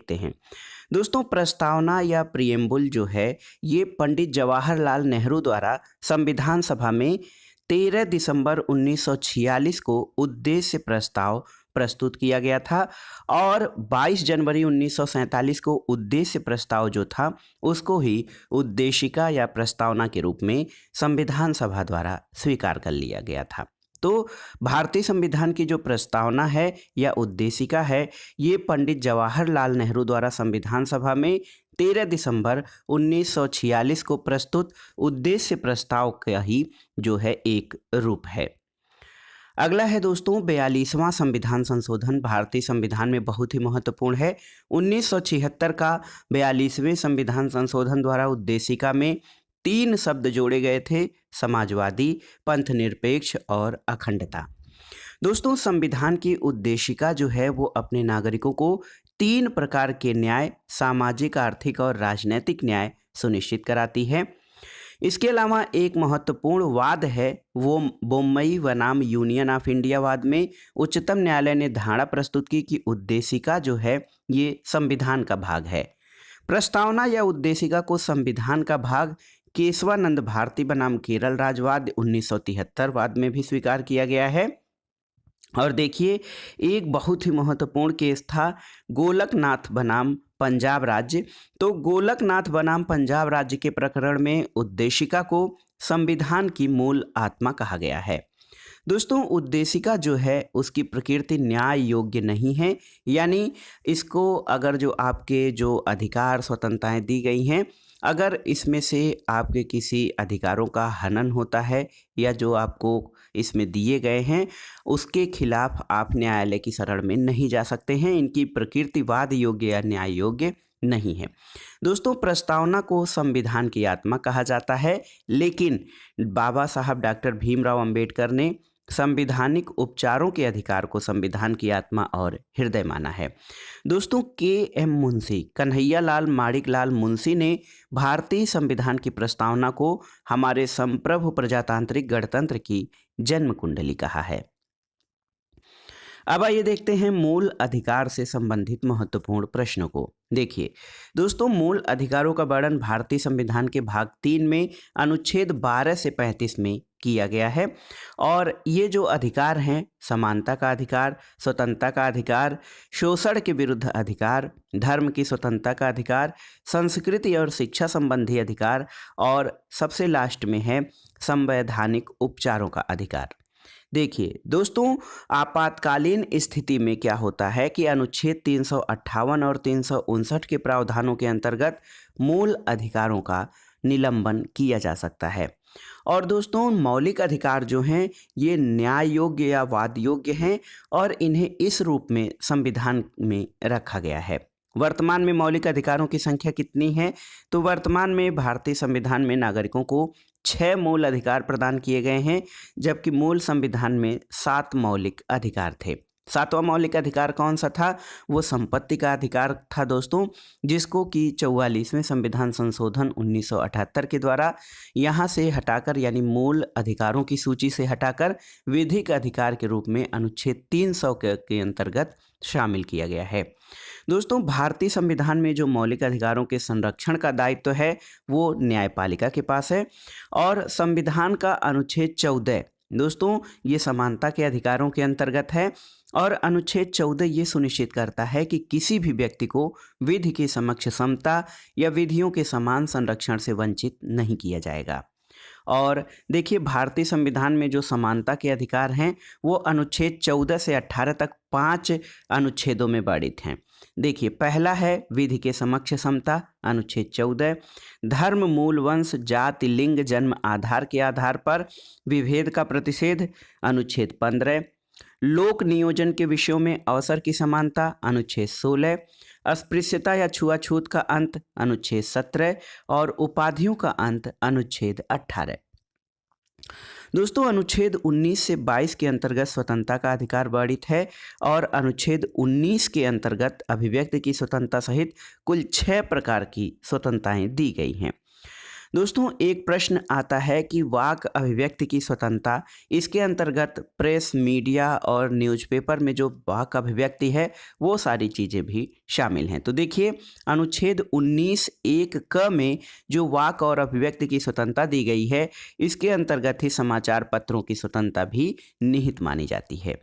देखते हैं। दोस्तों, प्रस्तावना या प्रिएम्बुल जो है ये पंडित जवाहरलाल नेहरू द्वारा संविधान सभा में 13 दिसंबर 1946 को उद्देश्य प्रस्ताव प्रस्तुत किया गया था और 22 जनवरी 1947 को उद्देश्य प्रस्ताव जो था उसको ही उद्देशिका या प्रस्तावना के रूप में संविधान सभा द्वारा स्वीकार कर लिया गया था। तो भारतीय संविधान की जो प्रस्तावना है या उद्देशिका है ये पंडित जवाहरलाल नेहरू द्वारा संविधान सभा में 13 दिसंबर 1946 को प्रस्तुत उद्देश्य प्रस्ताव का ही जो है एक रूप है। अगला है दोस्तों 42वां संविधान संशोधन भारतीय संविधान में बहुत ही महत्वपूर्ण है। 1976 का 42वें संविधान संशोधन द्वारा उद्देशिका में 3 शब्द जोड़े गए थे, समाजवादी, पंथ निरपेक्ष और अखंडता। दोस्तों, संविधान की उद्देशिका जो है वो अपने नागरिकों को 3 प्रकार के न्याय, सामाजिक, आर्थिक और राजनैतिक न्याय सुनिश्चित कराती है। इसके अलावा एक महत्वपूर्ण वाद है वो बोम्मई बनाम यूनियन ऑफ इंडिया वाद में उच्चतम न्यायालय ने धारणा प्रस्तुत की कि उद्देशिका जो है ये संविधान का भाग है। प्रस्तावना या उद्देशिका को संविधान का भाग केशवानंद भारती बनाम केरल राज्यवाद 1973 वाद में भी स्वीकार किया गया है। और देखिए, एक बहुत ही महत्वपूर्ण केस था गोलकनाथ बनाम पंजाब राज्य। तो गोलकनाथ बनाम पंजाब राज्य के प्रकरण में उद्देशिका को संविधान की मूल आत्मा कहा गया है। दोस्तों, उद्देशिका जो है उसकी प्रकृति न्याय योग्य नहीं है, यानी इसको अगर जो आपके जो अधिकार स्वतंत्रताएं दी गई हैं, अगर इसमें से आपके किसी अधिकारों का हनन होता है या जो आपको इसमें दिए गए हैं उसके खिलाफ आप न्यायालय की शरण में नहीं जा सकते हैं। इनकी प्रकृति वाद योग्य या न्याय योग्य नहीं है। दोस्तों, प्रस्तावना को संविधान की आत्मा कहा जाता है, लेकिन बाबा साहब डॉक्टर भीमराव अंबेडकर ने संवैधानिक उपचारों के अधिकार को संविधान की आत्मा और हृदय माना है। दोस्तों, के.एम. मुंशी, कन्हैयालाल माणिकलाल मुंशी ने भारतीय संविधान की प्रस्तावना को हमारे संप्रभु प्रजातांत्रिक गणतंत्र की जन्म कुंडली कहा है। अब आइए देखते हैं मूल अधिकार से संबंधित महत्वपूर्ण प्रश्नों को। देखिए दोस्तों, मूल अधिकारों का वर्णन भारतीय संविधान के भाग 3 में अनुच्छेद 12 से 35 में किया गया है और ये जो अधिकार हैं, समानता का अधिकार, स्वतंत्रता का अधिकार, शोषण के विरुद्ध अधिकार, धर्म की स्वतंत्रता का अधिकार, संस्कृति और शिक्षा संबंधी अधिकार और सबसे लास्ट में है संवैधानिक उपचारों का अधिकार। देखिए दोस्तों, आपातकालीन स्थिति में क्या होता है कि अनुच्छेद 358 और 359 के प्रावधानों के अंतर्गत मूल अधिकारों का निलंबन किया जा सकता है। और दोस्तों, मौलिक अधिकार जो हैं ये न्याय योग्य या वाद योग्य हैं और इन्हें इस रूप में संविधान में रखा गया है। वर्तमान में मौलिक अधिकारों की संख्या कितनी है? तो वर्तमान में भारतीय संविधान में नागरिकों को 6 मूल अधिकार प्रदान किए गए हैं, जबकि मूल संविधान में 7 मौलिक अधिकार थे। 7वां मौलिक अधिकार कौन सा था? वो संपत्ति का अधिकार था दोस्तों, जिसको कि 44वें संविधान संशोधन 1978 के द्वारा यहाँ से हटाकर, यानी मूल अधिकारों की सूची से हटाकर विधिक अधिकार के रूप में अनुच्छेद 300 के अंतर्गत शामिल किया गया है। दोस्तों, भारतीय संविधान में जो मौलिक अधिकारों के संरक्षण का दायित्व है वो न्यायपालिका के पास है। और संविधान का अनुच्छेद 14 दोस्तों ये समानता के अधिकारों के अंतर्गत है और अनुच्छेद 14 ये सुनिश्चित करता है कि किसी भी व्यक्ति को विधि के समक्ष समता या विधियों के समान संरक्षण से वंचित नहीं किया जाएगा। और देखिए, भारतीय संविधान में जो समानता के अधिकार हैं वो अनुच्छेद 14 से 18 तक 5 अनुच्छेदों में वर्णित हैं। देखिए, पहला है विधि के समक्ष समता, अनुच्छेद 14। धर्म, मूल, वंश, जाति, लिंग, जन्म आधार के आधार पर विभेद का प्रतिषेध, अनुच्छेद 15। लोक नियोजन के विषयों में अवसर की समानता, अनुच्छेद 16। अस्पृश्यता या छुआछूत का अंत, अनुच्छेद 17 और उपाधियों का अंत, अनुच्छेद 18। दोस्तों, अनुच्छेद 19 से 22 के अंतर्गत स्वतंत्रता का अधिकार वर्णित है और अनुच्छेद 19 के अंतर्गत अभिव्यक्ति की स्वतंत्रता सहित कुल 6 प्रकार की स्वतंत्रताएं दी गई हैं। दोस्तों एक प्रश्न आता है कि वाक अभिव्यक्ति की स्वतंत्रता, इसके अंतर्गत प्रेस, मीडिया और न्यूज़पेपर में जो वाक अभिव्यक्ति है वो सारी चीज़ें भी शामिल हैं। तो देखिए अनुच्छेद 19 एक क में जो वाक और अभिव्यक्ति की स्वतंत्रता दी गई है, इसके अंतर्गत ही समाचार पत्रों की स्वतंत्रता भी निहित मानी जाती है।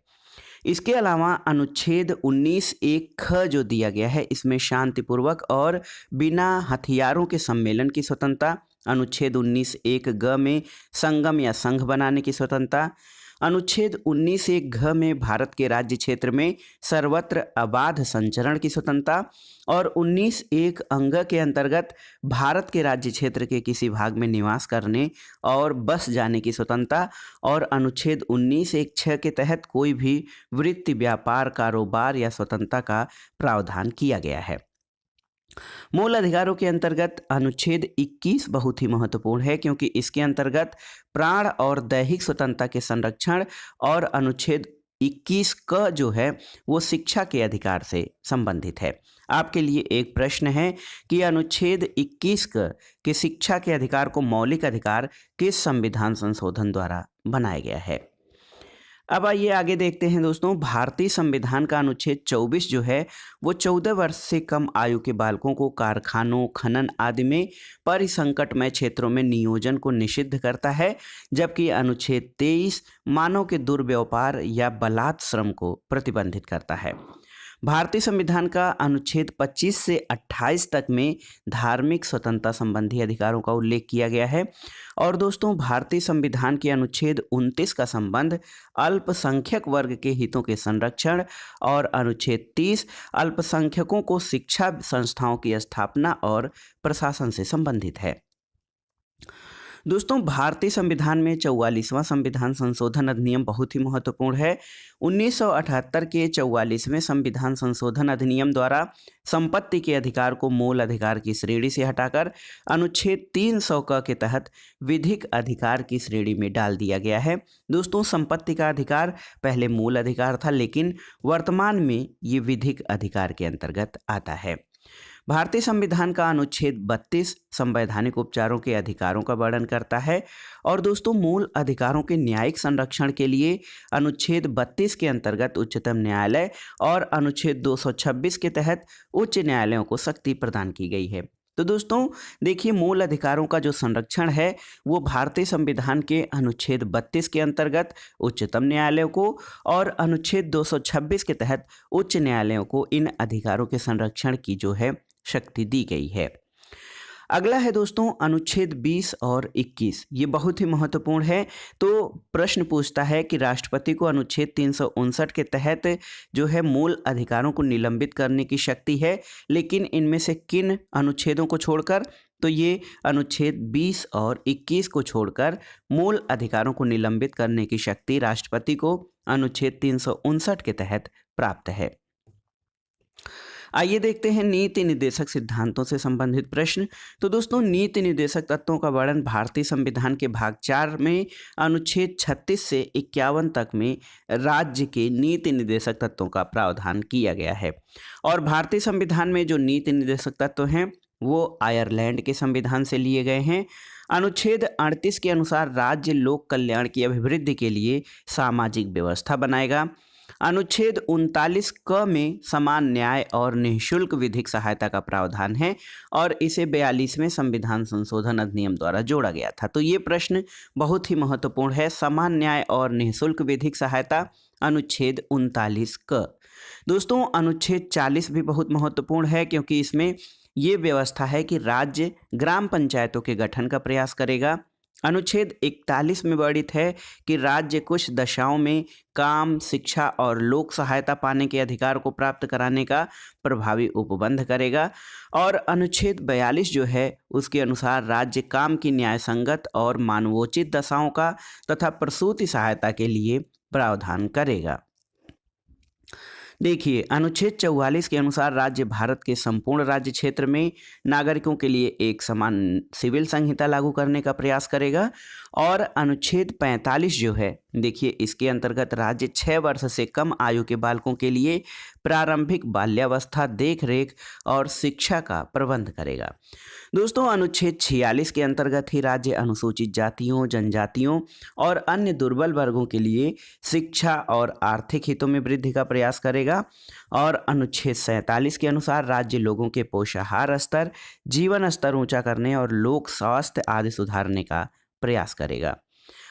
इसके अलावा अनुच्छेद 19 एक ख जो दिया गया है, इसमें शांतिपूर्वक और बिना हथियारों के सम्मेलन की स्वतंत्रता, अनुच्छेद 19 एक ग में संगम या संघ बनाने की स्वतंत्रता, अनुच्छेद 19 एक घ में भारत के राज्य क्षेत्र में सर्वत्र अबाध संचरण की स्वतंत्रता और 19 एक अंग के अंतर्गत भारत के राज्य क्षेत्र के किसी भाग में निवास करने और बस जाने की स्वतंत्रता और अनुच्छेद 19 एक 6 के तहत कोई भी वृत्ति, व्यापार, कारोबार या स्वतंत्रता का प्रावधान किया गया है। मूल अधिकारों के अंतर्गत अनुच्छेद 21 बहुत ही महत्वपूर्ण है क्योंकि इसके अंतर्गत प्राण और दैहिक स्वतंत्रता के संरक्षण और अनुच्छेद 21 क जो है वो शिक्षा के अधिकार से संबंधित है। आपके लिए एक प्रश्न है कि अनुच्छेद 21 क के शिक्षा के अधिकार को मौलिक अधिकार किस संविधान संशोधन द्वारा बनाया गया है। अब आइए आगे देखते हैं दोस्तों, भारतीय संविधान का अनुच्छेद 24 जो है वो 14 वर्ष से कम आयु के बालकों को कारखानों, खनन आदि में परिसंकटमय क्षेत्रों में नियोजन को निषिद्ध करता है, जबकि अनुच्छेद 23 मानव के दुर्व्यवहार या बलात् श्रम को प्रतिबंधित करता है। भारतीय संविधान का अनुच्छेद 25 से 28 तक में धार्मिक स्वतंत्रता संबंधी अधिकारों का उल्लेख किया गया है। और दोस्तों भारतीय संविधान के अनुच्छेद 29 का संबंध अल्पसंख्यक वर्ग के हितों के संरक्षण और अनुच्छेद 30 अल्पसंख्यकों को शिक्षा संस्थाओं की स्थापना और प्रशासन से संबंधित है। दोस्तों भारतीय संविधान में 44वां संविधान संशोधन अधिनियम बहुत ही महत्वपूर्ण है। 1978 के 44वें संविधान संशोधन अधिनियम द्वारा संपत्ति के अधिकार को मूल अधिकार की श्रेणी से हटाकर अनुच्छेद 300 क के तहत विधिक अधिकार की श्रेणी में डाल दिया गया है। दोस्तों संपत्ति का अधिकार पहले मूल अधिकार था, लेकिन वर्तमान में ये विधिक अधिकार के अंतर्गत आता है। भारतीय संविधान का अनुच्छेद 32 संवैधानिक उपचारों के अधिकारों का वर्णन करता है। और दोस्तों मूल अधिकारों के न्यायिक संरक्षण के लिए अनुच्छेद 32 के अंतर्गत उच्चतम न्यायालय और अनुच्छेद 226 के तहत उच्च न्यायालयों को शक्ति प्रदान की गई है। तो दोस्तों देखिए मूल अधिकारों का जो संरक्षण है वो भारतीय संविधान के अनुच्छेद 32 के अंतर्गत उच्चतम न्यायालयों को और अनुच्छेद 226 के तहत उच्च न्यायालयों को इन अधिकारों के संरक्षण की जो है शक्ति दी गई है। अगला है दोस्तों अनुच्छेद 20 और 21, ये बहुत ही महत्वपूर्ण है। तो प्रश्न पूछता है कि राष्ट्रपति को अनुच्छेद 359 के तहत जो है मूल अधिकारों को निलंबित करने की शक्ति है, लेकिन इनमें से किन अनुच्छेदों को छोड़कर? तो ये अनुच्छेद 20 और 21 को छोड़कर मूल अधिकारों को निलंबित करने की शक्ति राष्ट्रपति को अनुच्छेद 359 के तहत प्राप्त है। आइए देखते हैं नीति निर्देशक सिद्धांतों से संबंधित प्रश्न। तो दोस्तों नीति निर्देशक तत्वों का वर्णन भारतीय संविधान के भाग 4 में अनुच्छेद 36 से 51 तक में राज्य के नीति निर्देशक तत्वों का प्रावधान किया गया है। और भारतीय संविधान में जो नीति निर्देशक तत्व हैं वो आयरलैंड के संविधान से लिए गए हैं। अनुच्छेद 38 के अनुसार राज्य लोक कल्याण की अभिवृद्धि के लिए सामाजिक व्यवस्था बनाएगा। अनुच्छेद 39 क में समान न्याय और निःशुल्क विधिक सहायता का प्रावधान है और इसे 42वें संविधान संशोधन अधिनियम द्वारा जोड़ा गया था। तो ये प्रश्न बहुत ही महत्वपूर्ण है। समान न्याय और निःशुल्क विधिक सहायता अनुच्छेद 39 क। दोस्तों अनुच्छेद 40 भी बहुत महत्वपूर्ण है क्योंकि इसमें ये व्यवस्था है कि राज्य ग्राम पंचायतों के गठन का प्रयास करेगा। अनुच्छेद 41 में वर्णित है कि राज्य कुछ दशाओं में काम, शिक्षा और लोक सहायता पाने के अधिकार को प्राप्त कराने का प्रभावी उपबंध करेगा। और अनुच्छेद 42 जो है उसके अनुसार राज्य काम की न्याय संगत और मानवोचित दशाओं का तथा प्रसूति सहायता के लिए प्रावधान करेगा। देखिए अनुच्छेद 44 के अनुसार राज्य भारत के संपूर्ण राज्य क्षेत्र में नागरिकों के लिए एक समान सिविल संहिता लागू करने का प्रयास करेगा। और अनुच्छेद 45 जो है देखिए, इसके अंतर्गत राज्य 6 वर्ष से कम आयु के बालकों के लिए प्रारंभिक बाल्यावस्था, देख रेख और शिक्षा का प्रबंध करेगा। दोस्तों, अनुच्छेद 46 के अंतर्गत ही राज्य अनुसूचित जातियों, जनजातियों और अन्य दुर्बल वर्गों के लिए शिक्षा और आर्थिक हितों में वृद्धि का प्रयास करेगा। और अनुच्छेद 47 के अनुसार राज्य लोगों के पोषाहार स्तर, जीवन स्तर ऊंचा करने और लोक स्वास्थ्य आदि सुधारने का प्रयास करेगा।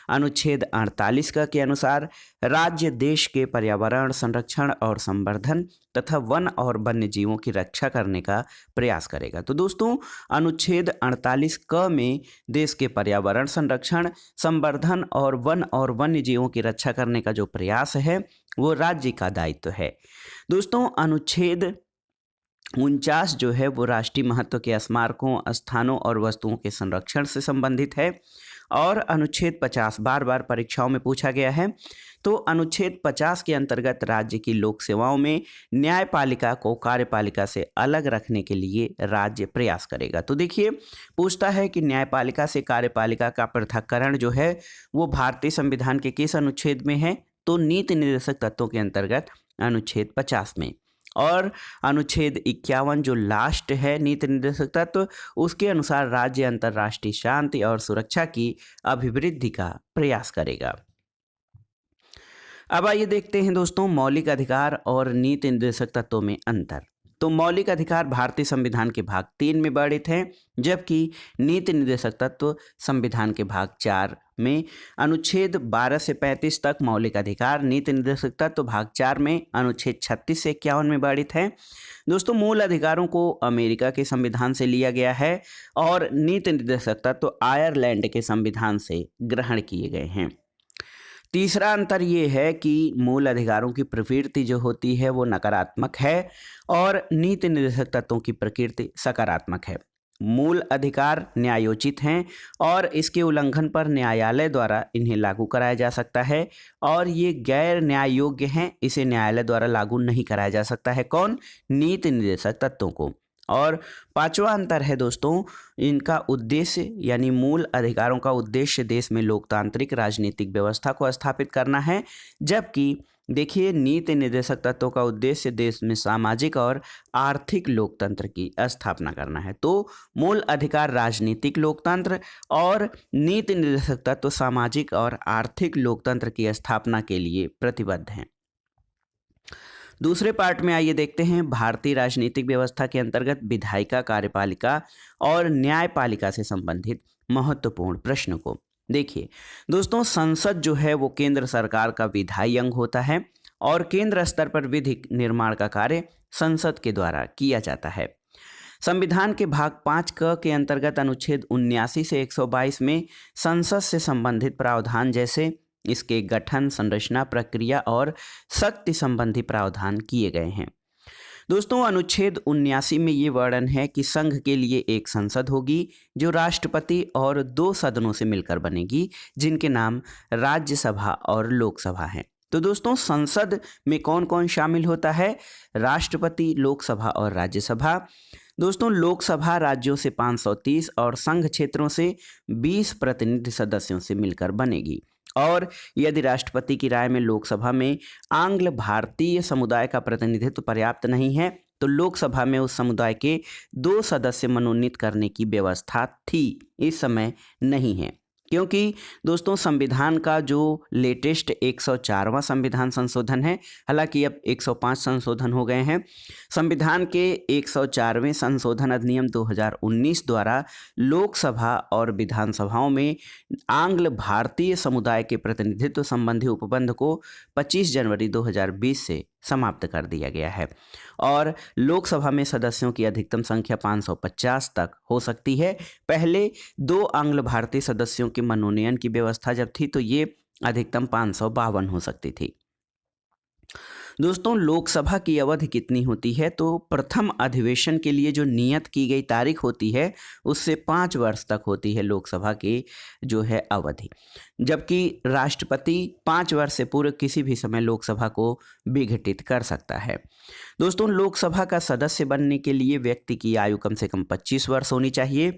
अनुच्छेद 48 का के अनुसार राज्य देश के पर्यावरण संरक्षण और संवर्धन तथा वन और वन्य जीवों की रक्षा करने का प्रयास करेगा। तो दोस्तों, अनुच्छेद 48 क में देश के पर्यावरण संरक्षण, संवर्धन और वन और वन्य जीवों की रक्षा करने का जो प्रयास है वो राज्य का दायित्व है। दोस्तों, अनुच्छेद 49 जो है वो राष्ट्रीय महत्व के स्मारकों, स्थानों और वस्तुओं के संरक्षण से संबंधित है। और अनुच्छेद 50 बार बार परीक्षाओं में पूछा गया है। तो अनुच्छेद 50 के अंतर्गत राज्य की लोक सेवाओं में न्यायपालिका को कार्यपालिका से अलग रखने के लिए राज्य प्रयास करेगा। तो देखिए, पूछता है कि न्यायपालिका से कार्यपालिका का पृथक्करण जो है वो भारतीय संविधान के किस अनुच्छेद में है? तो नीति निर्देशक तत्वों के अंतर्गत अनुच्छेद 50 में। और अनुच्छेद 51 जो लास्ट है नीति निर्देशक तत्व, उसके अनुसार राज्य अंतर्राष्ट्रीय शांति और सुरक्षा की अभिवृद्धि का प्रयास करेगा। अब आइए देखते हैं दोस्तों, मौलिक अधिकार और नीति निर्देशक तत्वों में अंतर। तो मौलिक अधिकार भारतीय संविधान के भाग 3 में वर्णित हैं, जबकि नीति निर्देशक तत्व संविधान के भाग 4 में। अनुच्छेद 12 से 35 तक मौलिक अधिकार नीति निर्देशक तत्व भाग 4 में अनुच्छेद 36 से 51 में वर्णित है। दोस्तों, मूल अधिकारों को अमेरिका के संविधान से लिया गया है और नीति निर्देशक तत्व आयरलैंड के संविधान से ग्रहण किए गए हैं। तीसरा अंतर ये है कि मूल अधिकारों की प्रवृत्ति जो होती है वो नकारात्मक है और नीति निर्देशक तत्वों की प्रकृति सकारात्मक है। मूल अधिकार न्यायोचित हैं और इसके उल्लंघन पर न्यायालय द्वारा इन्हें लागू कराया जा सकता है, और ये गैर न्याय योग्य हैं, इसे न्यायालय द्वारा लागू नहीं कराया जा सकता है। कौन? नीति निर्देशक तत्वों को। और पांचवा अंतर है दोस्तों, इनका उद्देश्य यानी मूल अधिकारों का उद्देश्य देश में लोकतांत्रिक राजनीतिक व्यवस्था को स्थापित करना है, जबकि देखिए नीति निर्देशक तत्वों का उद्देश्य देश में सामाजिक और आर्थिक लोकतंत्र की स्थापना करना है। तो मूल अधिकार राजनीतिक लोकतंत्र और नीति निर्देशक तत्व सामाजिक और आर्थिक लोकतंत्र की स्थापना के लिए प्रतिबद्ध हैं। दूसरे पार्ट में आइए देखते हैं भारतीय राजनीतिक व्यवस्था के अंतर्गत विधायिका, कार्यपालिका और न्यायपालिका से संबंधित महत्वपूर्ण प्रश्न को। देखिए दोस्तों, संसद जो है वो केंद्र सरकार का विधायी अंग होता है और केंद्र स्तर पर विधिक निर्माण का कार्य संसद के द्वारा किया जाता है। संविधान के भाग 5 क के अंतर्गत अनुच्छेद 79 से 122 में संसद से संबंधित प्रावधान जैसे इसके गठन, संरचना, प्रक्रिया और शक्ति संबंधी प्रावधान किए गए हैं। दोस्तों, अनुच्छेद 79 में ये वर्णन है कि संघ के लिए एक संसद होगी जो राष्ट्रपति और 2 सदनों से मिलकर बनेगी, जिनके नाम राज्यसभा और लोकसभा हैं। तो दोस्तों, संसद में कौन कौन शामिल होता है? राष्ट्रपति, लोकसभा और राज्यसभा। दोस्तों, लोकसभा राज्यों से 530 और संघ क्षेत्रों से 20 प्रतिनिधि सदस्यों से मिलकर बनेगी। और यदि राष्ट्रपति की राय में लोकसभा में आंग्ल भारतीय समुदाय का प्रतिनिधित्व पर्याप्त नहीं है, तो लोकसभा में उस समुदाय के 2 सदस्य मनोनीत करने की व्यवस्था थी, इस समय नहीं है। क्योंकि दोस्तों, संविधान का जो लेटेस्ट 104वां संविधान संशोधन है, हालांकि अब 105 संशोधन हो गए हैं। संविधान के 104वें संशोधन अधिनियम 2019 द्वारा लोकसभा और विधानसभाओं में आंग्ल भारतीय समुदाय के प्रतिनिधित्व संबंधी उपबंध को 25 जनवरी 2020 से समाप्त कर दिया गया है और लोकसभा में सदस्यों की अधिकतम संख्या 550 तक हो सकती है। पहले 2 आंग्ल भारतीय सदस्यों के मनोनयन की व्यवस्था जब थी तो ये अधिकतम 552 हो सकती थी। दोस्तों लोकसभा की अवधि कितनी होती है? तो प्रथम अधिवेशन के लिए जो नियत की गई तारीख होती है उससे 5 वर्ष तक होती है लोकसभा की जो है अवधि, जबकि राष्ट्रपति 5 वर्ष से पूर्व किसी भी समय लोकसभा को विघटित कर सकता है। दोस्तों लोकसभा का सदस्य बनने के लिए व्यक्ति की आयु कम से कम 25 वर्ष होनी चाहिए।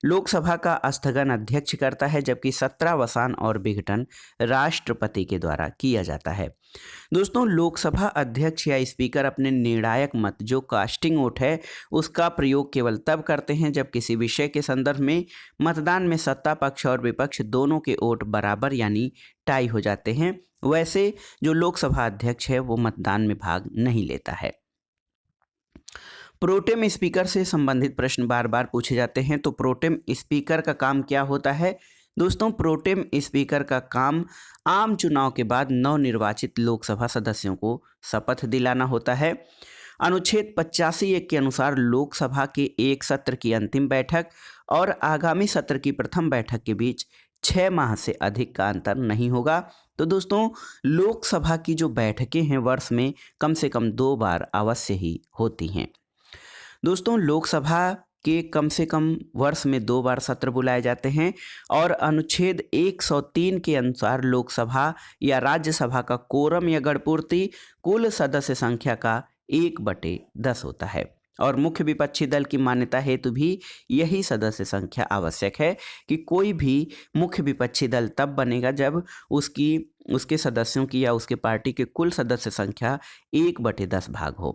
लोकसभा का स्थगन अध्यक्ष करता है, जबकि सत्रावसान और विघटन राष्ट्रपति के द्वारा किया जाता है। दोस्तों लोकसभा अध्यक्ष या स्पीकर अपने निर्णायक मत जो कास्टिंग वोट है उसका प्रयोग केवल तब करते हैं जब किसी विषय के संदर्भ में मतदान में सत्ता पक्ष और विपक्ष दोनों के वोट बराबर यानी टाई हो जाते हैं। वैसे जो लोकसभा अध्यक्ष है वो मतदान में भाग नहीं लेता है। प्रोटेम स्पीकर से संबंधित प्रश्न बार बार पूछे जाते हैं, तो प्रोटेम स्पीकर का काम क्या होता है? दोस्तों प्रोटेम स्पीकर का काम आम चुनाव के बाद नवनिर्वाचित लोकसभा सदस्यों को शपथ दिलाना होता है। अनुच्छेद 85(1) के अनुसार लोकसभा के एक सत्र की अंतिम बैठक और आगामी सत्र की प्रथम बैठक के बीच 6 माह से अधिक का अंतर नहीं होगा। तो दोस्तों लोकसभा की जो बैठकें हैं वर्ष में कम से कम 2 बार अवश्य ही होती हैं। दोस्तों लोकसभा के कम से कम वर्ष में 2 बार सत्र बुलाए जाते हैं और अनुच्छेद 103 के अनुसार लोकसभा या राज्यसभा का कोरम या गणपूर्ति कुल सदस्य संख्या का 1/10 होता है और मुख्य विपक्षी दल की मान्यता हेतु भी यही सदस्य संख्या आवश्यक है कि कोई भी मुख्य विपक्षी दल तब बनेगा जब उसके सदस्यों की या उसके पार्टी के कुल सदस्य संख्या 1/10 भाग हो।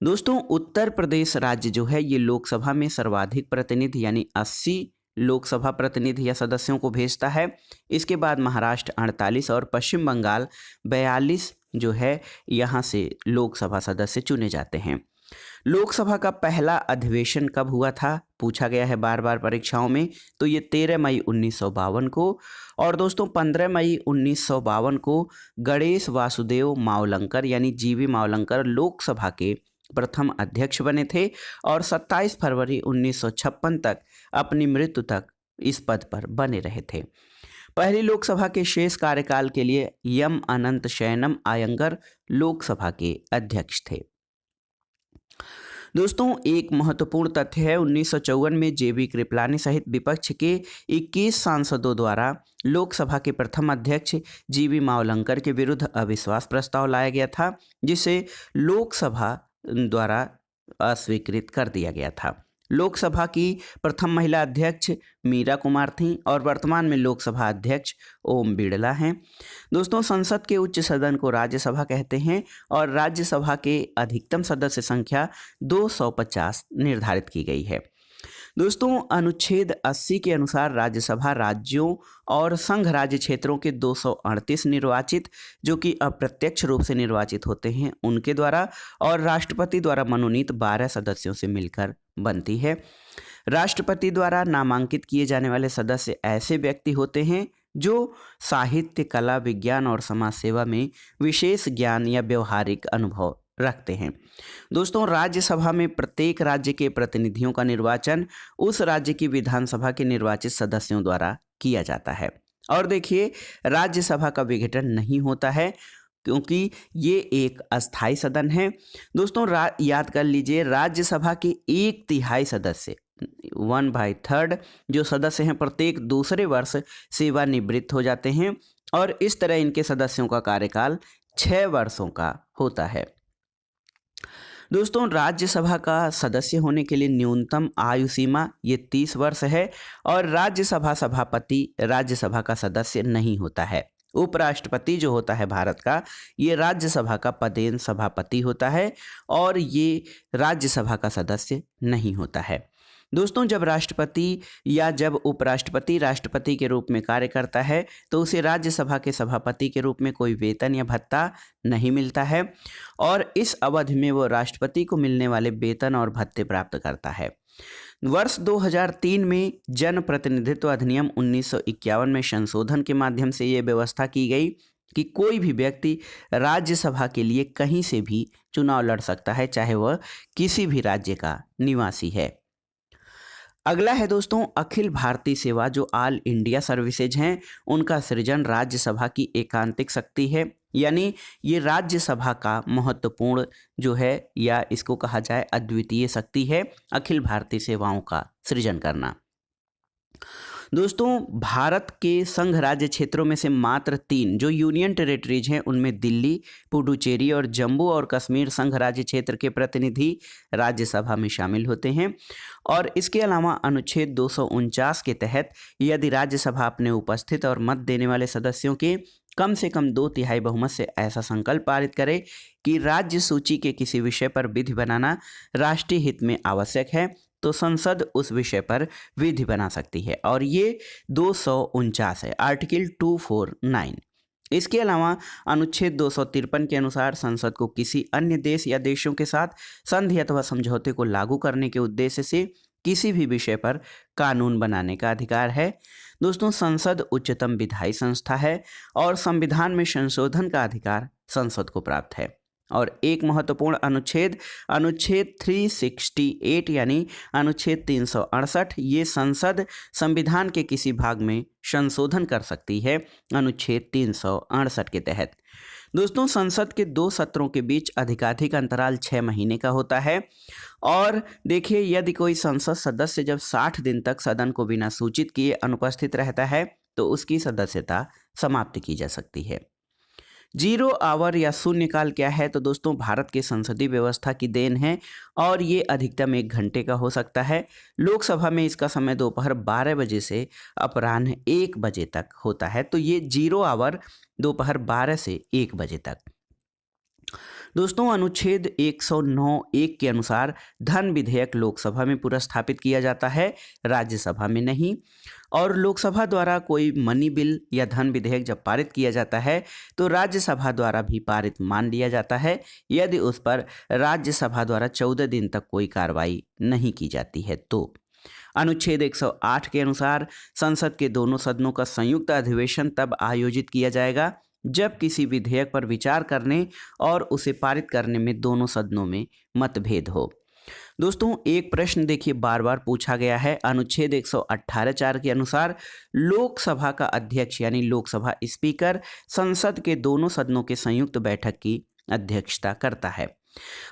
दोस्तों उत्तर प्रदेश राज्य जो है ये लोकसभा में सर्वाधिक प्रतिनिधि यानी 80 लोकसभा प्रतिनिधि या सदस्यों को भेजता है। इसके बाद महाराष्ट्र 48 और पश्चिम बंगाल 42 जो है यहाँ से लोकसभा सदस्य चुने जाते हैं। लोकसभा का पहला अधिवेशन कब हुआ था पूछा गया है बार बार परीक्षाओं में, तो ये 13 मई 1952 को और दोस्तों 15 मई 1952 को गणेश वासुदेव मावलंकर यानी जीवी मावलंकर लोकसभा के प्रथम अध्यक्ष बने थे और 27 फरवरी 1956 तक अपनी मृत्यु तक इस पद पर बने रहे थे। पहली लोकसभा के शेष कार्यकाल के लिए एम अनंत शयनम आयंगर लोकसभा के अध्यक्ष थे। दोस्तों एक महत्वपूर्ण तथ्य है 1954 में जेबी कृपलानी सहित विपक्ष के 21 सांसदों द्वारा लोकसभा के प्रथम अध्यक्ष जीवी मावलंकर के विरुद्ध अविश्वास प्रस्ताव लाया गया था, जिसे लोकसभा द्वारा अस्वीकृत कर दिया गया था। लोकसभा की प्रथम महिला अध्यक्ष मीरा कुमार थीं और वर्तमान में लोकसभा अध्यक्ष ओम बिड़ला हैं। दोस्तों संसद के उच्च सदन को राज्यसभा कहते हैं और राज्यसभा के अधिकतम सदस्य संख्या 250 निर्धारित की गई है। दोस्तों अनुच्छेद 80 के अनुसार राज्यसभा राज्यों और संघ राज्य क्षेत्रों के 238 निर्वाचित जो कि अप्रत्यक्ष रूप से निर्वाचित होते हैं उनके द्वारा और राष्ट्रपति द्वारा मनोनीत 12 सदस्यों से मिलकर बनती है। राष्ट्रपति द्वारा नामांकित किए जाने वाले सदस्य ऐसे व्यक्ति होते हैं जो साहित्य, कला, विज्ञान और समाज सेवा में विशेष ज्ञान या व्यवहारिक अनुभव रखते हैं। दोस्तों राज्यसभा में प्रत्येक राज्य के प्रतिनिधियों का निर्वाचन उस राज्य की विधानसभा के निर्वाचित सदस्यों द्वारा किया जाता है। और देखिए राज्यसभा का विघटन नहीं होता है क्योंकि ये एक अस्थाई सदन है। दोस्तों याद कर लीजिए राज्यसभा के 1/3 सदस्य 1/3 जो सदस्य हैं प्रत्येक दूसरे वर्ष सेवानिवृत्त हो जाते हैं और इस तरह इनके सदस्यों का कार्यकाल 6 वर्षों का होता है। दोस्तों राज्यसभा का सदस्य होने के लिए न्यूनतम आयु सीमा ये 30 वर्ष है और राज्यसभा सभापति राज्यसभा का सदस्य नहीं होता है। उपराष्ट्रपति जो होता है भारत का ये राज्यसभा का पदेन सभापति होता है और ये राज्यसभा का सदस्य नहीं होता है। दोस्तों जब राष्ट्रपति या जब उपराष्ट्रपति राष्ट्रपति के रूप में कार्य करता है तो उसे राज्यसभा के सभापति के रूप में कोई वेतन या भत्ता नहीं मिलता है और इस अवधि में वो राष्ट्रपति को मिलने वाले वेतन और भत्ते प्राप्त करता है। वर्ष 2003 में जन प्रतिनिधित्व अधिनियम 1951 में संशोधन के माध्यम से ये व्यवस्था की गई कि कोई भी व्यक्ति राज्यसभा के लिए कहीं से भी चुनाव लड़ सकता है, चाहे वह किसी भी राज्य का निवासी है। अगला है दोस्तों अखिल भारतीय सेवा जो ऑल इंडिया सर्विसेज हैं उनका सृजन राज्यसभा की एकांतिक शक्ति है। यानी ये राज्यसभा का महत्वपूर्ण जो है या इसको कहा जाए अद्वितीय शक्ति है अखिल भारतीय सेवाओं का सृजन करना। दोस्तों भारत के संघ राज्य क्षेत्रों में से मात्र 3 जो यूनियन टेरिटरीज हैं उनमें दिल्ली, पुडुचेरी और जम्मू और कश्मीर संघ राज्य क्षेत्र के प्रतिनिधि राज्यसभा में शामिल होते हैं। और इसके अलावा अनुच्छेद 249 के तहत यदि राज्यसभा अपने उपस्थित और मत देने वाले सदस्यों के कम से कम 2/3 बहुमत से ऐसा संकल्प पारित करे कि राज्य सूची के किसी विषय पर विधि बनाना राष्ट्रीय हित में आवश्यक है, तो संसद उस विषय पर विधि बना सकती है। और ये 249 है, आर्टिकल 249। इसके अलावा अनुच्छेद 253 के अनुसार संसद को किसी अन्य देश या देशों के साथ संधि अथवा समझौते को लागू करने के उद्देश्य से किसी भी विषय पर कानून बनाने का अधिकार है। दोस्तों संसद उच्चतम विधायी संस्था है और संविधान में संशोधन का अधिकार संसद को प्राप्त है। और एक महत्वपूर्ण अनुच्छेद 368 यानी अनुच्छेद 368, ये संसद संविधान के किसी भाग में संशोधन कर सकती है अनुच्छेद 368 के तहत। दोस्तों संसद के 2 सत्रों के बीच अधिकाधिक अंतराल 6 महीने का होता है। और देखिए यदि कोई संसद सदस्य जब 60 दिन तक सदन को बिना सूचित किए अनुपस्थित रहता है तो उसकी सदस्यता समाप्त की जा सकती है। 0 आवर या शून्यकाल क्या है? तो दोस्तों भारत के संसदीय व्यवस्था की देन है और ये अधिकतम 1 घंटे का हो सकता है। लोकसभा में इसका समय दोपहर 12 बजे से अपराह्न 1 बजे तक होता है। तो ये 0 आवर दोपहर 12 से 1 बजे तक। दोस्तों अनुच्छेद 109(1) के अनुसार धन विधेयक लोकसभा में पुरस्थापित किया जाता है, राज्यसभा में नहीं। और लोकसभा द्वारा कोई मनी बिल या धन विधेयक जब पारित किया जाता है तो राज्यसभा द्वारा भी पारित मान लिया जाता है यदि उस पर राज्यसभा द्वारा 14 दिन तक कोई कार्रवाई नहीं की जाती है। तो अनुच्छेद 108 के अनुसार संसद के दोनों सदनों का संयुक्त अधिवेशन तब आयोजित किया जाएगा जब किसी विधेयक पर विचार करने और उसे पारित करने में दोनों सदनों में मतभेद हो। दोस्तों एक प्रश्न देखिए बार बार पूछा गया है, अनुच्छेद 118(4) के अनुसार लोकसभा का अध्यक्ष यानी लोकसभा स्पीकर संसद के दोनों सदनों के संयुक्त बैठक की अध्यक्षता करता है।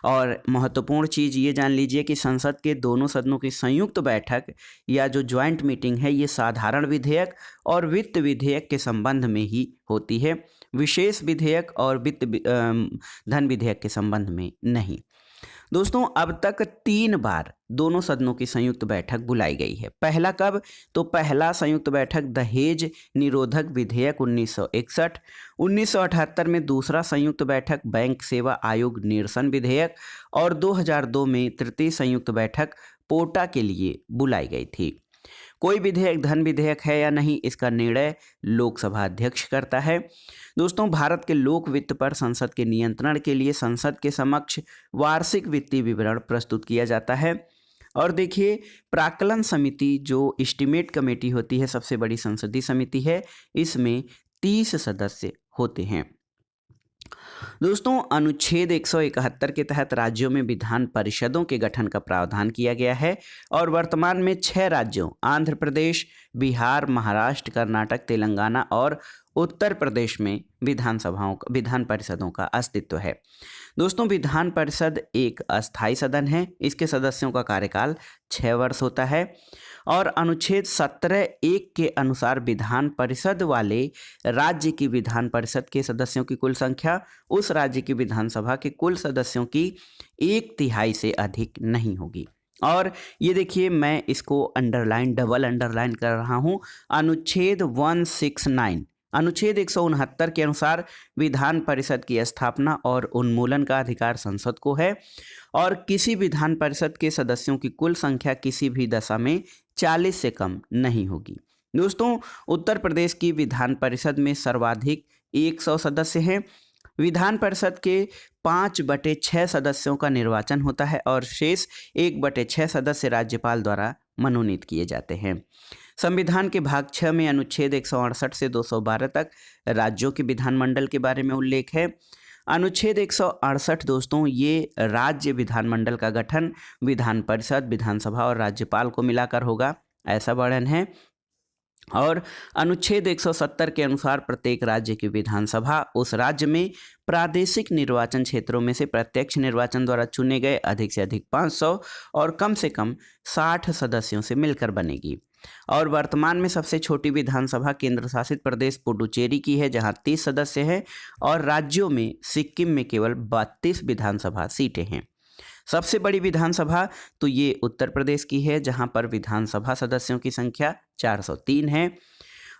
और महत्वपूर्ण चीज़ ये जान लीजिए कि संसद के दोनों सदनों की संयुक्त बैठक या जो ज्वाइंट मीटिंग है ये साधारण विधेयक और वित्त विधेयक के संबंध में ही होती है, विशेष विधेयक और धन विधेयक के संबंध में नहीं। दोस्तों अब तक 3 बार दोनों सदनों की संयुक्त बैठक बुलाई गई है। पहला कब? तो पहला संयुक्त बैठक दहेज निरोधक विधेयक 1961, 1978 में दूसरा संयुक्त बैठक बैंक सेवा आयोग निरसन विधेयक और 2002 में तृतीय संयुक्त बैठक पोटा के लिए बुलाई गई थी। कोई विधेयक धन विधेयक है या नहीं इसका निर्णय लोकसभा अध्यक्ष करता है। दोस्तों भारत के लोक वित्त पर संसद के नियंत्रण के लिए संसद के समक्ष वार्षिक वित्तीय विवरण प्रस्तुत किया जाता है। और देखिए प्राक्कलन समिति जो एस्टीमेट कमेटी होती है, सबसे बड़ी संसदीय समिति है, इसमें 30 सदस्य होते हैं। दोस्तों अनुच्छेद 171 के तहत राज्यों में विधान परिषदों के गठन का प्रावधान किया गया है और वर्तमान में 6 राज्यों आंध्र प्रदेश, बिहार, महाराष्ट्र, कर्नाटक, तेलंगाना और उत्तर प्रदेश में विधान परिषदों का अस्तित्व है। दोस्तों विधान परिषद एक अस्थायी सदन है, इसके सदस्यों का कार्यकाल 6 वर्ष होता है। और अनुच्छेद 17(1) के अनुसार विधान परिषद वाले राज्य की विधान परिषद के सदस्यों की कुल संख्या उस राज्य की विधानसभा के कुल सदस्यों की 1/3 से अधिक नहीं होगी। और ये देखिए मैं इसको डबल अंडरलाइन कर रहा हूँ, अनुच्छेद 169 अनुच्छेद 169 के अनुसार विधान परिषद की स्थापना और उन्मूलन का अधिकार संसद को है और किसी विधान परिषद के सदस्यों की कुल संख्या किसी भी दशा में 40 से कम नहीं होगी। दोस्तों उत्तर प्रदेश की विधान परिषद में सर्वाधिक 100 सदस्य हैं। विधान परिषद के 5/6 सदस्यों का निर्वाचन होता है और शेष 1/6 सदस्य राज्यपाल द्वारा मनोनीत किए जाते हैं। संविधान के भाग 6 में अनुच्छेद 168 से 212 तक राज्यों के विधानमंडल के बारे में उल्लेख है। अनुच्छेद 168 दोस्तों ये राज्य विधानमंडल का गठन विधान परिषद, विधानसभा और राज्यपाल को मिलाकर होगा, ऐसा वर्णन है। और अनुच्छेद 170 के अनुसार प्रत्येक राज्य की विधानसभा उस राज्य में प्रादेशिक निर्वाचन क्षेत्रों में से प्रत्यक्ष निर्वाचन द्वारा चुने गए अधिक से अधिक 500 और कम से कम 60 सदस्यों से मिलकर बनेगी। और वर्तमान में सबसे छोटी विधानसभा केंद्र शासित प्रदेश पुडुचेरी की है, जहां 30 सदस्य हैं, और राज्यों में सिक्किम में केवल 32 विधानसभा सीटें हैं। सबसे बड़ी विधानसभा तो ये उत्तर प्रदेश की है, जहां पर विधानसभा सदस्यों की संख्या 403 है।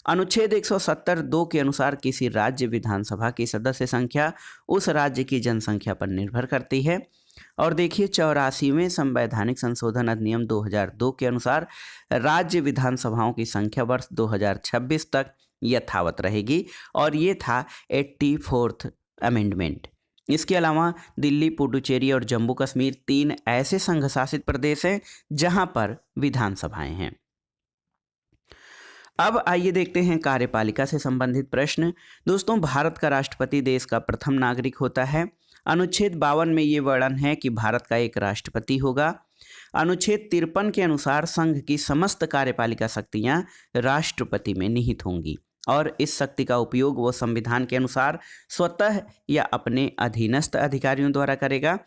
अनुच्छेद 170 2 के अनुसार किसी राज्य विधानसभा की सदस्य संख्या उस राज्य की जनसंख्या पर निर्भर करती है। और देखिए 84वें संवैधानिक संशोधन अधिनियम 2002 के अनुसार राज्य विधानसभाओं की संख्या वर्ष 2026 तक यथावत रहेगी, और ये था 84th अमेंडमेंट। इसके अलावा दिल्ली, पुडुचेरी और जम्मू कश्मीर 3 ऐसे संघ शासित प्रदेश हैं जहां पर विधानसभाएं हैं। अब आइए देखते हैं कार्यपालिका से संबंधित प्रश्न। दोस्तों, भारत का राष्ट्रपति देश का प्रथम नागरिक होता है। अनुच्छेद 52 में ये वर्णन है कि भारत का एक राष्ट्रपति होगा। अनुच्छेद 53 के अनुसार संघ की समस्त कार्यपालिका शक्तियां राष्ट्रपति में निहित होंगी, और इस शक्ति का उपयोग वो संविधान के अनुसार स्वतः या अपने अधीनस्थ अधिकारियों द्वारा करेगा।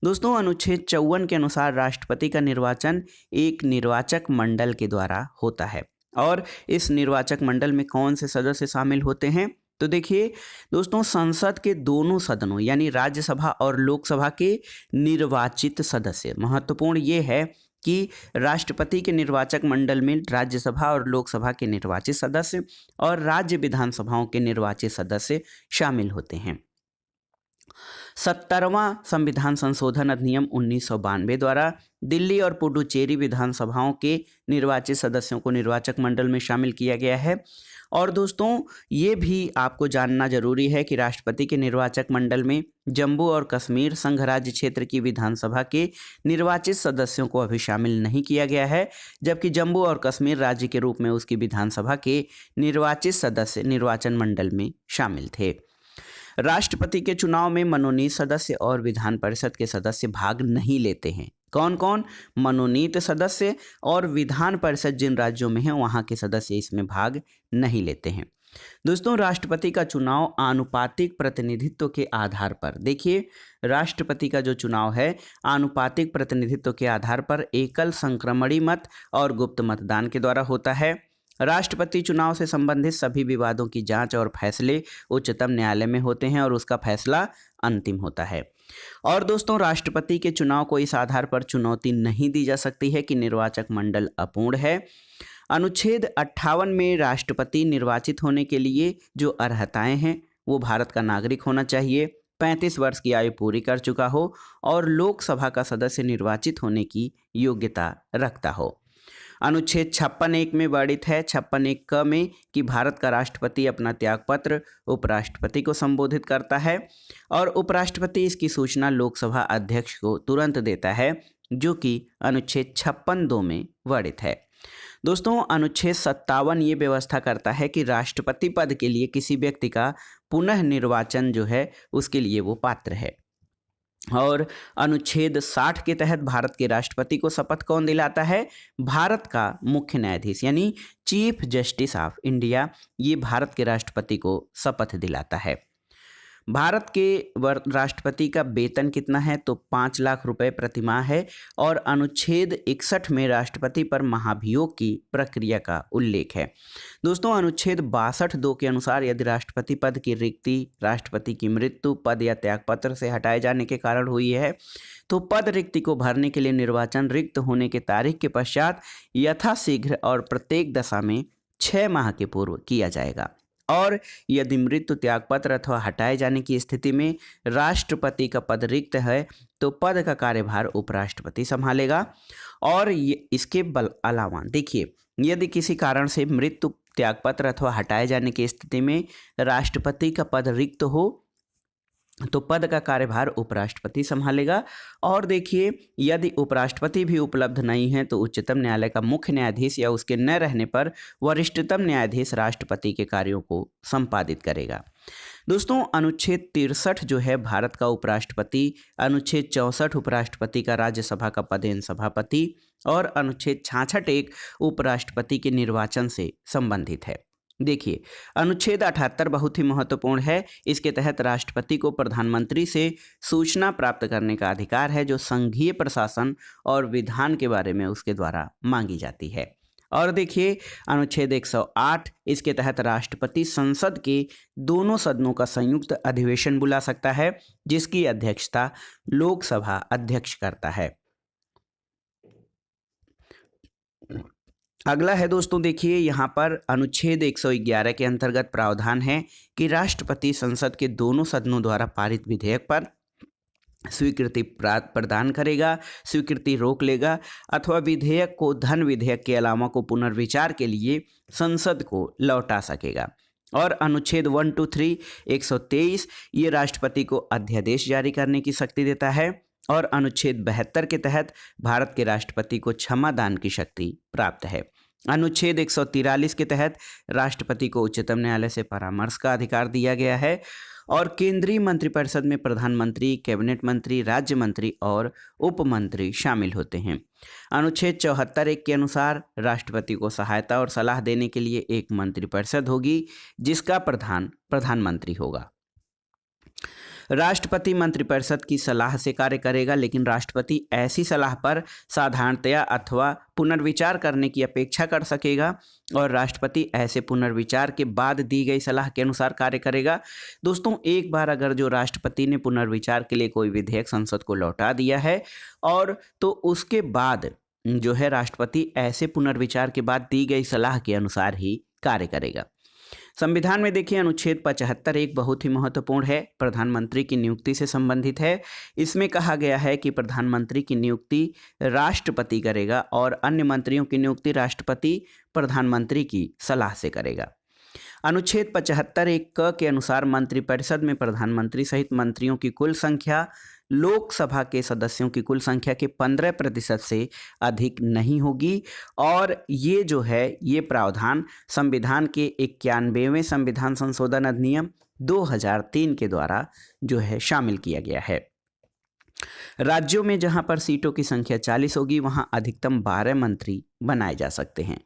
दोस्तों, अनुच्छेद 54 के अनुसार राष्ट्रपति का निर्वाचन एक निर्वाचक मंडल के द्वारा होता है। और इस निर्वाचक मंडल में कौन से सदस्य शामिल होते हैं? तो देखिए दोस्तों, संसद के दोनों सदनों यानी राज्यसभा और लोकसभा के निर्वाचित सदस्य। महत्वपूर्ण ये है कि राष्ट्रपति के निर्वाचक मंडल में राज्यसभा और लोकसभा के निर्वाचित सदस्य और राज्य विधानसभाओं के निर्वाचित सदस्य शामिल होते हैं। 70वां संविधान संशोधन अधिनियम 1992 द्वारा दिल्ली और पुडुचेरी विधानसभाओं के निर्वाचित सदस्यों को निर्वाचक मंडल में शामिल किया गया है। और दोस्तों, ये भी आपको जानना जरूरी है कि राष्ट्रपति के निर्वाचक मंडल में जम्मू और कश्मीर संघ राज्य क्षेत्र की विधानसभा के निर्वाचित सदस्यों को अभी शामिल नहीं किया गया है, जबकि जम्मू और कश्मीर राज्य के रूप में उसकी विधानसभा के निर्वाचित सदस्य निर्वाचन मंडल में शामिल थे। राष्ट्रपति के चुनाव में मनोनीत सदस्य और विधान परिषद के सदस्य भाग नहीं लेते हैं। कौन कौन? मनोनीत सदस्य और विधान परिषद जिन राज्यों में है वहां के सदस्य इसमें भाग नहीं लेते हैं। दोस्तों, राष्ट्रपति का चुनाव आनुपातिक प्रतिनिधित्व के आधार पर, देखिए राष्ट्रपति का जो चुनाव है आनुपातिक प्रतिनिधित्व के आधार पर एकल संक्रमणी मत और गुप्त मतदान के द्वारा होता है। राष्ट्रपति चुनाव से संबंधित सभी विवादों की जांच और फैसले उच्चतम न्यायालय में होते हैं और उसका फैसला अंतिम होता है। और दोस्तों, राष्ट्रपति के चुनाव को इस आधार पर चुनौती नहीं दी जा सकती है कि निर्वाचक मंडल अपूर्ण है। अनुच्छेद 58 में राष्ट्रपति निर्वाचित होने के लिए जो अर्हताएं हैं वो भारत का नागरिक होना चाहिए, 35 वर्ष की आयु पूरी कर चुका हो और लोकसभा का सदस्य निर्वाचित होने की योग्यता रखता हो। अनुच्छेद 56(1) में वर्णित है 56(1) क में कि भारत का राष्ट्रपति अपना त्यागपत्र उपराष्ट्रपति को संबोधित करता है और उपराष्ट्रपति इसकी सूचना लोकसभा अध्यक्ष को तुरंत देता है, जो कि अनुच्छेद 56(2) में वर्णित है। दोस्तों, अनुच्छेद 57 ये व्यवस्था करता है कि राष्ट्रपति पद के लिए किसी व्यक्ति का पुनः निर्वाचन जो है उसके लिए वो पात्र है। और अनुच्छेद 60 के तहत भारत के राष्ट्रपति को शपथ कौन दिलाता है? भारत का मुख्य न्यायाधीश यानी चीफ जस्टिस ऑफ इंडिया, ये भारत के राष्ट्रपति को शपथ दिलाता है। भारत के राष्ट्रपति का वेतन कितना है? तो 5 लाख रुपए प्रति माह है। और अनुच्छेद 61 में राष्ट्रपति पर महाभियोग की प्रक्रिया का उल्लेख है। दोस्तों, अनुच्छेद 62(2) के अनुसार यदि राष्ट्रपति पद की रिक्ति राष्ट्रपति की मृत्यु, पद या त्यागपत्र से हटाए जाने के कारण हुई है तो पद रिक्ति को भरने के लिए निर्वाचन रिक्त होने के तारीख के पश्चात यथाशीघ्र और प्रत्येक दशा में 6 माह के पूर्व किया जाएगा। और यदि मृत्यु, त्यागपत्र अथवा हटाए जाने की स्थिति में राष्ट्रपति का पद रिक्त है तो पद का कार्यभार उपराष्ट्रपति संभालेगा। और इसके अलावा देखिए, यदि किसी कारण से मृत्यु, त्यागपत्र अथवा हटाए जाने की स्थिति में राष्ट्रपति का पद रिक्त हो तो पद का कार्यभार उपराष्ट्रपति संभालेगा। और देखिए, यदि उपराष्ट्रपति भी उपलब्ध नहीं है तो उच्चतम न्यायालय का मुख्य न्यायाधीश या उसके न रहने पर वरिष्ठतम न्यायाधीश राष्ट्रपति के कार्यों को संपादित करेगा। दोस्तों, अनुच्छेद 63 जो है भारत का उपराष्ट्रपति, अनुच्छेद 64 उपराष्ट्रपति का राज्यसभा का पदेन सभापति और अनुच्छेद 66 एक उपराष्ट्रपति के निर्वाचन से संबंधित है। देखिए, अनुच्छेद 78 बहुत ही महत्वपूर्ण है। इसके तहत राष्ट्रपति को प्रधानमंत्री से सूचना प्राप्त करने का अधिकार है जो संघीय प्रशासन और विधान के बारे में उसके द्वारा मांगी जाती है। और देखिए, अनुच्छेद 108 इसके तहत राष्ट्रपति संसद के दोनों सदनों का संयुक्त अधिवेशन बुला सकता है जिसकी अध्यक्षता लोकसभा अध्यक्ष करता है। अगला है दोस्तों, देखिए यहाँ पर अनुच्छेद 111 के अंतर्गत प्रावधान है कि राष्ट्रपति संसद के दोनों सदनों द्वारा पारित विधेयक पर स्वीकृति प्रदान करेगा, स्वीकृति रोक लेगा अथवा विधेयक को धन विधेयक के अलावा को पुनर्विचार के लिए संसद को लौटा सकेगा। और अनुच्छेद 123 123 ये राष्ट्रपति को अध्यादेश जारी करने की शक्ति देता है। और अनुच्छेद 72 के तहत भारत के राष्ट्रपति को क्षमा दान की शक्ति प्राप्त है। अनुच्छेद 143 के तहत राष्ट्रपति को उच्चतम न्यायालय से परामर्श का अधिकार दिया गया है। और केंद्रीय मंत्रिपरिषद में प्रधानमंत्री, कैबिनेट मंत्री, राज्य मंत्री और उप मंत्री शामिल होते हैं। अनुच्छेद 74 एक के अनुसार राष्ट्रपति को सहायता और सलाह देने के लिए एक मंत्रिपरिषद होगी जिसका प्रधान प्रधानमंत्री होगा। राष्ट्रपति मंत्रिपरिषद की सलाह से कार्य करेगा, लेकिन राष्ट्रपति ऐसी सलाह पर साधारणतया अथवा पुनर्विचार करने की अपेक्षा कर सकेगा और राष्ट्रपति ऐसे पुनर्विचार के बाद दी गई सलाह के अनुसार कार्य करेगा। दोस्तों, एक बार अगर जो राष्ट्रपति ने पुनर्विचार के लिए कोई विधेयक संसद को लौटा दिया है और तो उसके बाद जो है राष्ट्रपति ऐसे पुनर्विचार के बाद दी गई सलाह के अनुसार ही कार्य करेगा। संविधान में देखिए, अनुच्छेद 75 एक बहुत ही महत्वपूर्ण है, प्रधानमंत्री की नियुक्ति से संबंधित है। इसमें कहा गया है कि प्रधानमंत्री की नियुक्ति राष्ट्रपति करेगा और अन्य मंत्रियों की नियुक्ति राष्ट्रपति प्रधानमंत्री की सलाह से करेगा। अनुच्छेद 75 एक क के अनुसार मंत्रिपरिषद में प्रधानमंत्री सहित मंत्रियों की कुल संख्या लोकसभा के सदस्यों की कुल संख्या के 15% से अधिक नहीं होगी। और ये जो है ये प्रावधान संविधान के 91वें संविधान संशोधन अधिनियम 2003 के द्वारा जो है शामिल किया गया है। राज्यों में जहां पर सीटों की संख्या 40 होगी वहां अधिकतम 12 मंत्री बनाए जा सकते हैं।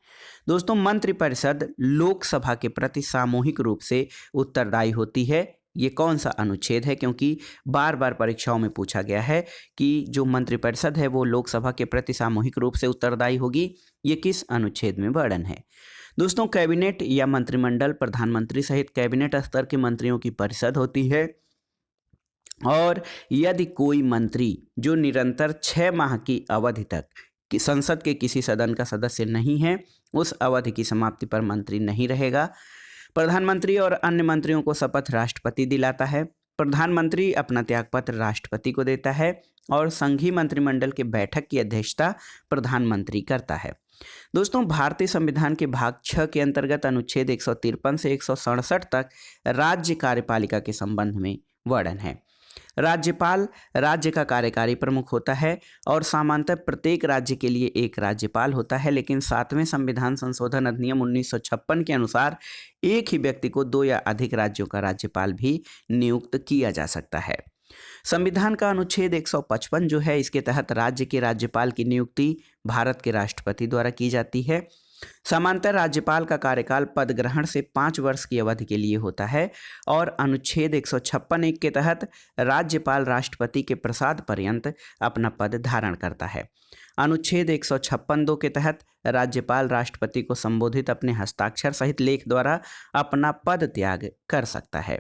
दोस्तों, मंत्रिपरिषद लोकसभा के प्रति सामूहिक रूप से उत्तरदायी होती है। ये कौन सा अनुच्छेद है, क्योंकि बार बार परीक्षाओं में पूछा गया है कि जो मंत्रिपरिषद है वो लोकसभा के प्रति सामूहिक रूप से उत्तरदायी होगी, ये किस अनुच्छेद में वर्णन है। दोस्तों, कैबिनेट या मंत्रिमंडल प्रधानमंत्री सहित कैबिनेट स्तर के मंत्रियों की परिषद होती है। और यदि कोई मंत्री जो निरंतर 6 माह की अवधि तक कि संसद के किसी सदन का सदस्य नहीं है, उस अवधि की समाप्ति पर मंत्री नहीं रहेगा। प्रधानमंत्री और अन्य मंत्रियों को शपथ राष्ट्रपति दिलाता है। प्रधानमंत्री अपना त्यागपत्र राष्ट्रपति को देता है और संघीय मंत्रिमंडल के बैठक की अध्यक्षता प्रधानमंत्री करता है। दोस्तों, भारतीय संविधान के भाग 6 के अंतर्गत अनुच्छेद 153 से 167 तक राज्य कार्यपालिका के संबंध में वर्णन है। राज्यपाल राज्य का कार्यकारी प्रमुख होता है और सामान्यतः प्रत्येक राज्य के लिए एक राज्यपाल होता है, लेकिन 7वें संविधान संशोधन अधिनियम 1956 के अनुसार एक ही व्यक्ति को 2 या अधिक राज्यों का राज्यपाल भी नियुक्त किया जा सकता है। संविधान का अनुच्छेद 155 जो है, इसके तहत राज्य के राज्यपाल की नियुक्ति भारत के राष्ट्रपति द्वारा की जाती है। सामान्यतः राज्यपाल का कार्यकाल पद ग्रहण से 5 वर्ष की अवधि के लिए होता है। और अनुच्छेद 156 एक के तहत राज्यपाल राष्ट्रपति के प्रसाद पर्यंत अपना पद धारण करता है। अनुच्छेद 156(2) के तहत राज्यपाल राष्ट्रपति को संबोधित अपने हस्ताक्षर सहित लेख द्वारा अपना पद त्याग कर सकता है।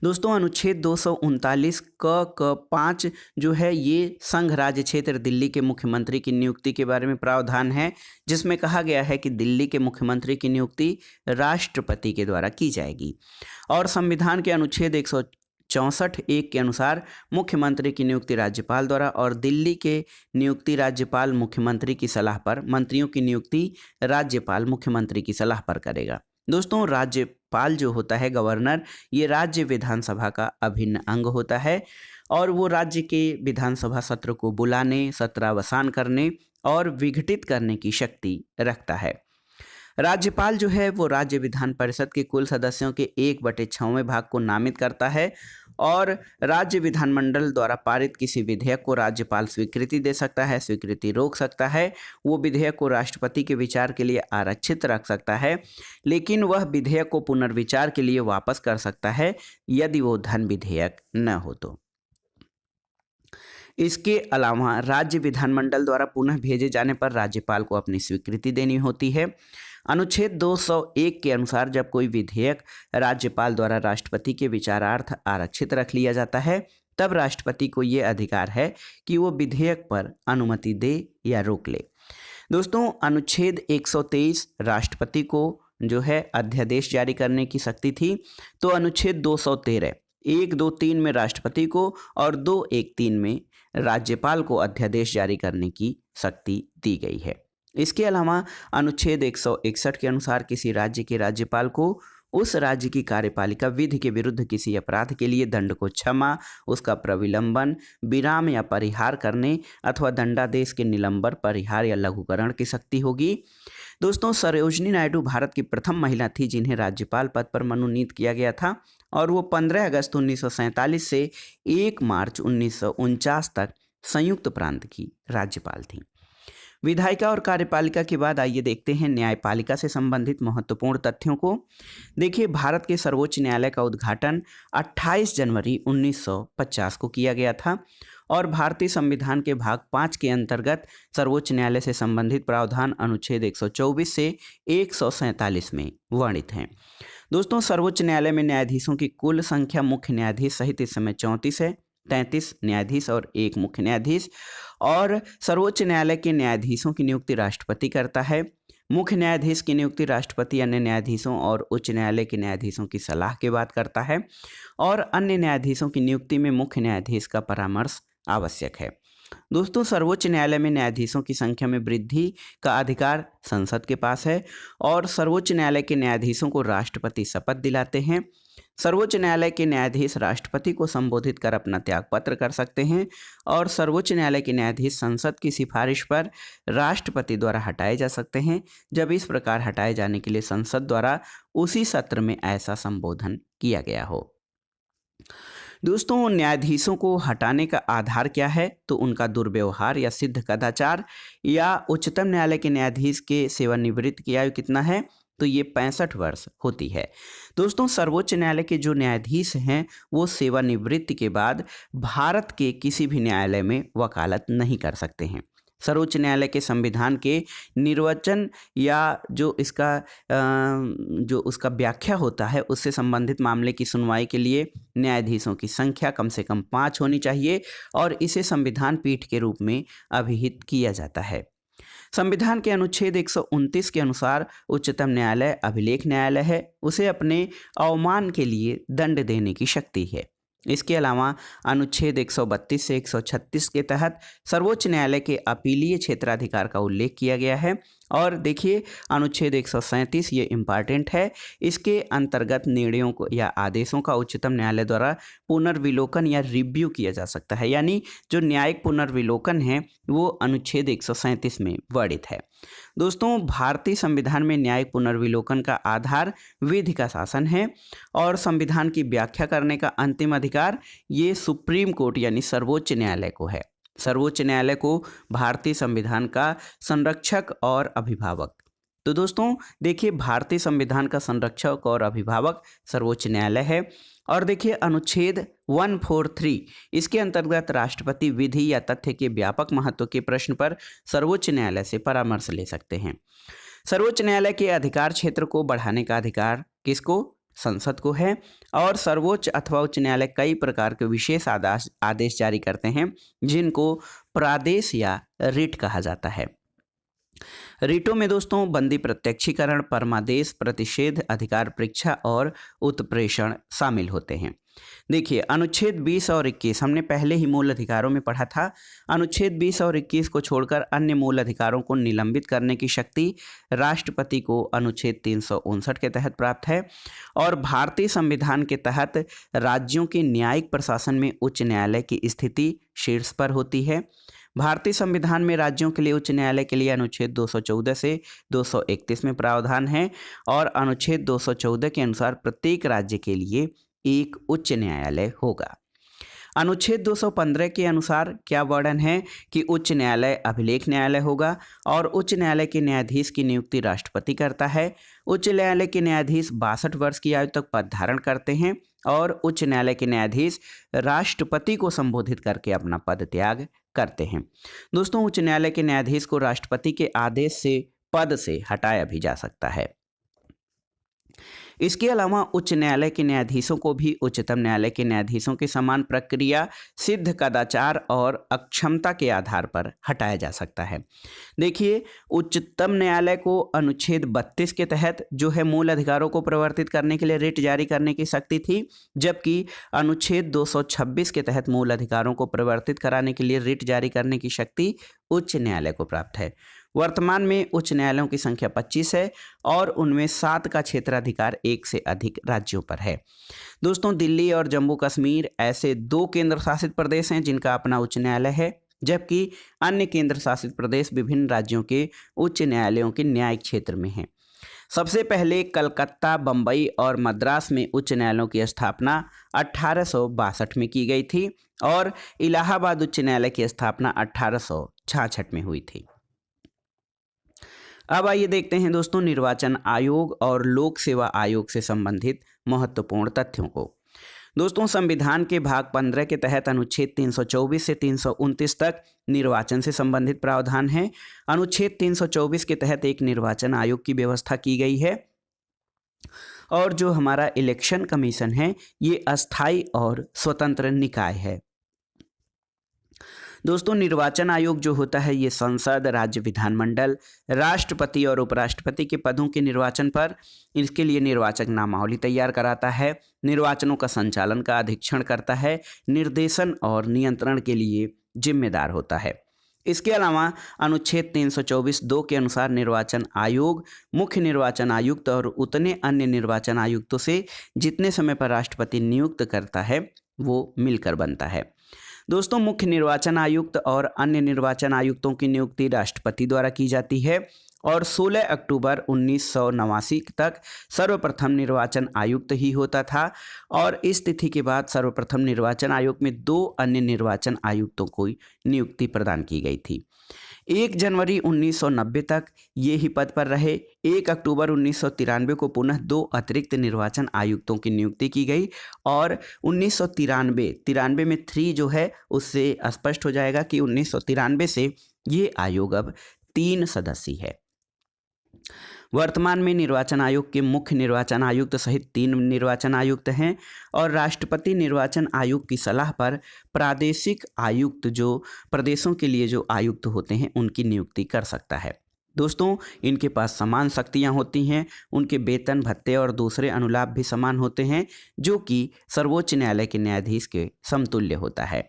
दोस्तों, अनुच्छेद 239 क 5 जो है ये संघ राज्य क्षेत्र दिल्ली के मुख्यमंत्री की नियुक्ति के बारे में प्रावधान है, जिसमें कहा गया है कि दिल्ली के मुख्यमंत्री की नियुक्ति राष्ट्रपति के द्वारा की जाएगी। और संविधान के अनुच्छेद 164(1) के अनुसार मुख्यमंत्री की नियुक्ति राज्यपाल द्वारा और दिल्ली के नियुक्ति राज्यपाल मुख्यमंत्री की सलाह पर, मंत्रियों की नियुक्ति राज्यपाल मुख्यमंत्री की सलाह पर करेगा। दोस्तों, राज्यपाल जो होता है, गवर्नर, ये राज्य विधानसभा का अभिन्न अंग होता है और वो राज्य के विधानसभा सत्र को बुलाने, सत्रावसान करने और विघटित करने की शक्ति रखता है। राज्यपाल जो है वो राज्य विधान परिषद के कुल सदस्यों के 1/6 भाग को नामित करता है और राज्य विधानमंडल द्वारा पारित किसी विधेयक को राज्यपाल स्वीकृति दे सकता है, स्वीकृति रोक सकता है। वो विधेयक को राष्ट्रपति के विचार के लिए आरक्षित रख सकता है, लेकिन वह विधेयक को पुनर्विचार के लिए वापस कर सकता है यदि वो धन विधेयक न हो तो। इसके अलावा राज्य विधानमंडल द्वारा पुनः भेजे जाने पर राज्यपाल को अपनी स्वीकृति देनी होती है। अनुच्छेद 201 के अनुसार जब कोई विधेयक राज्यपाल द्वारा राष्ट्रपति के विचारार्थ आरक्षित रख लिया जाता है, तब राष्ट्रपति को ये अधिकार है कि वो विधेयक पर अनुमति दे या रोक ले। दोस्तों, अनुच्छेद 123 राष्ट्रपति को जो है अध्यादेश जारी करने की शक्ति थी, तो अनुच्छेद 213 1, 2, 3 में राष्ट्रपति को और 2, 1, 3 में राज्यपाल को अध्यादेश जारी करने की शक्ति दी गई है। इसके अलावा अनुच्छेद 161 के अनुसार किसी राज्य के राज्यपाल को उस राज्य की कार्यपालिका विधि के विरुद्ध किसी अपराध के लिए दंड को क्षमा, उसका प्रविलंबन, विराम या परिहार करने अथवा दंडादेश के निलंबन, परिहार या लघुकरण की शक्ति होगी। दोस्तों, सरोजिनी नायडू भारत की प्रथम महिला थी जिन्हें राज्यपाल पद पर मनोनीत किया गया था और वो 15 अगस्त 1947 से 1 मार्च 1949 तक संयुक्त प्रांत की राज्यपाल थी। विधायिका और कार्यपालिका के बाद आइए देखते हैं न्यायपालिका से संबंधित महत्वपूर्ण तथ्यों को। देखिए, भारत के सर्वोच्च न्यायालय का उद्घाटन 28 जनवरी 1950 को किया गया था और भारतीय संविधान के भाग 5 के अंतर्गत सर्वोच्च न्यायालय से संबंधित प्रावधान अनुच्छेद 124 से 147 में वर्णित हैं। दोस्तों, सर्वोच्च न्यायालय में न्यायाधीशों की कुल संख्या मुख्य न्यायाधीश सहित इस समय 34 है, 33 न्यायाधीश और 1 मुख्य न्यायाधीश। और सर्वोच्च न्यायालय के न्यायाधीशों की नियुक्ति राष्ट्रपति करता है। मुख्य न्यायाधीश की नियुक्ति राष्ट्रपति अन्य न्यायाधीशों और उच्च न्यायालय के न्यायाधीशों की सलाह के बाद करता है और अन्य न्यायाधीशों की नियुक्ति में मुख्य न्यायाधीश का परामर्श आवश्यक है। दोस्तों, सर्वोच्च न्यायालय में न्यायाधीशों की संख्या में वृद्धि का अधिकार संसद के पास है और सर्वोच्च न्यायालय के न्यायाधीशों को राष्ट्रपति शपथ दिलाते हैं। सर्वोच्च न्यायालय के न्यायाधीश राष्ट्रपति को संबोधित कर अपना त्यागपत्र कर सकते हैं और सर्वोच्च न्यायालय के न्यायाधीश संसद की सिफारिश पर राष्ट्रपति द्वारा हटाए जा सकते हैं जब इस प्रकार हटाए जाने के लिए संसद द्वारा उसी सत्र में ऐसा संबोधन किया गया हो। दोस्तों, न्यायाधीशों को हटाने का आधार क्या है? तो उनका दुर्व्यवहार या सिद्ध कदाचार या उच्चतम न्यायालय के न्यायाधीश के सेवानिवृत्त की आयु कितना है? तो ये 65 वर्ष होती है। दोस्तों, सर्वोच्च न्यायालय के जो न्यायाधीश हैं वो सेवानिवृत्ति के बाद भारत के किसी भी न्यायालय में वकालत नहीं कर सकते हैं। सर्वोच्च न्यायालय के संविधान के निर्वचन या जो उसका व्याख्या होता है उससे संबंधित मामले की सुनवाई के लिए न्यायाधीशों की संख्या कम से कम 5 होनी चाहिए और इसे संविधान पीठ के रूप में अभिहित किया जाता है। संविधान के अनुच्छेद 129 के अनुसार उच्चतम न्यायालय अभिलेख न्यायालय है, उसे अपने अवमान के लिए दंड देने की शक्ति है। इसके अलावा अनुच्छेद 132 से 136 के तहत सर्वोच्च न्यायालय के अपीलीय क्षेत्राधिकार का उल्लेख किया गया है और देखिए अनुच्छेद 137 ये इम्पॉर्टेंट है। इसके अंतर्गत निर्णयों को या आदेशों का उच्चतम न्यायालय द्वारा पुनर्विलोकन या रिव्यू किया जा सकता है, यानी जो न्यायिक पुनर्विलोकन है वो अनुच्छेद 137 में वर्णित है। दोस्तों, भारतीय संविधान में न्यायिक पुनर्विलोकन का आधार विधि का शासन है और संविधान की व्याख्या करने का अंतिम अधिकार ये सुप्रीम कोर्ट यानी सर्वोच्च न्यायालय को है। सर्वोच्च न्यायालय को भारतीय संविधान का संरक्षक और अभिभावक। तो दोस्तों देखिए, भारतीय संविधान का संरक्षक और अभिभावक सर्वोच्च न्यायालय है और देखिए अनुच्छेद 143 इसके अंतर्गत राष्ट्रपति विधि या तथ्य के व्यापक महत्व के प्रश्न पर सर्वोच्च न्यायालय से परामर्श ले सकते हैं। सर्वोच्च न्यायालय के अधिकार क्षेत्र को बढ़ाने का अधिकार किसको? संसद को है और सर्वोच्च अथवा उच्च न्यायालय कई प्रकार के विशेष आदेश जारी करते हैं जिनको प्रादेश या रिट कहा जाता है। रीटों में दोस्तों बंदी प्रत्यक्षीकरण, परमादेश, प्रतिषेध, अधिकार परीक्षा और उत्प्रेषण शामिल होते हैं। देखिए, अनुच्छेद 20 और 21 हमने पहले ही मूल अधिकारों में पढ़ा था। अनुच्छेद 20 और 21 को छोड़कर अन्य मूल अधिकारों को निलंबित करने की शक्ति राष्ट्रपति को अनुच्छेद 359 के तहत प्राप्त है। और भारतीय संविधान के तहत राज्यों के न्यायिक प्रशासन में उच्च न्यायालय की स्थिति शीर्ष पर होती है। भारतीय संविधान में राज्यों के लिए उच्च न्यायालय के लिए अनुच्छेद 214 से 231 में प्रावधान है और अनुच्छेद 214 के अनुसार प्रत्येक राज्य के लिए एक उच्च न्यायालय होगा। अनुच्छेद 215 के अनुसार क्या वर्णन है कि उच्च न्यायालय अभिलेख न्यायालय होगा और उच्च न्यायालय के न्यायाधीश की नियुक्ति राष्ट्रपति करता है। उच्च न्यायालय के न्यायाधीश 62 वर्ष की आयु तक पद धारण करते हैं और उच्च न्यायालय के न्यायाधीश राष्ट्रपति को संबोधित करके अपना पद त्याग करते हैं। दोस्तों, उच्च न्यायालय के न्यायाधीश को राष्ट्रपति के आदेश से पद से हटाया भी जा सकता है। इसके अलावा उच्च न्यायालय के न्यायाधीशों को भी उच्चतम न्यायालय के न्यायाधीशों के समान प्रक्रिया, सिद्ध कदाचार और अक्षमता के आधार पर हटाया जा सकता है। देखिए, उच्चतम न्यायालय को अनुच्छेद 32 के तहत जो है मूल अधिकारों को प्रवर्तित करने के लिए रिट जारी करने की शक्ति थी, जबकि अनुच्छेद 226 के तहत मूल अधिकारों को प्रवर्तित कराने के लिए रिट जारी करने की शक्ति उच्च न्यायालय को प्राप्त है। वर्तमान में उच्च न्यायालयों की संख्या 25 है और उनमें 7 का क्षेत्राधिकार 1 से अधिक राज्यों पर है। दोस्तों, दिल्ली और जम्मू कश्मीर ऐसे 2 केंद्र शासित प्रदेश हैं जिनका अपना उच्च न्यायालय है, जबकि अन्य केंद्र शासित प्रदेश विभिन्न राज्यों के उच्च न्यायालयों के न्यायिक क्षेत्र में हैं। सबसे पहले कलकत्ता, बम्बई और मद्रास में उच्च न्यायालयों की स्थापना 1862 में की गई थी और इलाहाबाद उच्च न्यायालय की स्थापना 1866 में हुई थी। अब आइए देखते हैं दोस्तों निर्वाचन आयोग और लोक सेवा आयोग से संबंधित महत्वपूर्ण तथ्यों को। दोस्तों, संविधान के भाग 15 के तहत अनुच्छेद 324 से 329 तक निर्वाचन से संबंधित प्रावधान है। अनुच्छेद 324 के तहत एक निर्वाचन आयोग की व्यवस्था की गई है और जो हमारा इलेक्शन कमीशन है ये अस्थायी और स्वतंत्र निकाय है। दोस्तों, निर्वाचन आयोग जो होता है ये संसद, राज्य विधानमंडल, राष्ट्रपति और उपराष्ट्रपति के पदों के निर्वाचन पर इसके लिए निर्वाचक नामावली तैयार कराता है, निर्वाचनों का संचालन का अधीक्षण करता है, निर्देशन और नियंत्रण के लिए जिम्मेदार होता है। इसके अलावा अनुच्छेद 324(2) के अनुसार निर्वाचन आयोग मुख्य निर्वाचन आयुक्त और उतने अन्य निर्वाचन आयुक्तों से जितने समय पर राष्ट्रपति नियुक्त करता है वो मिलकर बनता है। दोस्तों, मुख्य निर्वाचन आयुक्त और अन्य निर्वाचन आयुक्तों की नियुक्ति राष्ट्रपति द्वारा की जाती है और 16 अक्टूबर 1989 तक सर्वप्रथम निर्वाचन आयुक्त ही होता था और इस तिथि के बाद सर्वप्रथम निर्वाचन आयोग में 2 अन्य निर्वाचन आयुक्तों को नियुक्ति प्रदान की गई थी। 1 जनवरी 1990 तक ये ही पद पर रहे। 1 अक्टूबर 1993 को पुनः 2 अतिरिक्त निर्वाचन आयुक्तों की नियुक्ति की गई और 1993 में 3 जो है उससे स्पष्ट हो जाएगा कि 1993 से ये आयोग अब 3 सदस्यीय है। वर्तमान में निर्वाचन आयोग के मुख्य निर्वाचन आयुक्त सहित 3 निर्वाचन आयुक्त हैं और राष्ट्रपति निर्वाचन आयोग की सलाह पर प्रादेशिक आयुक्त जो प्रदेशों के लिए जो आयुक्त होते हैं उनकी नियुक्ति कर सकता है। दोस्तों, इनके पास समान शक्तियां होती हैं, उनके वेतन भत्ते और दूसरे अनुलाभ भी समान होते हैं जो कि सर्वोच्च न्यायालय के न्यायाधीश के समतुल्य होता है।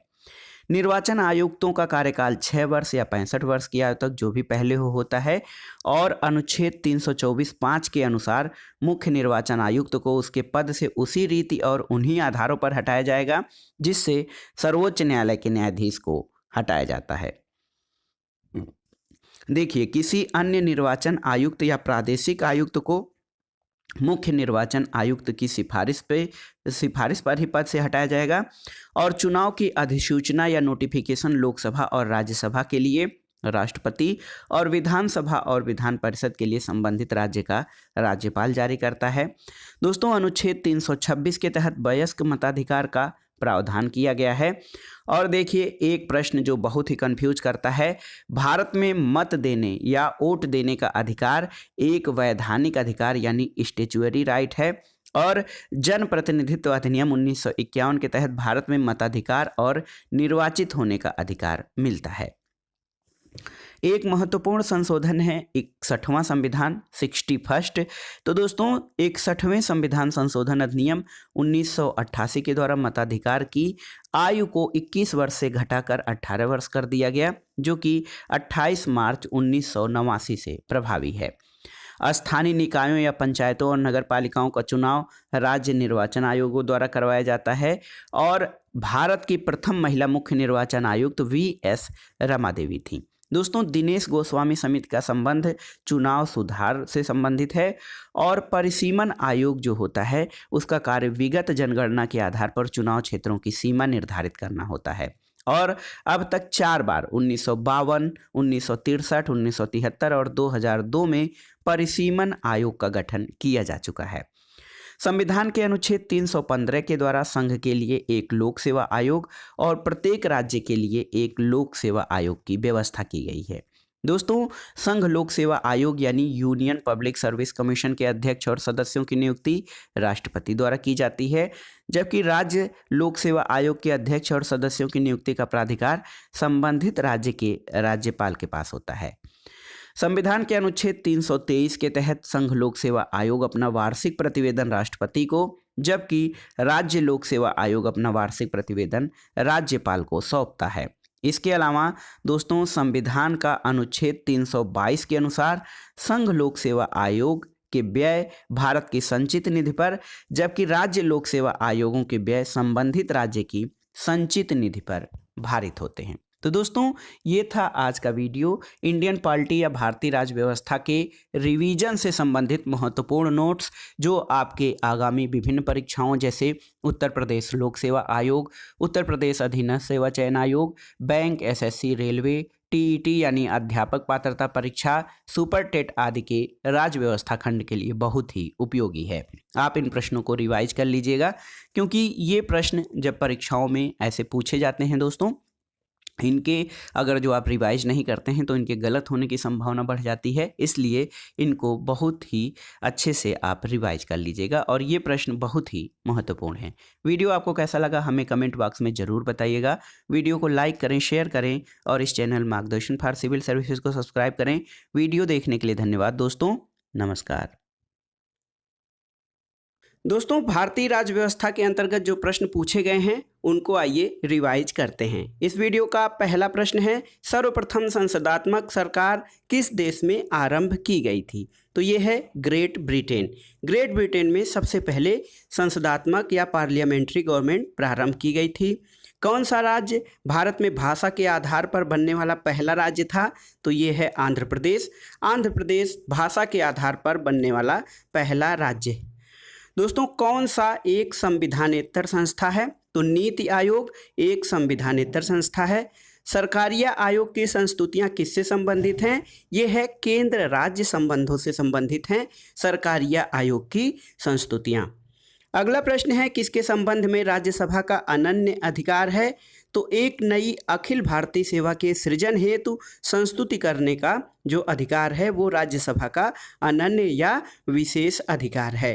निर्वाचन आयुक्तों का कार्यकाल 6 वर्ष या 65 वर्ष की आयु तक जो भी पहले होता है और अनुच्छेद 324(5) के अनुसार मुख्य निर्वाचन आयुक्त को उसके पद से उसी रीति और उन्हीं आधारों पर हटाया जाएगा जिससे सर्वोच्च न्यायालय के न्यायाधीश को हटाया जाता है। देखिए, किसी अन्य निर्वाचन आयुक्त या प्रादेशिक आयुक्त को मुख्य निर्वाचन आयुक्त की सिफारिश पर ही पद से हटाया जाएगा और चुनाव की अधिसूचना या नोटिफिकेशन लोकसभा और राज्यसभा के लिए राष्ट्रपति और विधानसभा और विधान परिषद के लिए संबंधित राज्य का राज्यपाल जारी करता है। दोस्तों, अनुच्छेद 326 के तहत वयस्क मताधिकार का प्रावधान किया गया है और देखिए, एक प्रश्न जो बहुत ही कंफ्यूज करता है, भारत में मत देने या वोट देने का अधिकार एक वैधानिक अधिकार यानी स्टैच्यूटरी राइट है और जन प्रतिनिधित्व अधिनियम 1951 के तहत भारत में मताधिकार और निर्वाचित होने का अधिकार मिलता है। एक महत्वपूर्ण संशोधन है 61वां संविधान 61st। तो दोस्तों 61वें संविधान संशोधन अधिनियम 1988 के द्वारा मताधिकार की आयु को 21 वर्ष से घटाकर 18 वर्ष कर दिया गया, जो कि 28 मार्च 1989 से प्रभावी है। स्थानीय निकायों या पंचायतों और नगर पालिकाओं का चुनाव राज्य निर्वाचन आयोगों द्वारा करवाया जाता है और भारत की प्रथम महिला मुख्य निर्वाचन आयुक्त VS रमा देवी थी। दोस्तों दिनेश गोस्वामी समिति का संबंध चुनाव सुधार से संबंधित है और परिसीमन आयोग जो होता है उसका कार्य विगत जनगणना के आधार पर चुनाव क्षेत्रों की सीमा निर्धारित करना होता है और अब तक 4 बार 1952, 1963, 1973 और 2002 में परिसीमन आयोग का गठन किया जा चुका है। संविधान के अनुच्छेद 315 के द्वारा संघ के लिए एक लोक सेवा आयोग और प्रत्येक राज्य के लिए एक लोक सेवा आयोग की व्यवस्था की गई है। दोस्तों संघ लोक सेवा आयोग यानी यूनियन पब्लिक सर्विस कमीशन के अध्यक्ष और सदस्यों की नियुक्ति राष्ट्रपति द्वारा की जाती है, जबकि राज्य लोक सेवा आयोग के अध्यक्ष और सदस्यों की नियुक्ति का प्राधिकार संबंधित राज्य के राज्यपाल के पास होता है। संविधान के अनुच्छेद 323 के तहत संघ लोक सेवा आयोग अपना वार्षिक प्रतिवेदन राष्ट्रपति को, जबकि राज्य लोक सेवा आयोग अपना वार्षिक प्रतिवेदन राज्यपाल को सौंपता है। इसके अलावा दोस्तों संविधान का अनुच्छेद 322 के अनुसार संघ लोक सेवा आयोग के व्यय भारत की संचित निधि पर, जबकि राज्य लोक सेवा आयोगों के व्यय संबंधित राज्य की संचित निधि पर भारित होते हैं। तो दोस्तों ये था आज का वीडियो इंडियन पॉलिटी या भारतीय राज्य व्यवस्था के रिवीजन से संबंधित महत्वपूर्ण नोट्स, जो आपके आगामी विभिन्न परीक्षाओं जैसे उत्तर प्रदेश लोक सेवा आयोग, उत्तर प्रदेश अधीनस्थ सेवा चयन आयोग, बैंक, SSC, रेलवे, TET यानी अध्यापक पात्रता परीक्षा, सुपर टेट आदि के राज्य व्यवस्था खंड के लिए बहुत ही उपयोगी है। आप इन प्रश्नों को रिवाइज कर लीजिएगा, क्योंकि ये प्रश्न जब परीक्षाओं में ऐसे पूछे जाते हैं दोस्तों, इनके अगर जो आप रिवाइज नहीं करते हैं तो इनके गलत होने की संभावना बढ़ जाती है, इसलिए इनको बहुत ही अच्छे से आप रिवाइज कर लीजिएगा और ये प्रश्न बहुत ही महत्वपूर्ण हैं। वीडियो आपको कैसा लगा हमें कमेंट बॉक्स में ज़रूर बताइएगा। वीडियो को लाइक करें, शेयर करें और इस चैनल मार्गदर्शन फॉर सिविल सर्विसेज को सब्सक्राइब करें। वीडियो देखने के लिए धन्यवाद दोस्तों, नमस्कार। दोस्तों भारतीय राज्य व्यवस्था के अंतर्गत जो प्रश्न पूछे गए हैं उनको आइए रिवाइज करते हैं। इस वीडियो का पहला प्रश्न है, सर्वप्रथम संसदात्मक सरकार किस देश में आरंभ की गई थी? तो ये है ग्रेट ब्रिटेन। ग्रेट ब्रिटेन में सबसे पहले संसदात्मक या पार्लियामेंट्री गवर्नमेंट प्रारंभ की गई थी। कौन सा राज्य भारत में भाषा के आधार पर बनने वाला पहला राज्य था? तो ये है आंध्र प्रदेश। आंध्र प्रदेश भाषा के आधार पर बनने वाला पहला राज्य। दोस्तों कौन सा एक संविधानेतर संस्था है? तो नीति आयोग एक संविधानेतर संस्था है। सरकारिया आयोग की संस्तुतियां किससे संबंधित हैं? ये है केंद्र राज्य संबंधों से संबंधित हैं सरकारिया आयोग की संस्तुतियां। अगला प्रश्न है, किसके संबंध में राज्यसभा का अनन्य अधिकार है? तो एक नई अखिल भारतीय सेवा के सृजन हेतु संस्तुति करने का जो अधिकार है वो राज्यसभा का अनन्य या विशेष अधिकार है।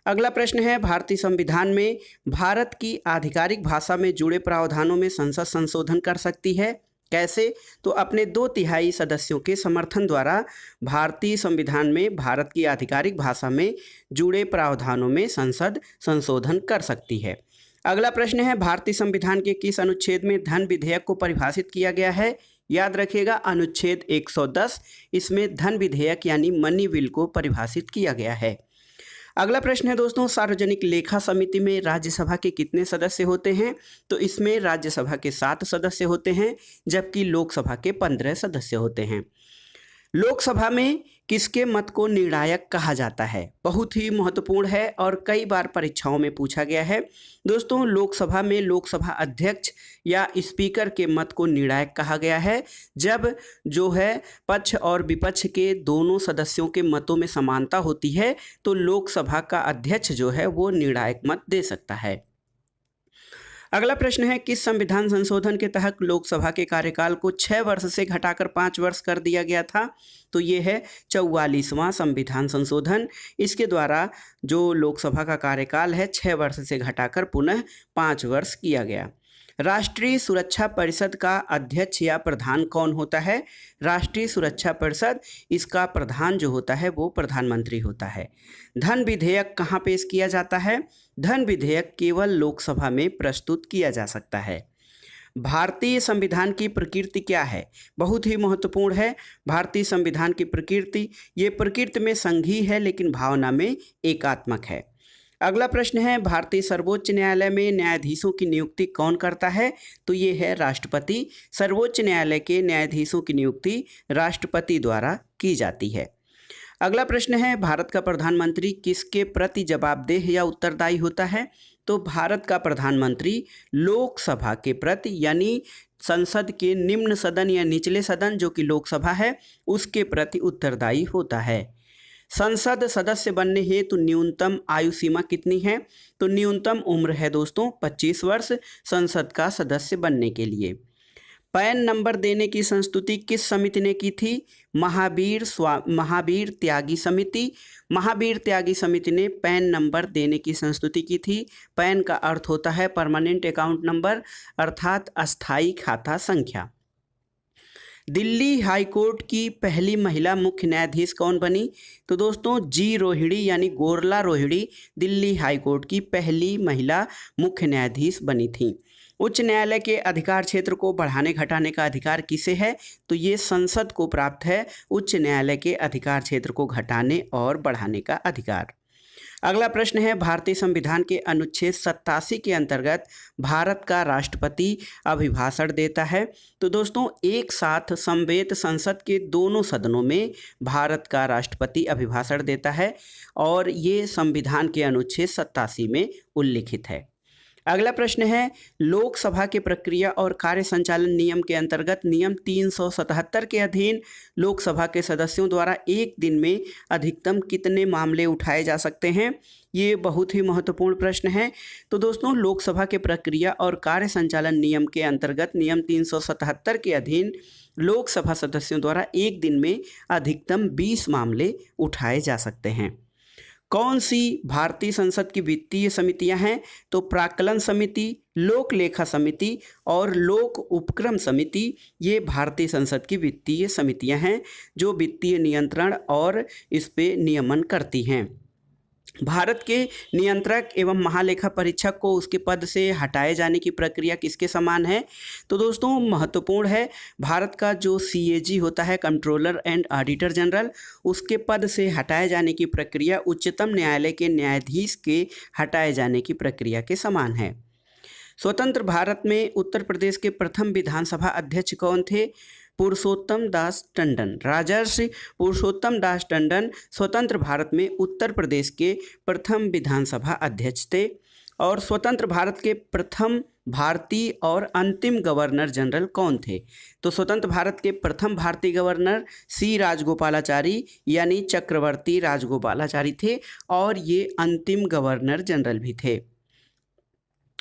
अगला प्रश्न है, भारतीय संविधान में भारत की आधिकारिक भाषा में जुड़े प्रावधानों में संसद संशोधन कर सकती है। कैसे? तो अपने 2/3 सदस्यों के समर्थन द्वारा भारतीय संविधान में भारत की आधिकारिक भाषा में जुड़े प्रावधानों में संसद संशोधन कर सकती है। अगला प्रश्न है, भारतीय संविधान के किस अनुच्छेद में धन विधेयक को परिभाषित किया गया है? याद रखिएगा अनुच्छेद 110, इसमें धन विधेयक यानी मनी बिल को परिभाषित किया गया है। अगला प्रश्न है दोस्तों, सार्वजनिक लेखा समिति में राज्यसभा के कितने सदस्य होते हैं? तो इसमें राज्यसभा के 7 सदस्य होते हैं, जबकि लोकसभा के 15 सदस्य होते हैं। लोकसभा में किसके मत को निर्णायक कहा जाता है? बहुत ही महत्वपूर्ण है और कई बार परीक्षाओं में पूछा गया है। दोस्तों लोकसभा में लोकसभा अध्यक्ष या स्पीकर के मत को निर्णायक कहा गया है जब जो है पक्ष और विपक्ष के दोनों सदस्यों के मतों में समानता होती है, तो लोकसभा का अध्यक्ष जो है वो निर्णायक मत दे सकता है। अगला प्रश्न है, किस संविधान संशोधन के तहत लोकसभा के कार्यकाल को 6 वर्ष से घटाकर 5 वर्ष कर दिया गया था? तो ये है 44वां संविधान संशोधन। इसके द्वारा जो लोकसभा का कार्यकाल है 6 वर्ष से घटाकर पुनः 5 वर्ष किया गया। राष्ट्रीय सुरक्षा परिषद का अध्यक्ष या प्रधान कौन होता है? राष्ट्रीय सुरक्षा परिषद, इसका प्रधान जो होता है वो प्रधानमंत्री होता है। धन विधेयक कहाँ पेश किया जाता है? धन विधेयक केवल लोकसभा में प्रस्तुत किया जा सकता है। भारतीय संविधान की प्रकृति क्या है? बहुत ही महत्वपूर्ण है भारतीय संविधान की प्रकृति। ये प्रकृति में संघीय है लेकिन भावना में एकात्मक है। अगला प्रश्न है, भारतीय सर्वोच्च न्यायालय में न्यायाधीशों की नियुक्ति कौन करता है? तो ये है राष्ट्रपति। सर्वोच्च न्यायालय के न्यायाधीशों की नियुक्ति राष्ट्रपति द्वारा की जाती है। अगला प्रश्न है, भारत का प्रधानमंत्री किसके प्रति जवाबदेह या उत्तरदायी होता है? तो भारत का प्रधानमंत्री लोकसभा के प्रति, यानी संसद के निम्न सदन या निचले सदन जो कि लोकसभा है उसके प्रति उत्तरदायी होता है। संसद सदस्य बनने हेतु न्यूनतम आयु सीमा कितनी है? तो न्यूनतम उम्र है दोस्तों 25 वर्ष संसद का सदस्य बनने के लिए। पैन नंबर देने की संस्तुति किस समिति ने की थी? महावीर त्यागी समिति। महावीर त्यागी समिति ने पैन नंबर देने की संस्तुति की थी। पैन का अर्थ होता है परमानेंट अकाउंट नंबर, अर्थात अस्थायी खाता संख्या। दिल्ली हाई कोर्ट की पहली महिला मुख्य न्यायाधीश कौन बनी? तो दोस्तों जी रोहिणी, यानी गोरला रोहिणी दिल्ली हाई कोर्ट की पहली महिला मुख्य न्यायाधीश बनी थी। उच्च न्यायालय के अधिकार क्षेत्र को बढ़ाने घटाने का अधिकार किसे है? तो ये संसद को प्राप्त है उच्च न्यायालय के अधिकार क्षेत्र को घटाने और बढ़ाने का अधिकार। अगला प्रश्न है, भारतीय संविधान के अनुच्छेद 87 के अंतर्गत भारत का राष्ट्रपति अभिभाषण देता है। तो दोस्तों एक साथ समवेत संसद के दोनों सदनों में भारत का राष्ट्रपति अभिभाषण देता है और ये संविधान के अनुच्छेद 87 में उल्लिखित है। अगला प्रश्न है, लोकसभा के प्रक्रिया और कार्य संचालन नियम के अंतर्गत नियम 377 के अधीन लोकसभा के सदस्यों द्वारा एक दिन में अधिकतम कितने मामले उठाए जा सकते हैं? ये बहुत ही महत्वपूर्ण प्रश्न है। तो दोस्तों लोकसभा के प्रक्रिया और कार्य संचालन नियम के अंतर्गत नियम 377 के अधीन लोकसभा सदस्यों द्वारा एक दिन में अधिकतम 20 मामले उठाए जा सकते हैं। कौन सी भारतीय संसद की वित्तीय समितियां हैं? तो प्राक्कलन समिति, लोक लेखा समिति और लोक उपक्रम समिति, ये भारतीय संसद की वित्तीय समितियां हैं जो वित्तीय नियंत्रण और इस पे नियमन करती हैं। भारत के नियंत्रक एवं महालेखा परीक्षक को उसके पद से हटाए जाने की प्रक्रिया किसके समान है? तो दोस्तों महत्वपूर्ण है, भारत का जो CAG होता है, कंट्रोलर एंड ऑडिटर जनरल, उसके पद से हटाए जाने की प्रक्रिया उच्चतम न्यायालय के न्यायाधीश के हटाए जाने की प्रक्रिया के समान है। स्वतंत्र भारत में उत्तर प्रदेश के प्रथम विधानसभा अध्यक्ष कौन थे? पुरुषोत्तम दास टंडन। राजर्षि पुरुषोत्तम दास टंडन स्वतंत्र भारत में उत्तर प्रदेश के प्रथम विधानसभा अध्यक्ष थे और स्वतंत्र भारत के प्रथम भारतीय और अंतिम गवर्नर जनरल कौन थे? तो स्वतंत्र भारत के प्रथम भारतीय गवर्नर C राजगोपालाचारी यानी चक्रवर्ती राजगोपालाचारी थे और ये अंतिम गवर्नर जनरल भी थे।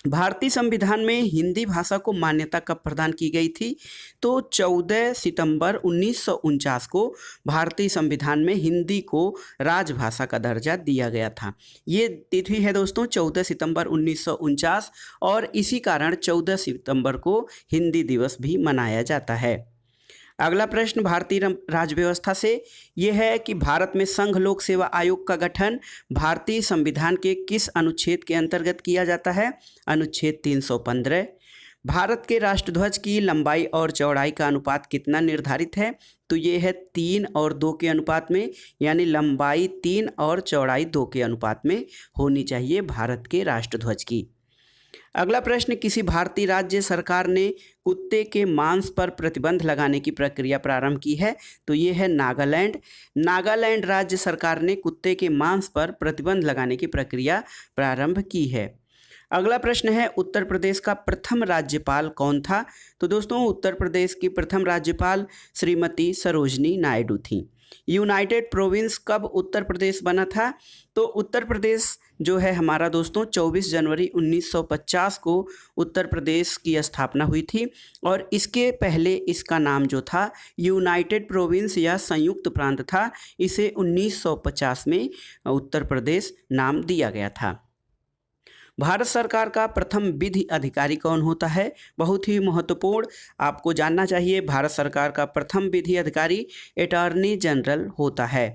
भारतीय संविधान में हिंदी भाषा को मान्यता कब प्रदान की गई थी? तो 14 सितंबर 1949 को भारतीय संविधान में हिंदी को राजभाषा का दर्जा दिया गया था। ये तिथि है दोस्तों 14 सितंबर 1949 और इसी कारण 14 सितंबर को हिंदी दिवस भी मनाया जाता है। अगला प्रश्न भारतीय राज्य व्यवस्था से यह है कि भारत में संघ लोक सेवा आयोग का गठन भारतीय संविधान के किस अनुच्छेद के अंतर्गत किया जाता है? अनुच्छेद 315। भारत के राष्ट्रध्वज की लंबाई और चौड़ाई का अनुपात कितना निर्धारित है? तो ये है 3 और 2 के अनुपात में, यानी लंबाई 3 और चौड़ाई 2 के अनुपात में होनी चाहिए भारत के राष्ट्रध्वज की। अगला प्रश्न, किसी भारतीय राज्य सरकार ने कुत्ते के मांस पर प्रतिबंध लगाने की प्रक्रिया प्रारंभ की है? तो ये है नागालैंड। नागालैंड राज्य सरकार ने कुत्ते के मांस पर प्रतिबंध लगाने की प्रक्रिया प्रारंभ की है। अगला प्रश्न है, उत्तर प्रदेश का प्रथम राज्यपाल कौन था? तो दोस्तों उत्तर प्रदेश की प्रथम राज्यपाल श्रीमती सरोजनी नायडू थी। यूनाइटेड प्रोविंस कब उत्तर प्रदेश बना था? तो उत्तर प्रदेश जो है हमारा दोस्तों 24 जनवरी 1950 को उत्तर प्रदेश की स्थापना हुई थी और इसके पहले इसका नाम जो था यूनाइटेड प्रोविंस या संयुक्त प्रांत था। इसे 1950 में उत्तर प्रदेश नाम दिया गया था। भारत सरकार का प्रथम विधि अधिकारी कौन होता है? बहुत ही महत्वपूर्ण, आपको जानना चाहिए। भारत सरकार का प्रथम विधि अधिकारी अटॉर्नी जनरल होता है।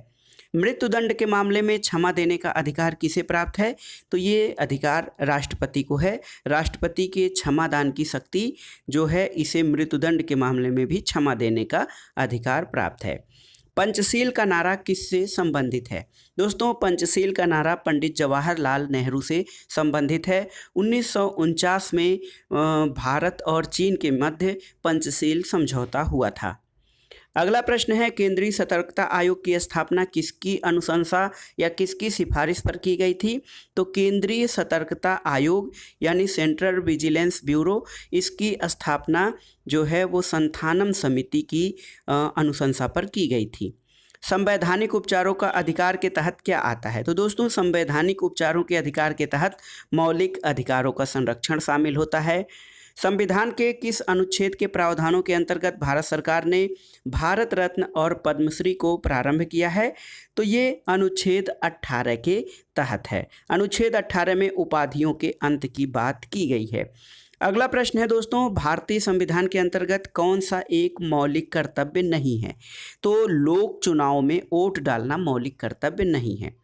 मृत्युदंड के मामले में क्षमा देने का अधिकार किसे प्राप्त है? तो ये अधिकार राष्ट्रपति को है। राष्ट्रपति के क्षमादान की शक्ति जो है, इसे मृत्युदंड के मामले में भी क्षमा देने का अधिकार प्राप्त है। पंचशील का नारा किससे संबंधित है? दोस्तों, पंचशील का नारा पंडित जवाहरलाल नेहरू से संबंधित है। 1949 में भारत और चीन के मध्य पंचशील समझौता हुआ था। अगला प्रश्न है, केंद्रीय सतर्कता आयोग की स्थापना किसकी अनुशंसा या किसकी सिफारिश पर की गई थी? तो केंद्रीय सतर्कता आयोग यानी सेंट्रल विजिलेंस ब्यूरो, इसकी स्थापना जो है वो संथानम समिति की अनुशंसा पर की गई थी। संवैधानिक उपचारों का अधिकार के तहत क्या आता है? तो दोस्तों, संवैधानिक उपचारों के अधिकार के तहत मौलिक अधिकारों का संरक्षण शामिल होता है। संविधान के किस अनुच्छेद के प्रावधानों के अंतर्गत भारत सरकार ने भारत रत्न और पद्मश्री को प्रारंभ किया है? तो ये अनुच्छेद 18 के तहत है। अनुच्छेद 18 में उपाधियों के अंत की बात की गई है। अगला प्रश्न है दोस्तों, भारतीय संविधान के अंतर्गत कौन सा एक मौलिक कर्तव्य नहीं है? तो लोक चुनाव में वोट डालना मौलिक कर्तव्य नहीं है।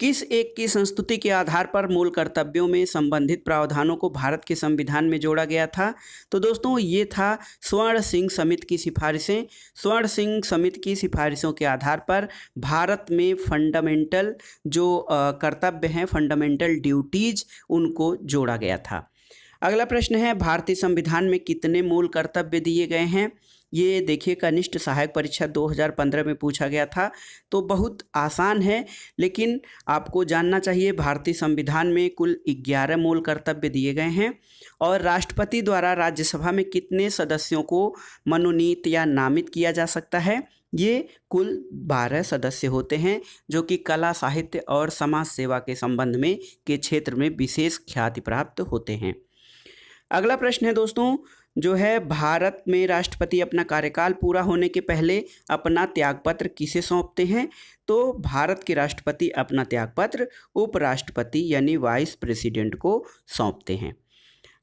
किस एक की संस्तुति के आधार पर मूल कर्तव्यों में संबंधित प्रावधानों को भारत के संविधान में जोड़ा गया था? तो दोस्तों, ये था स्वर्ण सिंह समिति की सिफारिशें। स्वर्ण सिंह समिति की सिफारिशों के आधार पर भारत में फंडामेंटल जो कर्तव्य हैं, फंडामेंटल ड्यूटीज, उनको जोड़ा गया था। अगला प्रश्न है, भारतीय संविधान में कितने मूल कर्तव्य दिए गए हैं? ये देखिए, कनिष्ठ सहायक परीक्षा 2015 में पूछा गया था। तो बहुत आसान है, लेकिन आपको जानना चाहिए भारतीय संविधान में कुल 11 मूल कर्तव्य दिए गए हैं। और राष्ट्रपति द्वारा राज्यसभा में कितने सदस्यों को मनोनीत या नामित किया जा सकता है? ये कुल 12 सदस्य होते हैं, जो कि कला, साहित्य और समाज सेवा के संबंध में के क्षेत्र में विशेष ख्याति प्राप्त होते हैं। अगला प्रश्न है दोस्तों, जो है, भारत में राष्ट्रपति अपना कार्यकाल पूरा होने के पहले अपना त्यागपत्र किसे सौंपते हैं? तो भारत के राष्ट्रपति अपना त्यागपत्र उपराष्ट्रपति यानी वाइस प्रेसिडेंट को सौंपते हैं।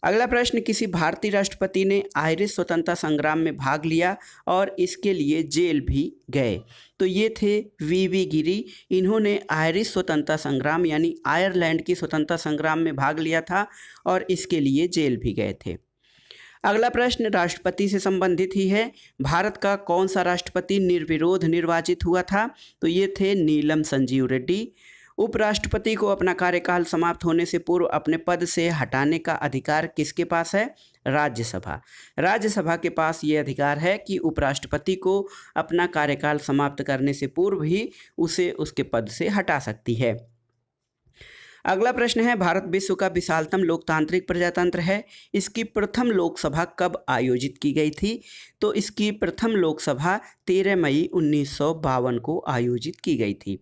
अगला प्रश्न, किसी भारतीय राष्ट्रपति ने आयरिश स्वतंत्रता संग्राम में भाग लिया और इसके लिए जेल भी गए? तो ये थे वीवी गिरी। इन्होंने आयरिश स्वतंत्रता संग्राम यानी आयरलैंड की स्वतंत्रता संग्राम में भाग लिया था और इसके लिए जेल भी गए थे। अगला प्रश्न राष्ट्रपति से संबंधित ही है। भारत का कौन सा राष्ट्रपति निर्विरोध निर्वाचित हुआ था? तो ये थे नीलम संजीव रेड्डी। उपराष्ट्रपति को अपना कार्यकाल समाप्त होने से पूर्व अपने पद से हटाने का अधिकार किसके पास है? राज्यसभा। राज्यसभा के पास ये अधिकार है कि उपराष्ट्रपति को अपना कार्यकाल समाप्त करने से पूर्व ही उसे उसके पद से हटा सकती है। अगला प्रश्न है, भारत विश्व का विशालतम लोकतांत्रिक प्रजातंत्र है। इसकी प्रथम लोकसभा कब आयोजित की गई थी? तो इसकी प्रथम लोकसभा 13 मई 1952 को आयोजित की गई थी।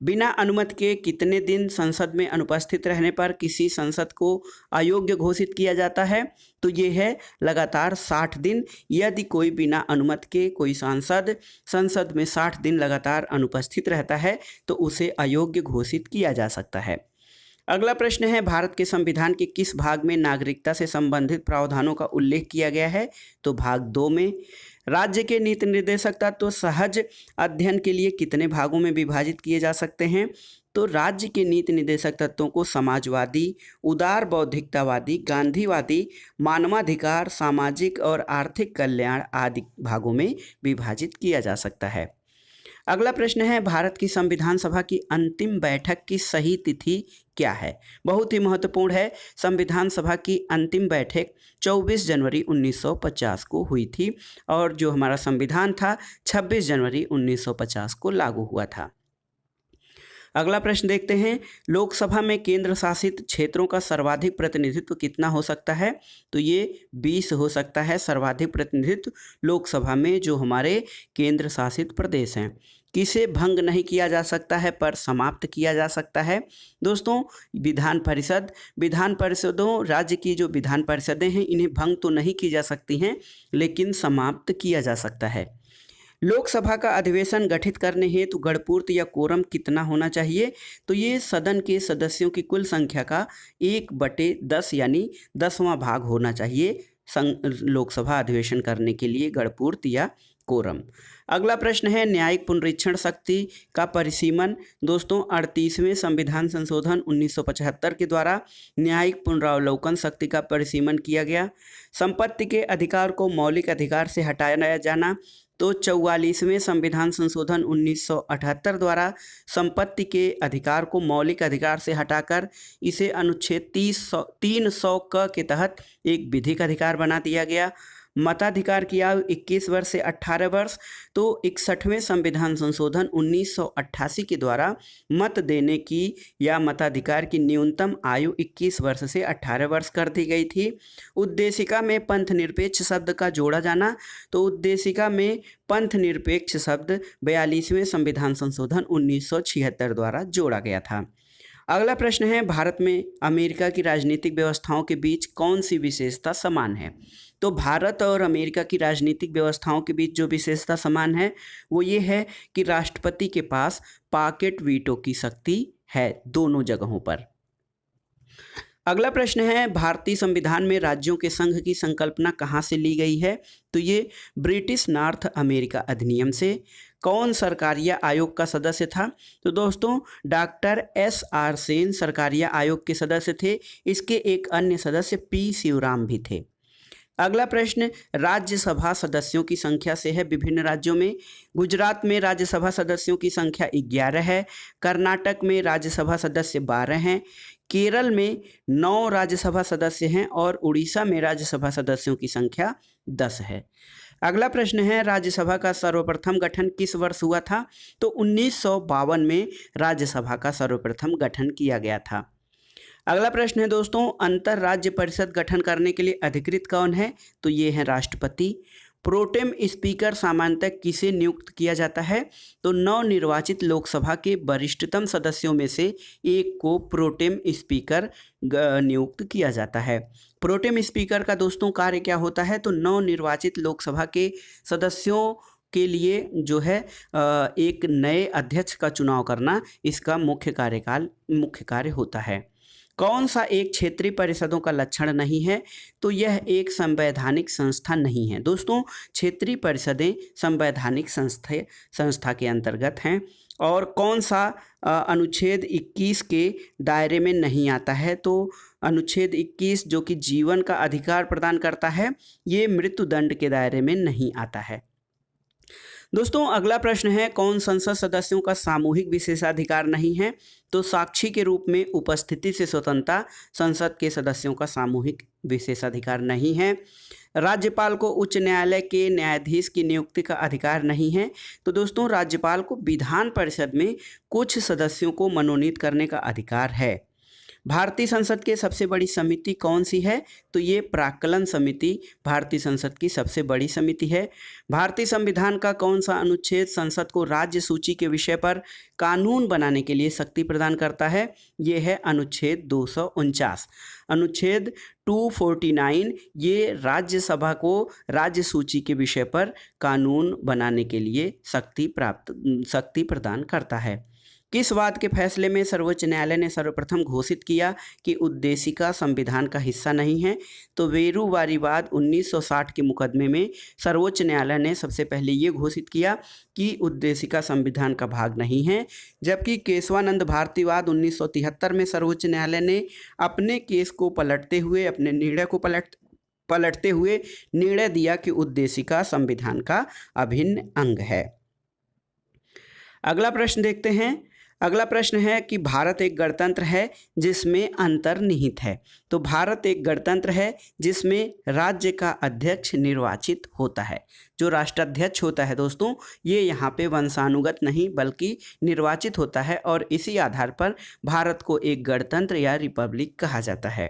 बिना अनुमति के कितने दिन संसद में अनुपस्थित रहने पर किसी सांसद को अयोग्य घोषित किया जाता है? तो ये है लगातार 60 दिन। यदि कोई बिना अनुमति के कोई सांसद संसद में 60 दिन लगातार अनुपस्थित रहता है तो उसे अयोग्य घोषित किया जा सकता है। अगला प्रश्न है, भारत के संविधान के किस भाग में नागरिकता से संबंधित प्रावधानों का उल्लेख किया गया है? तो भाग 2 में। राज्य के नीति निर्देशक तत्व सहज अध्ययन के लिए कितने भागों में विभाजित किए जा सकते हैं? तो राज्य के नीति निर्देशक तत्वों को समाजवादी, उदार बौद्धिकतावादी, गांधीवादी, मानवाधिकार, सामाजिक और आर्थिक कल्याण आदि भागों में विभाजित किया जा सकता है। अगला प्रश्न है, भारत की संविधान सभा की अंतिम बैठक की सही तिथि क्या है? बहुत ही महत्वपूर्ण है। संविधान सभा की अंतिम बैठक 24 जनवरी 1950 को हुई थी और जो हमारा संविधान था 26 जनवरी 1950 को लागू हुआ था। अगला प्रश्न देखते हैं, लोकसभा में केंद्र शासित क्षेत्रों का सर्वाधिक प्रतिनिधित्व कितना हो सकता है? तो ये 20 हो सकता है सर्वाधिक प्रतिनिधित्व लोकसभा में जो हमारे केंद्र शासित प्रदेश हैं। किसे भंग नहीं किया जा सकता है पर समाप्त किया जा सकता है? दोस्तों, विधान परिषद। विधान परिषदों, राज्य की जो विधान परिषदें हैं इन्हें भंग तो नहीं की जा सकती हैं लेकिन समाप्त किया जा सकता है। लोकसभा का अधिवेशन गठित करने हेतु गणपूर्त या कोरम कितना होना चाहिए? तो ये सदन के सदस्यों की कुल संख्या का 1/10 यानी 10वां भाग होना चाहिए लोकसभा अधिवेशन करने के लिए गणपूर्त या कोरम। अगला प्रश्न है न्यायिक पुनरीक्षण शक्ति का परिसीमन। दोस्तों 38वें संविधान संशोधन 1975 के द्वारा न्यायिक पुनरावलोकन शक्ति का परिसीमन किया गया। संपत्ति के अधिकार को मौलिक अधिकार से हटाया जाना। तो 44वें संविधान संशोधन 1978 द्वारा संपत्ति के अधिकार को मौलिक अधिकार से हटाकर इसे अनुच्छेद 300 क के तहत एक विधिक अधिकार बना दिया गया। मताधिकार की आयु 21 वर्ष से 18 वर्ष। तो 61वें संविधान संशोधन 1988 के द्वारा मत देने की या मताधिकार की न्यूनतम आयु 21 वर्ष से 18 वर्ष कर दी गई थी। उद्देशिका में पंथ निरपेक्ष शब्द का जोड़ा जाना। तो उद्देशिका में पंथ निरपेक्ष शब्द 42वें संविधान संशोधन 1976 द्वारा जोड़ा गया था। अगला प्रश्न है भारत में अमेरिका की राजनीतिक व्यवस्थाओं के बीच कौन सी विशेषता समान है? तो भारत और अमेरिका की राजनीतिक व्यवस्थाओं के बीच जो विशेषता समान है वो ये है कि राष्ट्रपति के पास पॉकेट वीटो की शक्ति है दोनों जगहों पर। अगला प्रश्न है भारतीय संविधान में राज्यों के संघ की संकल्पना कहाँ से ली गई है? तो ये ब्रिटिश नॉर्थ अमेरिका अधिनियम से। कौन सरकारिया आयोग का सदस्य था? तो दोस्तों डॉक्टर SR सेन सरकारिया आयोग के सदस्य थे। इसके एक अन्य सदस्य P शिवराम भी थे। अगला प्रश्न राज्यसभा सदस्यों की संख्या से है विभिन्न राज्यों में। गुजरात में राज्यसभा सदस्यों की संख्या 11 है। कर्नाटक में राज्यसभा सदस्य 12 हैं। केरल में 9 राज्यसभा सदस्य हैं और उड़ीसा में राज्यसभा सदस्यों की संख्या 10 है। अगला प्रश्न है राज्यसभा का सर्वप्रथम गठन किस वर्ष हुआ था? तो 1952 में राज्यसभा का सर्वप्रथम गठन किया गया था। अगला प्रश्न है दोस्तों अंतर राज्य परिषद गठन करने के लिए अधिकृत कौन है? तो ये है राष्ट्रपति। प्रोटेम स्पीकर सामान्यतः किसे नियुक्त किया जाता है? तो नवनिर्वाचित लोकसभा के वरिष्ठतम सदस्यों में से एक को प्रोटेम स्पीकर नियुक्त किया जाता है। प्रोटेम स्पीकर का दोस्तों कार्य क्या होता है? तो नवनिर्वाचित लोकसभा के सदस्यों के लिए जो है एक नए अध्यक्ष का चुनाव करना इसका मुख्य कार्य होता है। कौन सा एक क्षेत्रीय परिषदों का लक्षण नहीं है? तो यह एक संवैधानिक संस्था नहीं है। दोस्तों क्षेत्रीय परिषदें संवैधानिक संस्था के अंतर्गत हैं। और कौन सा अनुच्छेद 21 के दायरे में नहीं आता है? तो अनुच्छेद 21 जो कि जीवन का अधिकार प्रदान करता है ये मृत्युदंड के दायरे में नहीं आता है। दोस्तों अगला प्रश्न है कौन संसद सदस्यों का सामूहिक विशेषाधिकार नहीं है? तो साक्षी के रूप में उपस्थिति से स्वतंत्रता संसद के सदस्यों का सामूहिक विशेषाधिकार नहीं है। राज्यपाल को उच्च न्यायालय के न्यायाधीश की नियुक्ति का अधिकार नहीं है। तो दोस्तों राज्यपाल को विधान परिषद में कुछ सदस्यों को मनोनीत करने का अधिकार है। भारतीय संसद की सबसे बड़ी समिति कौन सी है? तो ये प्राक्कलन समिति भारतीय संसद की सबसे बड़ी समिति है। भारतीय संविधान का कौन सा अनुच्छेद संसद को राज्य सूची के विषय पर कानून बनाने के लिए शक्ति प्रदान करता है? ये है अनुच्छेद 249। अनुच्छेद 249 ये राज्यसभा को राज्य सूची के विषय पर कानून बनाने के लिए शक्ति प्रदान करता है। किस वाद के फैसले में सर्वोच्च न्यायालय ने सर्वप्रथम घोषित किया कि उद्देशिका संविधान का हिस्सा नहीं है? तो वेरुवारीवाद 1960 के मुकदमे में सर्वोच्च न्यायालय ने सबसे पहले ये घोषित किया कि उद्देशिका संविधान का भाग नहीं है। जबकि केशवानंद भारतीवाद 1973 में सर्वोच्च न्यायालय ने अपने केस को पलटते हुए अपने निर्णय को पलटते हुए निर्णय दिया कि उद्देशिका संविधान का अभिन्न अंग है। अगला प्रश्न देखते हैं। अगला प्रश्न है कि भारत एक गणतंत्र है जिसमें अंतर्निहित है। तो भारत एक गणतंत्र है जिसमें राज्य का अध्यक्ष निर्वाचित होता है। जो राष्ट्राध्यक्ष होता है दोस्तों ये यहाँ पे वंशानुगत नहीं बल्कि निर्वाचित होता है और इसी आधार पर भारत को एक गणतंत्र या रिपब्लिक कहा जाता है।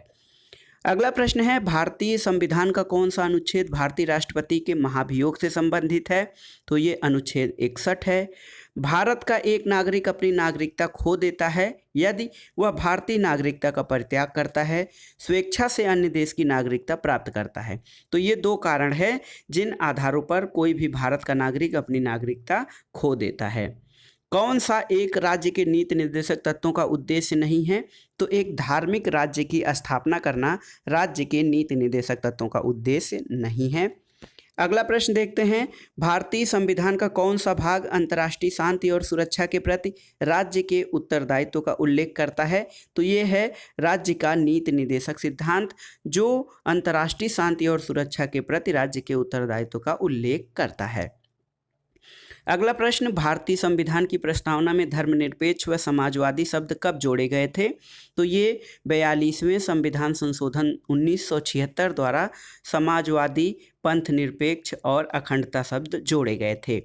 अगला प्रश्न है भारतीय संविधान का कौन सा अनुच्छेद भारतीय राष्ट्रपति के महाभियोग से संबंधित है? तो ये अनुच्छेद 61 है। भारत का एक नागरिक अपनी नागरिकता खो देता है यदि वह भारतीय नागरिकता का परित्याग करता है, स्वेच्छा से अन्य देश की नागरिकता प्राप्त करता है। तो ये दो कारण हैं जिन आधारों पर कोई भी भारत का नागरिक अपनी नागरिकता खो देता है। कौन सा एक राज्य के नीति निर्देशक तत्वों का उद्देश्य नहीं है? तो एक धार्मिक राज्य की स्थापना करना राज्य के नीति निर्देशक तत्वों का उद्देश्य नहीं है। अगला प्रश्न देखते हैं, भारतीय संविधान का कौन सा भाग अंतर्राष्ट्रीय शांति और सुरक्षा के प्रति राज्य के उत्तरदायित्व का उल्लेख करता है? तो ये है राज्य का नीति निर्देशक सिद्धांत, जो अंतर्राष्ट्रीय शांति और सुरक्षा के प्रति राज्य के उत्तरदायित्व का उल्लेख करता है। अगला प्रश्न, भारतीय संविधान की प्रस्तावना में धर्मनिरपेक्ष व समाजवादी शब्द कब जोड़े गए थे? तो ये 42वें संविधान संशोधन 1976 द्वारा समाजवादी, पंथ निरपेक्ष और अखंडता शब्द जोड़े गए थे।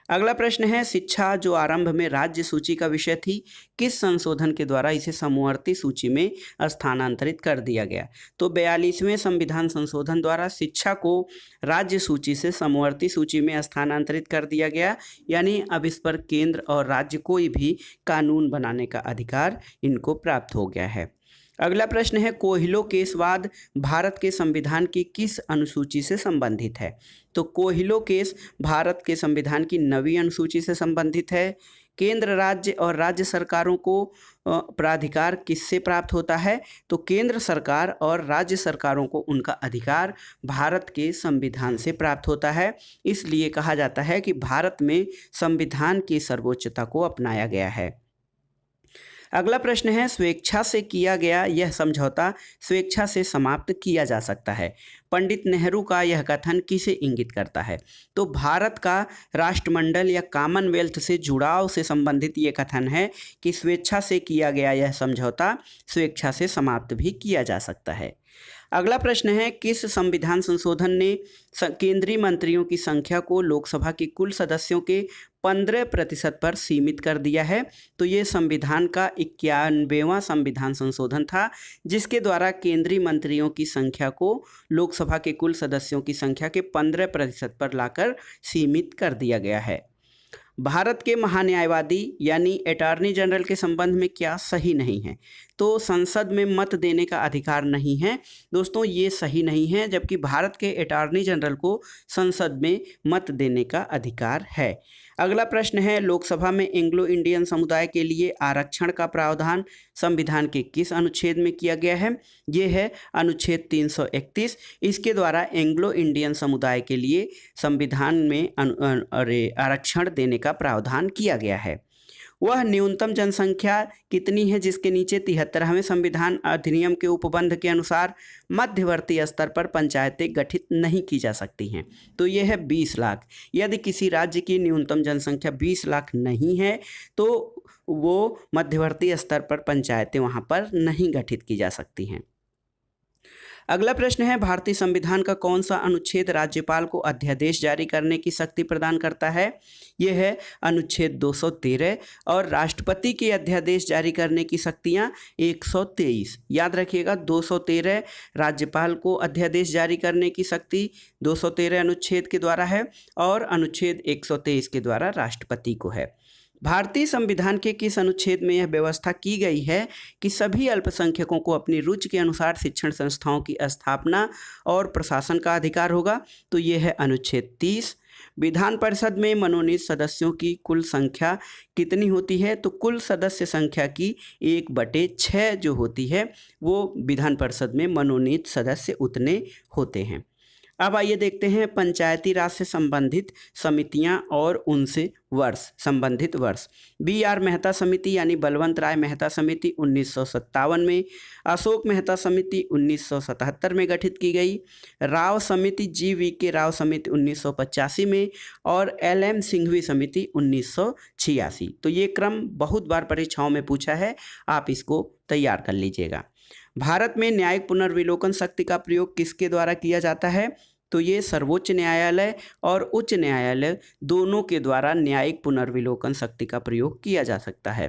अगला प्रश्न है, शिक्षा जो आरंभ में राज्य सूची का विषय थी, किस संशोधन के द्वारा इसे समवर्ती सूची में स्थानांतरित कर दिया गया? तो 42वें संविधान संशोधन द्वारा शिक्षा को राज्य सूची से समवर्ती सूची में स्थानांतरित कर दिया गया, यानी अब इस पर केंद्र और राज्य कोई भी कानून बनाने का अधिकार इनको प्राप्त हो गया है। अगला प्रश्न है, कोहिलो केसवाद भारत के संविधान की किस अनुसूची से संबंधित है? तो कोहिलो केस भारत के संविधान की 9वीं अनुसूची से संबंधित है। केंद्र राज्य और राज्य सरकारों को प्राधिकार किससे प्राप्त होता है? तो केंद्र सरकार और राज्य सरकारों को उनका अधिकार भारत के संविधान से प्राप्त होता है। इसलिए कहा जाता है कि भारत में संविधान की सर्वोच्चता को अपनाया गया है। अगला प्रश्न है, स्वेच्छा से किया गया यह समझौता स्वेच्छा से समाप्त किया जा सकता है। पंडित नेहरू का यह कथन किसे इंगित करता है? तो भारत का राष्ट्रमंडल या कॉमनवेल्थ से जुड़ाव से संबंधित ये कथन है कि स्वेच्छा से किया गया यह समझौता स्वेच्छा से समाप्त भी किया जा सकता है। अगला प्रश्न है, किस संविधान संशोधन ने केंद्रीय मंत्रियों की संख्या को लोकसभा की कुल सदस्यों के 15% पर सीमित कर दिया है? तो ये संविधान का 91वां संविधान संशोधन था, जिसके द्वारा केंद्रीय मंत्रियों की संख्या को लोकसभा के कुल सदस्यों की संख्या के 15% पर लाकर सीमित कर दिया गया है। भारत के महान्यायवादी यानी अटॉर्नी जनरल के संबंध में क्या सही नहीं है? तो संसद में मत देने का अधिकार नहीं है। दोस्तों, ये सही नहीं है, जबकि भारत के अटॉर्नी जनरल को संसद में मत देने का अधिकार है। अगला प्रश्न है, लोकसभा में एंग्लो इंडियन समुदाय के लिए आरक्षण का प्रावधान संविधान के किस अनुच्छेद में किया गया है? ये है अनुच्छेद 331। इसके द्वारा एंग्लो इंडियन समुदाय के लिए संविधान में आरक्षण देने का प्रावधान किया गया है। वह न्यूनतम जनसंख्या कितनी है जिसके नीचे 73वें संविधान अधिनियम के उपबंध के अनुसार मध्यवर्ती स्तर पर पंचायतें गठित नहीं की जा सकती हैं? तो यह है 20 लाख। यदि किसी राज्य की न्यूनतम जनसंख्या 20 लाख नहीं है तो वो मध्यवर्ती स्तर पर पंचायतें वहाँ पर नहीं गठित की जा सकती हैं। अगला प्रश्न है, भारतीय संविधान का कौन सा अनुच्छेद राज्यपाल को अध्यादेश जारी करने की शक्ति प्रदान करता है? यह है अनुच्छेद 213। और राष्ट्रपति के अध्यादेश जारी करने की शक्तियां 123। याद रखिएगा, 213 राज्यपाल को अध्यादेश जारी करने की शक्ति 213 अनुच्छेद के द्वारा है और अनुच्छेद 123 के द्वारा राष्ट्रपति को है। भारतीय संविधान के किस अनुच्छेद में यह व्यवस्था की गई है कि सभी अल्पसंख्यकों को अपनी रुचि के अनुसार शिक्षण संस्थाओं की स्थापना और प्रशासन का अधिकार होगा? तो यह है अनुच्छेद 30। विधान परिषद में मनोनीत सदस्यों की कुल संख्या कितनी होती है? तो कुल सदस्य संख्या की 1/6 जो होती है वो विधान परिषद में मनोनीत सदस्य उतने होते हैं। अब आइए देखते हैं पंचायती राज से संबंधित समितियां और उनसे संबंधित वर्ष। B.R. मेहता समिति यानी बलवंत राय मेहता समिति 1957 में, अशोक मेहता समिति 1977 में गठित की गई, राव समिति G.V.K. राव समिति 1985 में और L.M. सिंघवी समिति 1986। तो ये क्रम बहुत बार परीक्षाओं में पूछा है, आप इसको तैयार कर लीजिएगा। भारत में न्यायिक पुनर्विलोकन शक्ति का प्रयोग किसके द्वारा किया जाता है? तो ये सर्वोच्च न्यायालय और उच्च न्यायालय दोनों के द्वारा न्यायिक पुनर्विलोकन शक्ति का प्रयोग किया जा सकता है।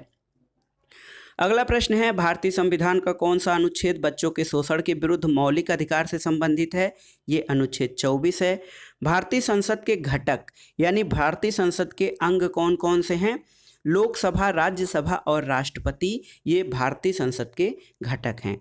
अगला प्रश्न है, भारतीय संविधान का कौन सा अनुच्छेद बच्चों के शोषण के विरुद्ध मौलिक अधिकार से संबंधित है? ये अनुच्छेद 24 है। भारतीय संसद के घटक यानी भारतीय संसद के अंग कौन कौन से हैं? लोकसभा, राज्यसभा और राष्ट्रपति, ये भारतीय संसद के घटक हैं।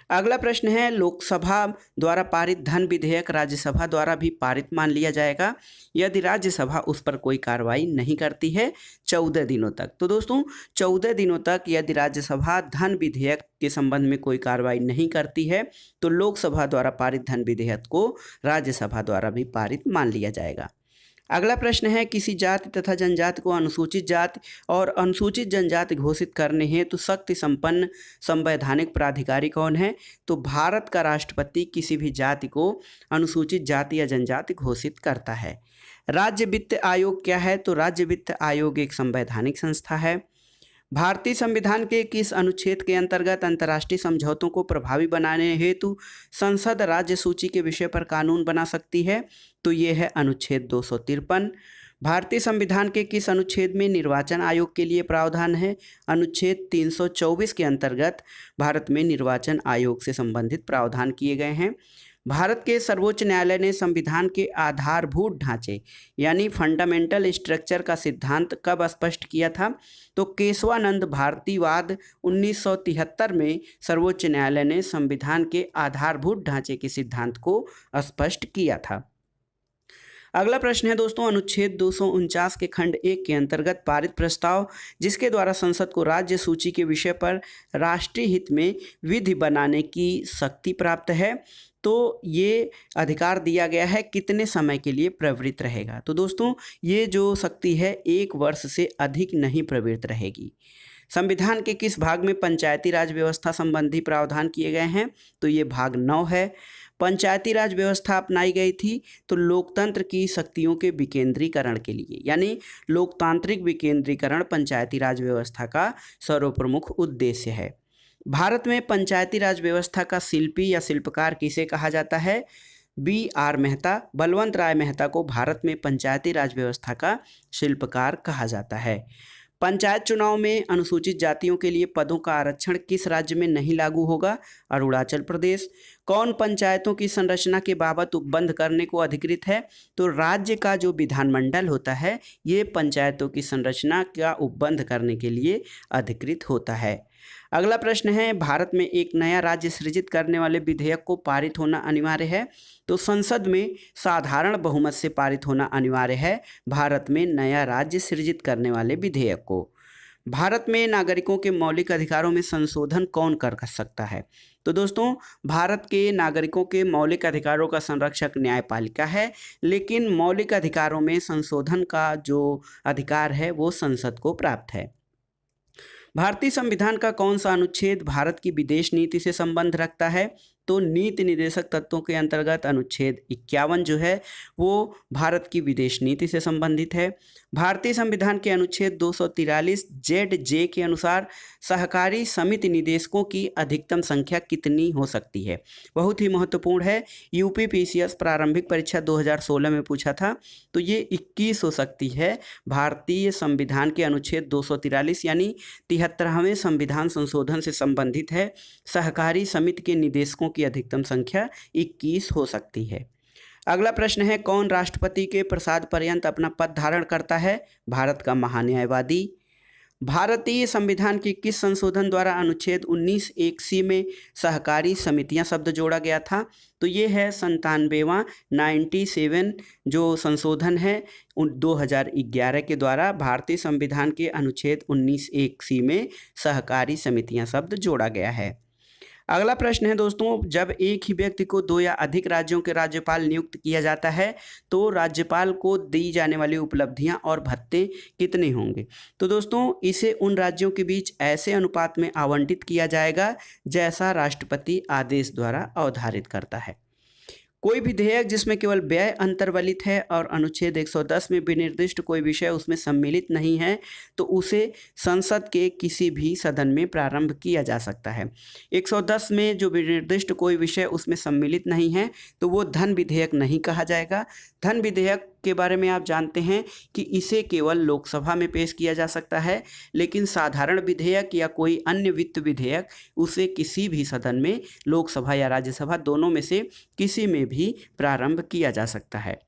अगला प्रश्न है, लोकसभा द्वारा पारित धन विधेयक राज्यसभा द्वारा भी पारित मान लिया जाएगा यदि राज्यसभा उस पर कोई कार्रवाई नहीं करती है 14 दिनों तक। तो दोस्तों 14 दिनों तक यदि राज्यसभा धन विधेयक के संबंध में कोई कार्रवाई नहीं करती है तो लोकसभा द्वारा पारित धन विधेयक को राज्यसभा द्वारा भी पारित मान लिया जाएगा। अगला प्रश्न है, किसी जाति तथा जनजाति को अनुसूचित जाति और अनुसूचित जनजाति घोषित करने हेतु शक्ति संपन्न संवैधानिक प्राधिकारी कौन है? तो भारत का राष्ट्रपति किसी भी जाति को अनुसूचित जाति या जनजाति घोषित करता है। राज्य वित्त आयोग क्या है? तो राज्य वित्त आयोग एक संवैधानिक संस्था है। भारतीय संविधान के किस अनुच्छेद के अंतर्गत अंतर्राष्ट्रीय समझौतों को प्रभावी बनाने हेतु संसद राज्य सूची के विषय पर कानून बना सकती है? तो ये है अनुच्छेद 253। भारतीय संविधान के किस अनुच्छेद में निर्वाचन आयोग के लिए प्रावधान है? अनुच्छेद 324 के अंतर्गत भारत में निर्वाचन आयोग से संबंधित प्रावधान किए गए हैं। भारत के सर्वोच्च न्यायालय ने संविधान के आधारभूत ढांचे यानी फंडामेंटल स्ट्रक्चर का सिद्धांत कब स्पष्ट किया था? तो केशवानंद भारतीवाद 1973 में सर्वोच्च न्यायालय ने संविधान के आधारभूत ढांचे के सिद्धांत को स्पष्ट किया था। अगला प्रश्न है दोस्तों, अनुच्छेद 249 के खंड 1 के अंतर्गत पारित प्रस्ताव जिसके द्वारा संसद को राज्य सूची के विषय पर राष्ट्रीय हित में विधि बनाने की शक्ति प्राप्त है, तो ये अधिकार दिया गया है कितने समय के लिए प्रवृत्त रहेगा? तो दोस्तों ये जो शक्ति है 1 वर्ष से अधिक नहीं प्रवृत्त रहेगी। संविधान के किस भाग में पंचायती राज व्यवस्था संबंधी प्रावधान किए गए हैं? तो ये भाग 9 है। पंचायती राज व्यवस्था अपनाई गई थी तो लोकतंत्र की शक्तियों के विकेंद्रीकरण के लिए, यानी लोकतांत्रिक विकेंद्रीकरण पंचायती राज व्यवस्था का सर्वप्रमुख उद्देश्य है। भारत में पंचायती राज व्यवस्था का शिल्पी या शिल्पकार किसे कहा जाता है? B.R. मेहता। बलवंत राय मेहता को भारत में पंचायती राज व्यवस्था का शिल्पकार कहा जाता है। पंचायत चुनाव में अनुसूचित जातियों के लिए पदों का आरक्षण किस राज्य में नहीं लागू होगा? अरुणाचल प्रदेश। कौन पंचायतों की संरचना के बाबत उपबंध करने को अधिकृत है? तो राज्य का जो विधानमंडल होता है ये पंचायतों की संरचना का उपबंध करने के लिए अधिकृत होता है। अगला प्रश्न है, भारत में एक नया राज्य सृजित करने वाले विधेयक को पारित होना अनिवार्य है? तो संसद में साधारण बहुमत से पारित होना अनिवार्य है भारत में नया राज्य सृजित करने वाले विधेयक को। भारत में नागरिकों के मौलिक अधिकारों में संशोधन कौन कर सकता है? तो दोस्तों भारत के नागरिकों के मौलिक अधिकारों का संरक्षक न्यायपालिका है, लेकिन मौलिक अधिकारों में संशोधन का जो अधिकार है वो संसद को प्राप्त है। भारतीय संविधान का कौन सा अनुच्छेद भारत की विदेश नीति से संबंध रखता है? तो नीति निर्देशक तत्वों के अंतर्गत अनुच्छेद 51 जो है वो भारत की विदेश नीति से संबंधित है। भारतीय संविधान के अनुच्छेद 243 ZJ के अनुसार सहकारी समिति निदेशकों की अधिकतम संख्या कितनी हो सकती है? बहुत ही महत्वपूर्ण है, UPPCS प्रारंभिक परीक्षा 2016 में पूछा था, तो ये 21 हो सकती है। भारतीय संविधान के अनुच्छेद 243 यानी 73वें संविधान संशोधन से संबंधित है। सहकारी समिति के निदेशकों की अधिकतम संख्या 21 हो सकती है। अगला प्रश्न है, कौन राष्ट्रपति के प्रसाद पर्यंत अपना पद धारण करता है? भारत का महान्यायवादी। भारतीय संविधान के किस संशोधन द्वारा अनुच्छेद 19(1)(c) में सहकारी समितियां शब्द जोड़ा गया था? तो ये है 97वां 97 जो संशोधन है 2011 के द्वारा भारतीय संविधान के अनुच्छेद 19(1)(c) में सहकारी समितियां शब्द जोड़ा गया है। अगला प्रश्न है दोस्तों, जब एक ही व्यक्ति को 2 या अधिक राज्यों के राज्यपाल नियुक्त किया जाता है तो राज्यपाल को दी जाने वाली उपलब्धियां और भत्ते कितने होंगे? तो दोस्तों इसे उन राज्यों के बीच ऐसे अनुपात में आवंटित किया जाएगा जैसा राष्ट्रपति आदेश द्वारा अवधारित करता है। कोई विधेयक जिसमें केवल व्यय अंतर्वलित है और अनुच्छेद 110 में विनिर्दिष्ट कोई विषय उसमें सम्मिलित नहीं है तो उसे संसद के किसी भी सदन में प्रारंभ किया जा सकता है। 110 में जो विनिर्दिष्ट कोई विषय उसमें सम्मिलित नहीं है तो वो धन विधेयक नहीं कहा जाएगा। धन विधेयक के बारे में आप जानते हैं कि इसे केवल लोकसभा में पेश किया जा सकता है, लेकिन साधारण विधेयक या कोई अन्य वित्त विधेयक उसे किसी भी सदन में, लोकसभा या राज्यसभा दोनों में से किसी में भी प्रारंभ किया जा सकता है।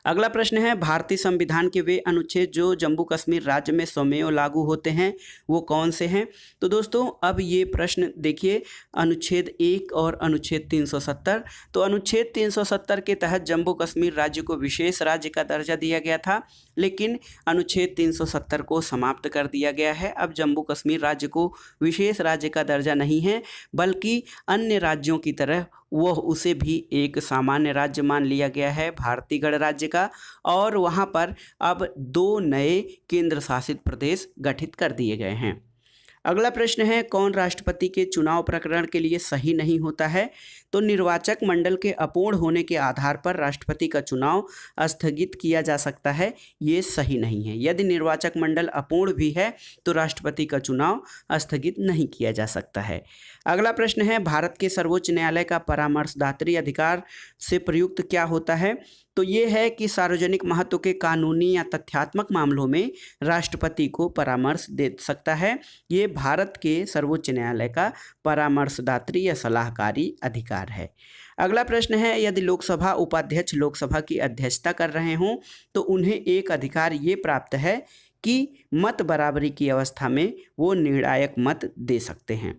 अगला प्रश्न है, भारतीय संविधान के वे अनुच्छेद जो जम्मू कश्मीर राज्य में स्वमेव लागू होते हैं वो कौन से हैं? तो दोस्तों अब ये प्रश्न देखिए, अनुच्छेद 1 और अनुच्छेद 370। तो अनुच्छेद 370 के तहत जम्मू कश्मीर राज्य को विशेष राज्य का दर्जा दिया गया था, लेकिन अनुच्छेद 370 को समाप्त कर दिया गया है। अब जम्मू कश्मीर राज्य को विशेष राज्य का दर्जा नहीं है, बल्कि अन्य राज्यों की तरह वह उसे भी एक सामान्य राज्य मान लिया गया है, भारतीय गणराज्य का, और वहाँ पर अब 2 नए केंद्र शासित प्रदेश गठित कर दिए गए हैं। अगला प्रश्न है, कौन राष्ट्रपति के चुनाव प्रकरण के लिए सही नहीं होता है? तो निर्वाचक मंडल के अपूर्ण होने के आधार पर राष्ट्रपति का चुनाव स्थगित किया जा सकता है, ये सही नहीं है। यदि निर्वाचक मंडल अपूर्ण भी है तो राष्ट्रपति का चुनाव स्थगित नहीं किया जा सकता है। अगला प्रश्न है, भारत के सर्वोच्च न्यायालय का परामर्शदात्री अधिकार से प्रयुक्त क्या होता है? तो ये है कि सार्वजनिक महत्व के कानूनी या तथ्यात्मक मामलों में राष्ट्रपति को परामर्श दे सकता है। ये भारत के सर्वोच्च न्यायालय का परामर्शदात्री या सलाहकारी अधिकार है। अगला प्रश्न है, यदि लोकसभा उपाध्यक्ष लोकसभा की अध्यक्षता कर रहे हों तो उन्हें एक अधिकार ये प्राप्त है कि मत बराबरी की अवस्था में वो निर्णायक मत दे सकते हैं।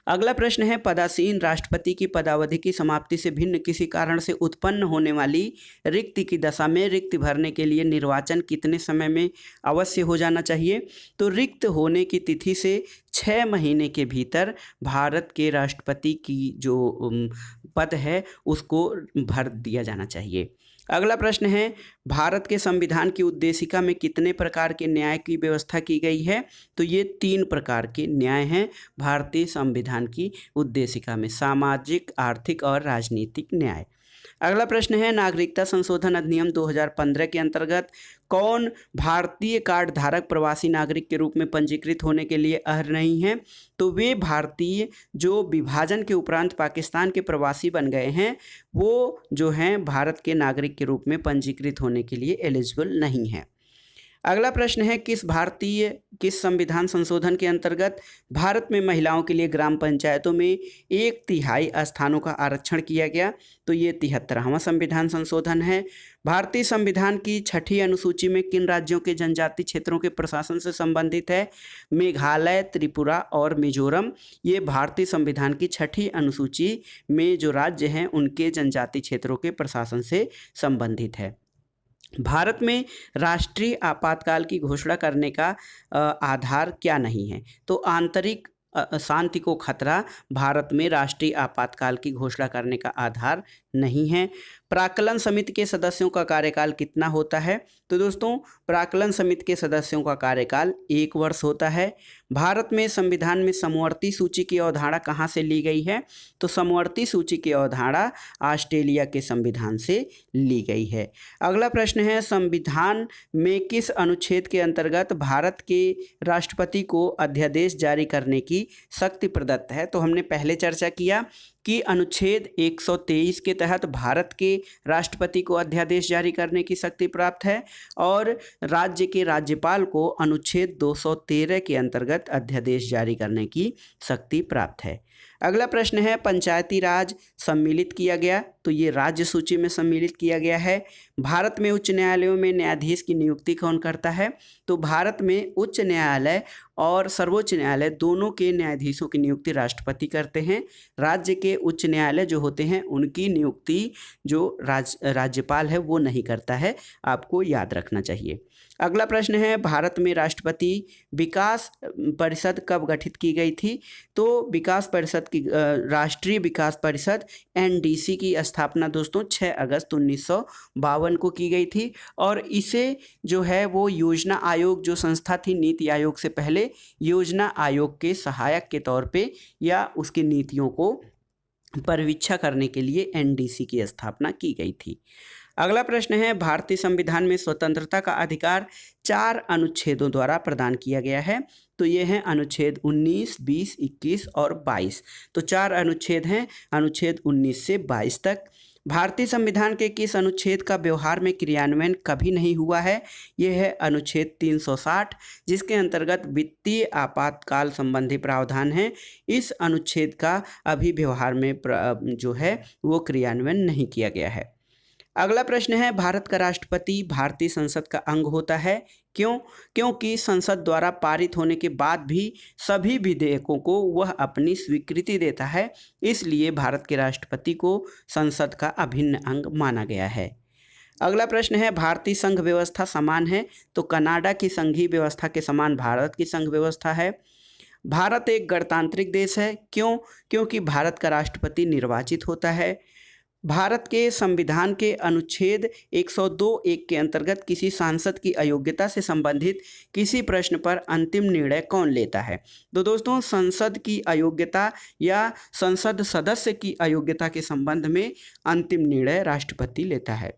अगला प्रश्न है, पदासीन राष्ट्रपति की पदावधि की समाप्ति से भिन्न किसी कारण से उत्पन्न होने वाली रिक्ति की दशा में रिक्ति भरने के लिए निर्वाचन कितने समय में अवश्य हो जाना चाहिए? तो रिक्त होने की तिथि से 6 महीने के भीतर भारत के राष्ट्रपति की जो पद है उसको भर दिया जाना चाहिए। अगला प्रश्न है, भारत के संविधान की उद्देशिका में कितने प्रकार के न्याय की व्यवस्था की गई है? तो ये 3 प्रकार के न्याय हैं भारतीय संविधान की उद्देशिका में, सामाजिक, आर्थिक और राजनीतिक न्याय। अगला प्रश्न है, नागरिकता संशोधन अधिनियम 2015 के अंतर्गत कौन भारतीय कार्ड धारक प्रवासी नागरिक के रूप में पंजीकृत होने के लिए अर्ह नहीं है? तो वे भारतीय जो विभाजन के उपरांत पाकिस्तान के प्रवासी बन गए हैं वो जो हैं भारत के नागरिक के रूप में पंजीकृत होने के लिए एलिजिबल नहीं है। अगला प्रश्न है, किस संविधान संशोधन के अंतर्गत भारत में महिलाओं के लिए ग्राम पंचायतों में 1/3 स्थानों का आरक्षण किया गया? तो ये 73वां संविधान संशोधन है। भारतीय संविधान की 6ठी अनुसूची में किन राज्यों के जनजातीय क्षेत्रों के प्रशासन से संबंधित है? मेघालय, त्रिपुरा और मिजोरम। ये भारतीय संविधान की 6ठी अनुसूची में जो राज्य हैं उनके जनजातीय क्षेत्रों के प्रशासन से संबंधित है। भारत में राष्ट्रीय आपातकाल की घोषणा करने का आधार क्या नहीं है? तो आंतरिक शांति को खतरा भारत में राष्ट्रीय आपातकाल की घोषणा करने का आधार नहीं है। प्राक्कलन समिति के सदस्यों का कार्यकाल कितना होता है? तो दोस्तों प्राक्कलन समिति के सदस्यों का कार्यकाल 1 वर्ष होता है। भारत में संविधान में समवर्ती सूची की अवधारणा कहाँ से ली गई है? तो समवर्ती सूची की अवधारणा ऑस्ट्रेलिया के संविधान से ली गई है। अगला प्रश्न है, संविधान में किस अनुच्छेद के अंतर्गत भारत के राष्ट्रपति को अध्यादेश जारी करने की शक्ति प्रदत्त है? तो हमने पहले चर्चा किया कि अनुच्छेद 123 के तहत भारत के राष्ट्रपति को अध्यादेश जारी करने की शक्ति प्राप्त है और राज्य के राज्यपाल को अनुच्छेद 213 के अंतर्गत अध्यादेश जारी करने की शक्ति प्राप्त है। अगला प्रश्न है, पंचायती राज सम्मिलित किया गया? तो ये राज्य सूची में सम्मिलित किया गया है। भारत में उच्च न्यायालयों में न्यायाधीश की नियुक्ति कौन करता है? तो भारत में उच्च न्यायालय और सर्वोच्च न्यायालय दोनों के न्यायाधीशों की नियुक्ति राष्ट्रपति करते हैं। राज्य के उच्च न्यायालय जो होते हैं उनकी नियुक्ति जो राज्यपाल है वो नहीं करता है, आपको याद रखना चाहिए। अगला प्रश्न है, भारत में राष्ट्रपति विकास परिषद कब गठित की गई थी? तो विकास परिषद की राष्ट्रीय विकास परिषद NDC की स्थापना दोस्तों 6 अगस्त 1952 को की गई थी और इसे जो है वो योजना आयोग जो संस्था थी नीति आयोग से पहले, योजना आयोग के सहायक के तौर पे या उसकी नीतियों को परिवीक्षा करने के लिए NDC की स्थापना की गई थी। अगला प्रश्न है, भारतीय संविधान में स्वतंत्रता का अधिकार 4 अनुच्छेदों द्वारा प्रदान किया गया है। तो ये हैं अनुच्छेद 19, 20, 21 और 22। तो 4 अनुच्छेद हैं, अनुच्छेद 19 से 22 तक। भारतीय संविधान के किस अनुच्छेद का व्यवहार में क्रियान्वयन कभी नहीं हुआ है? यह है अनुच्छेद 360, जिसके अंतर्गत वित्तीय आपातकाल संबंधी प्रावधान है। इस अनुच्छेद का अभी व्यवहार में जो है वो क्रियान्वयन नहीं किया गया है। अगला प्रश्न है, भारत का राष्ट्रपति भारतीय संसद का अंग होता है। क्यों? क्योंकि संसद द्वारा पारित होने के बाद भी सभी विधेयकों को वह अपनी स्वीकृति देता है, इसलिए भारत के राष्ट्रपति को संसद का अभिन्न अंग माना गया है। अगला प्रश्न है, भारतीय संघ व्यवस्था समान है? तो कनाडा की संघीय व्यवस्था के समान भारत की संघ व्यवस्था है। भारत एक गणतांत्रिक देश है। क्यों? क्योंकि भारत का राष्ट्रपति निर्वाचित होता है। भारत के संविधान के अनुच्छेद 102(1) के अंतर्गत किसी सांसद की अयोग्यता से संबंधित किसी प्रश्न पर अंतिम निर्णय कौन लेता है? तो दोस्तों, संसद की अयोग्यता या संसद सदस्य की अयोग्यता के संबंध में अंतिम निर्णय राष्ट्रपति लेता है।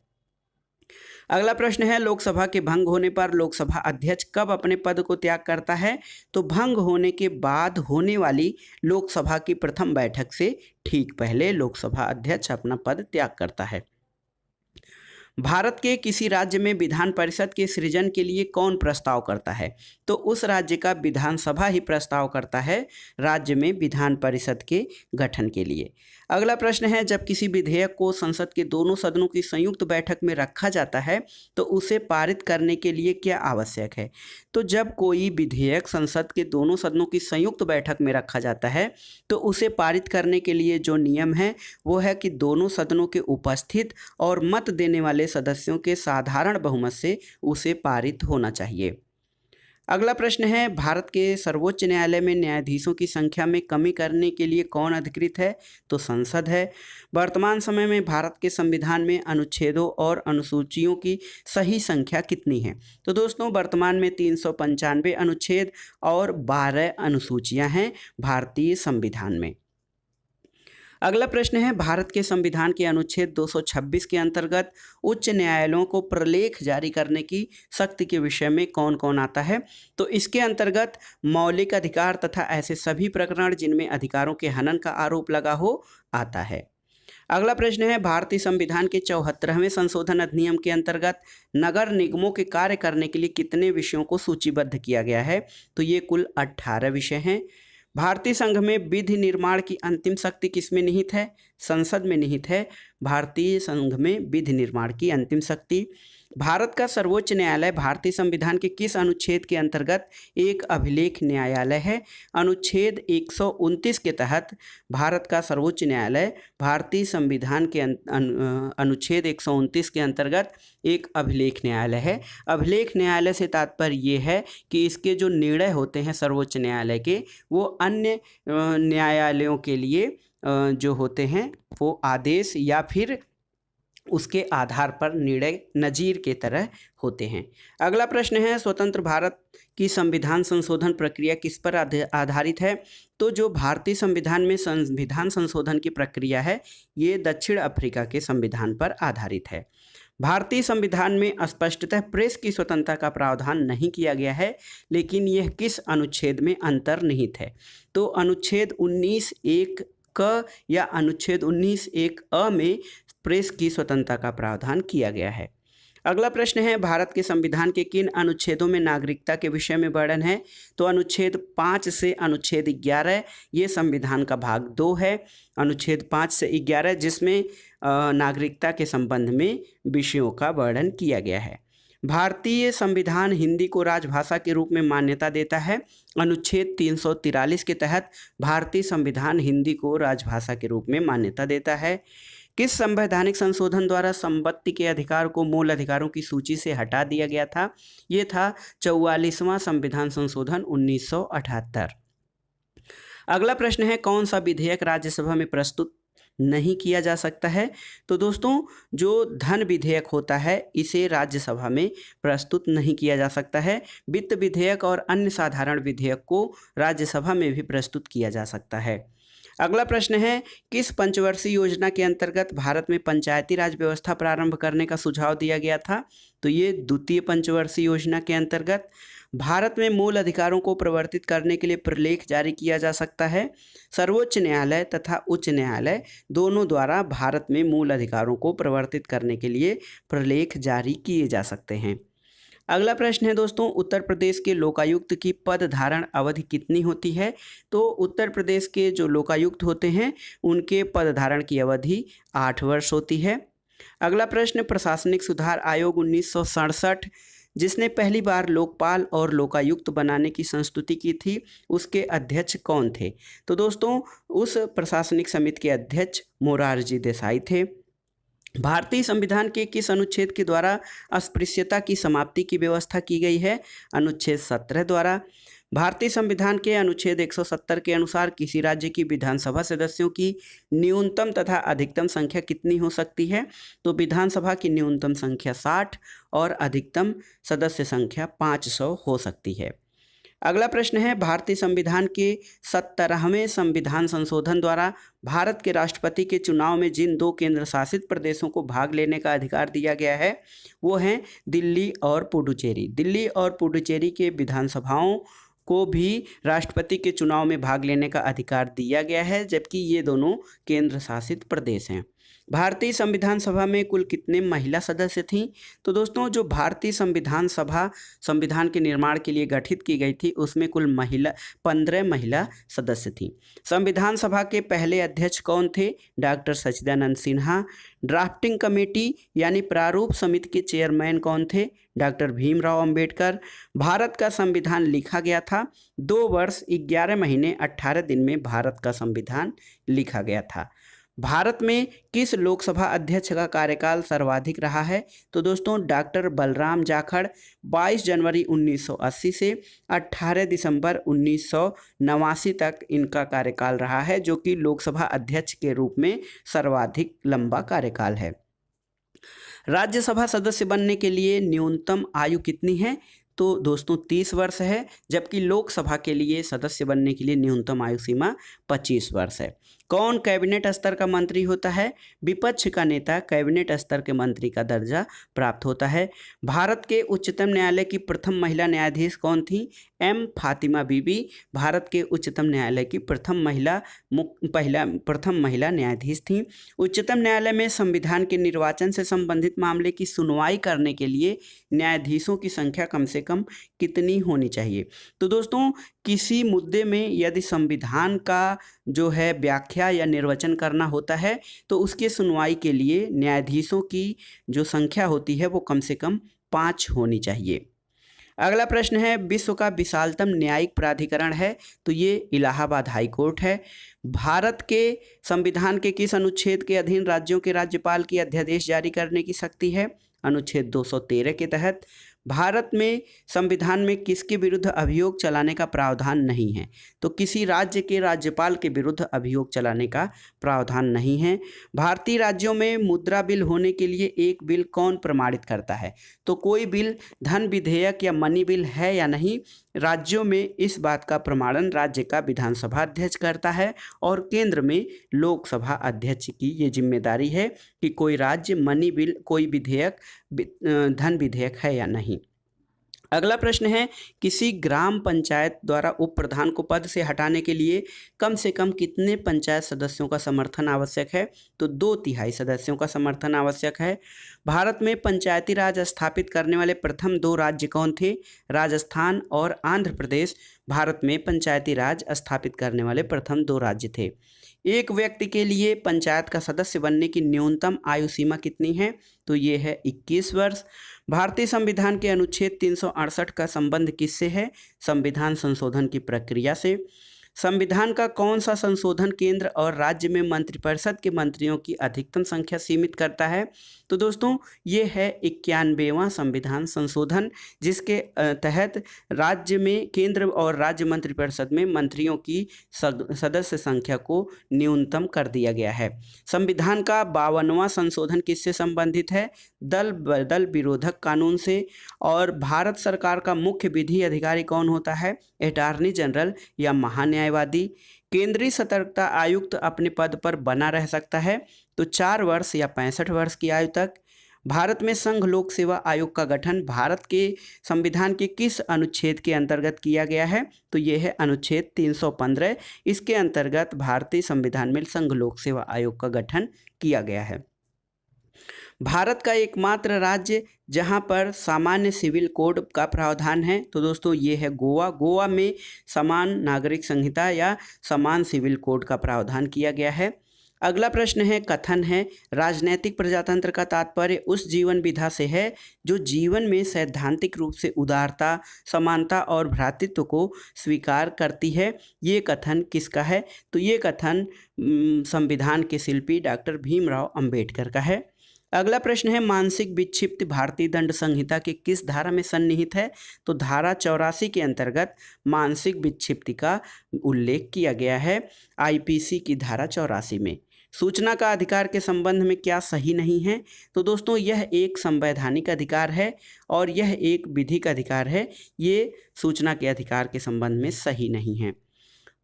अगला प्रश्न है, लोकसभा के भंग होने पर लोकसभा अध्यक्ष कब अपने पद को त्याग करता है? तो भंग होने के बाद होने वाली लोकसभा की प्रथम बैठक से ठीक पहले लोकसभा अध्यक्ष अपना पद त्याग करता है। भारत के किसी राज्य में विधान परिषद के सृजन के लिए कौन प्रस्ताव करता है? तो उस राज्य का विधानसभा ही प्रस्ताव करता है राज्य में विधान परिषद के गठन के लिए। अगला प्रश्न है, जब किसी विधेयक को संसद के दोनों सदनों की संयुक्त बैठक में रखा जाता है तो उसे पारित करने के लिए क्या आवश्यक है? तो जब कोई विधेयक संसद के दोनों सदनों की संयुक्त बैठक में रखा जाता है तो उसे पारित करने के लिए जो नियम है वो है कि दोनों सदनों के उपस्थित और मत देने वाले सदस्यों के साधारण बहुमत से उसे पारित होना चाहिए। अगला प्रश्न है, भारत के सर्वोच्च न्यायालय में न्यायाधीशों की संख्या में कमी करने के लिए कौन अधिकृत है? तो संसद है। वर्तमान समय में भारत के संविधान में अनुच्छेदों और अनुसूचियों की सही संख्या कितनी है? तो दोस्तों, वर्तमान में 395 अनुच्छेद और 12 अनुसूचियां हैं भारतीय संविधान में। अगला प्रश्न है, भारत के संविधान के अनुच्छेद 226 के अंतर्गत उच्च न्यायालयों को प्रलेख जारी करने की शक्ति के विषय में कौन कौन आता है? तो इसके अंतर्गत मौलिक अधिकार तथा ऐसे सभी प्रकरण जिनमें अधिकारों के हनन का आरोप लगा हो आता है। अगला प्रश्न है, भारतीय संविधान के 74वें संशोधन अधिनियम के अंतर्गत नगर निगमों के कार्य करने के लिए कितने विषयों को सूचीबद्ध किया गया है? तो ये कुल 18 विषय हैं। भारतीय संघ में विधि निर्माण की अंतिम शक्ति किसमें निहित है? संसद में निहित है भारतीय संघ में विधि निर्माण की अंतिम शक्ति। भारत का सर्वोच्च न्यायालय भारतीय संविधान के किस अनुच्छेद के अंतर्गत एक अभिलेख न्यायालय है? अनुच्छेद 129 के तहत भारत का सर्वोच्च न्यायालय भारतीय संविधान के अनुच्छेद 129 के अंतर्गत एक अभिलेख न्यायालय है। अभिलेख न्यायालय से तात्पर्य ये है कि इसके जो निर्णय होते हैं सर्वोच्च न्यायालय के, वो अन्य न्यायालयों के लिए जो होते हैं वो आदेश या फिर उसके आधार पर निर्णय नज़ीर के तरह होते हैं। अगला प्रश्न है, स्वतंत्र भारत की संविधान संशोधन प्रक्रिया किस पर आधारित है? तो जो भारतीय संविधान में संविधान संशोधन की प्रक्रिया है ये दक्षिण अफ्रीका के संविधान पर आधारित है। भारतीय संविधान में स्पष्टतः प्रेस की स्वतंत्रता का प्रावधान नहीं किया गया है, लेकिन यह किस अनुच्छेद में अंतर्निहित है? तो अनुच्छेद 19(1) क या अनुच्छेद 19(1) अ में प्रेस की स्वतंत्रता का प्रावधान किया गया है। अगला प्रश्न है, भारत के संविधान के किन अनुच्छेदों में नागरिकता के विषय में वर्णन है? तो अनुच्छेद 5 से अनुच्छेद 11 ये संविधान का भाग 2 है। अनुच्छेद 5 से 11 जिसमें नागरिकता के संबंध में विषयों का वर्णन किया गया है। भारतीय संविधान हिंदी को राजभाषा के रूप में मान्यता देता है। अनुच्छेद 343 के तहत भारतीय संविधान हिंदी को राजभाषा के रूप में मान्यता देता है। किस संवैधानिक संशोधन द्वारा संपत्ति के अधिकार को मूल अधिकारों की सूची से हटा दिया गया था? ये था 44वां संविधान संशोधन 1978। अगला प्रश्न है, कौन सा विधेयक राज्यसभा में प्रस्तुत नहीं किया जा सकता है? तो दोस्तों, जो धन विधेयक होता है इसे राज्यसभा में प्रस्तुत नहीं किया जा सकता है। वित्त विधेयक और अन्य साधारण विधेयक को राज्यसभा में भी प्रस्तुत किया जा सकता है। अगला प्रश्न है, किस पंचवर्षीय योजना के अंतर्गत भारत में पंचायती राज व्यवस्था प्रारंभ करने का सुझाव दिया गया था? तो ये द्वितीय पंचवर्षीय योजना के अंतर्गत। भारत में मूल अधिकारों को प्रवर्तित करने के लिए प्रलेख जारी किया जा सकता है। सर्वोच्च न्यायालय तथा उच्च न्यायालय दोनों द्वारा भारत में मूल अधिकारों को प्रवर्तित करने के लिए प्रलेख जारी किए जा सकते हैं। अगला प्रश्न है दोस्तों, उत्तर प्रदेश के लोकायुक्त की पद धारण अवधि कितनी होती है? तो उत्तर प्रदेश के जो लोकायुक्त होते हैं उनके पद धारण की अवधि 8 वर्ष होती है। अगला प्रश्न, प्रशासनिक सुधार आयोग 1967 जिसने पहली बार लोकपाल और लोकायुक्त बनाने की संस्तुति की थी, उसके अध्यक्ष कौन थे? तो दोस्तों उस प्रशासनिक समिति के अध्यक्ष मोरारजी देसाई थे। भारतीय संविधान के किस अनुच्छेद के द्वारा अस्पृश्यता की समाप्ति की व्यवस्था की गई है? अनुच्छेद 17 द्वारा। भारतीय संविधान के अनुच्छेद 170 के अनुसार किसी राज्य की विधानसभा सदस्यों की न्यूनतम तथा अधिकतम संख्या कितनी हो सकती है? तो विधानसभा की न्यूनतम संख्या 60 और अधिकतम सदस्य संख्या 500 हो सकती है। अगला प्रश्न है, भारतीय संविधान के 17वें संविधान संशोधन द्वारा भारत के राष्ट्रपति के चुनाव में जिन 2 केंद्र शासित प्रदेशों को भाग लेने का अधिकार दिया गया है वो हैं दिल्ली और पुडुचेरी। दिल्ली और पुडुचेरी के विधानसभाओं को भी राष्ट्रपति के चुनाव में भाग लेने का अधिकार दिया गया है, जबकि ये दोनों केंद्र शासित प्रदेश हैं। भारतीय संविधान सभा में कुल कितने महिला सदस्य थीं? तो दोस्तों जो भारतीय संविधान सभा संविधान के निर्माण के लिए गठित की गई थी उसमें कुल 15 महिला सदस्य थीं। संविधान सभा के पहले अध्यक्ष कौन थे? डॉक्टर सच्चिदानंद सिन्हा। ड्राफ्टिंग कमेटी यानी प्रारूप समिति के चेयरमैन कौन थे? डॉक्टर भीमराव अंबेडकर। भारत का संविधान लिखा गया था 2 वर्ष 11 महीने 18 दिन में भारत का संविधान लिखा गया था। भारत में किस लोकसभा अध्यक्ष का कार्यकाल सर्वाधिक रहा है? तो दोस्तों डॉक्टर बलराम जाखड़ 22 जनवरी 1980 से 18 दिसंबर 1989 तक इनका कार्यकाल रहा है, जो कि लोकसभा अध्यक्ष के रूप में सर्वाधिक लंबा कार्यकाल है। राज्यसभा सदस्य बनने के लिए न्यूनतम आयु कितनी है? तो दोस्तों 30 वर्ष है, जबकि लोकसभा के लिए सदस्य बनने के लिए न्यूनतम आयु सीमा 25 वर्ष है। कौन कैबिनेट स्तर का मंत्री होता है? विपक्ष का नेता कैबिनेट स्तर के मंत्री का दर्जा प्राप्त होता है। भारत के उच्चतम न्यायालय की प्रथम महिला न्यायाधीश कौन थी? एम फातिमा बीबी भारत के उच्चतम न्यायालय की प्रथम महिला न्यायाधीश थीं। उच्चतम न्यायालय में संविधान के निर्वाचन से संबंधित मामले की सुनवाई करने के लिए न्यायाधीशों की संख्या कम से कम कितनी होनी चाहिए? तो दोस्तों किसी मुद्दे में यदि संविधान का जो है व्याख्या या निर्वचन करना होता है तो उसके सुनवाई के लिए न्यायाधीशों की जो संख्या होती है वो कम से कम 5 होनी चाहिए। अगला प्रश्न है, विश्व का विशालतम न्यायिक प्राधिकरण है? तो ये इलाहाबाद हाई कोर्ट है। भारत के संविधान के किस अनुच्छेद के अधीन राज्यों के राज्यपाल की अध्यादेश जारी करने की शक्ति है? अनुच्छेद 213 के तहत। भारत में संविधान में किसके विरुद्ध अभियोग चलाने का प्रावधान नहीं है? तो किसी राज्य के राज्यपाल के विरुद्ध अभियोग चलाने का प्रावधान नहीं है। भारतीय राज्यों में मुद्रा बिल होने के लिए एक बिल कौन प्रमाणित करता है? तो कोई बिल धन विधेयक या मनी बिल है या नहीं, राज्यों में इस बात का प्रमाणन राज्य का विधानसभा अध्यक्ष करता है और केंद्र में लोकसभा अध्यक्ष की ये जिम्मेदारी है कि कोई राज्य मनी बिल, कोई विधेयक धन विधेयक है या नहीं। अगला प्रश्न है, किसी ग्राम पंचायत द्वारा उप प्रधान को पद से हटाने के लिए कम से कम कितने पंचायत सदस्यों का समर्थन आवश्यक है? तो 2/3 सदस्यों का समर्थन आवश्यक है। भारत में पंचायती राज स्थापित करने वाले प्रथम 2 राज्य कौन थे? राजस्थान और आंध्र प्रदेश भारत में पंचायती राज स्थापित करने वाले प्रथम 2 राज्य थे। एक व्यक्ति के लिए पंचायत का सदस्य बनने की न्यूनतम आयु सीमा कितनी है? तो ये है 21 वर्ष। भारतीय संविधान के अनुच्छेद 368 का संबंध किससे है? संविधान संशोधन की प्रक्रिया से। संविधान का कौन सा संशोधन केंद्र और राज्य में मंत्रिपरिषद के मंत्रियों की अधिकतम संख्या सीमित करता है? तो दोस्तों ये है 91वां संविधान संशोधन, जिसके तहत राज्य में केंद्र और राज्य मंत्रिपरिषद में मंत्रियों की सदस्य संख्या को न्यूनतम कर दिया गया है। संविधान का 52वां संशोधन किससे संबंधित है? दल बदल विरोधक कानून से। और भारत सरकार का मुख्य विधि अधिकारी कौन होता है? अटॉर्नी जनरल या महान्यायवादी। केंद्रीय सतर्कता आयुक्त अपने पद पर बना रह सकता है तो 4 वर्ष या 65 वर्ष की आयु तक। भारत में संघ लोक सेवा आयोग का गठन भारत के संविधान के किस अनुच्छेद के अंतर्गत किया गया है? तो ये है अनुच्छेद 315। इसके अंतर्गत भारतीय संविधान में संघ लोक सेवा आयोग का गठन किया गया है। भारत का एकमात्र राज्य जहां पर सामान्य सिविल कोड का प्रावधान है, तो दोस्तों ये है गोवा। गोवा में समान नागरिक संहिता या समान सिविल कोड का प्रावधान किया गया है। अगला प्रश्न है, कथन है, राजनैतिक प्रजातंत्र का तात्पर्य उस जीवन विधा से है जो जीवन में सैद्धांतिक रूप से उदारता, समानता और भ्रातृत्व को स्वीकार करती है। ये कथन किसका है? तो ये कथन संविधान के शिल्पी डॉक्टर भीमराव अंबेडकर का है। अगला प्रश्न है, मानसिक विक्षिप्त भारतीय दंड संहिता के किस धारा में सन्निहित है? तो धारा 84 के अंतर्गत मानसिक विक्षिप्ति का उल्लेख किया गया है आईपीसी की धारा 84 में। सूचना का अधिकार के संबंध में क्या सही नहीं है? तो दोस्तों यह एक संवैधानिक अधिकार है और यह एक विधिक अधिकार है। ये सूचना के अधिकार के संबंध में सही नहीं है।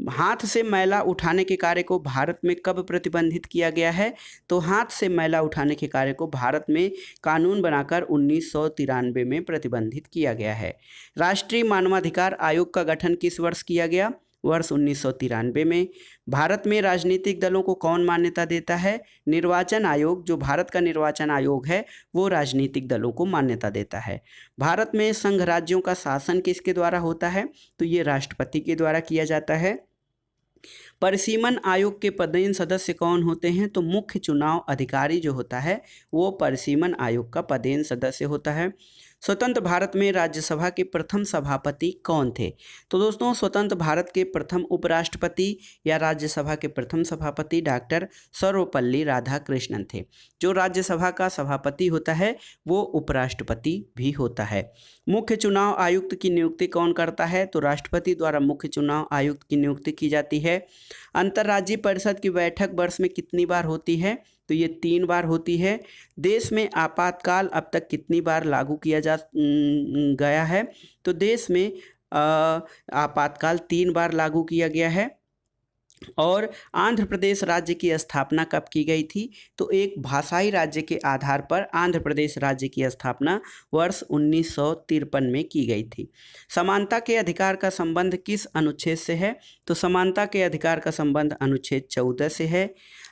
हाथ से मैला उठाने के कार्य को भारत में कब प्रतिबंधित किया गया है? तो हाथ से मैला उठाने के कार्य को भारत में कानून बनाकर 1993 में प्रतिबंधित किया गया है। राष्ट्रीय मानवाधिकार आयोग का गठन किस वर्ष किया गया? वर्ष 1993 में। भारत में राजनीतिक दलों को कौन मान्यता देता है? निर्वाचन आयोग, जो भारत का निर्वाचन आयोग है, वो राजनीतिक दलों को मान्यता देता है। भारत में संघ राज्यों का शासन किसके द्वारा होता है? तो ये राष्ट्रपति के द्वारा किया जाता है। परिसीमन आयोग के पदेन सदस्य कौन होते हैं? तो मुख्य चुनाव अधिकारी जो होता है वो परिसीमन आयोग का पदेन सदस्य होता है। स्वतंत्र भारत में राज्यसभा के प्रथम सभापति कौन थे? तो दोस्तों स्वतंत्र भारत के प्रथम उपराष्ट्रपति या राज्यसभा के प्रथम सभापति डॉक्टर सर्वपल्ली राधाकृष्णन थे। जो राज्यसभा का सभापति होता है वो उपराष्ट्रपति भी होता है। मुख्य चुनाव आयुक्त की नियुक्ति कौन करता है? तो राष्ट्रपति द्वारा मुख्य चुनाव आयुक्त की नियुक्ति की जाती है। अंतर्राज्यीय परिषद की बैठक वर्ष में कितनी बार होती है? तो ये 3 बार होती है। देश में आपातकाल अब तक कितनी बार लागू किया जा गया है? तो देश में आपातकाल 3 बार लागू किया गया है। और आंध्र प्रदेश राज्य की स्थापना कब की गई थी? तो एक भाषाई राज्य के आधार पर आंध्र प्रदेश राज्य की स्थापना वर्ष 1953 में की गई थी। समानता के अधिकार का संबंध किस अनुच्छेद से है? तो समानता के अधिकार का संबंध अनुच्छेद 14 से है।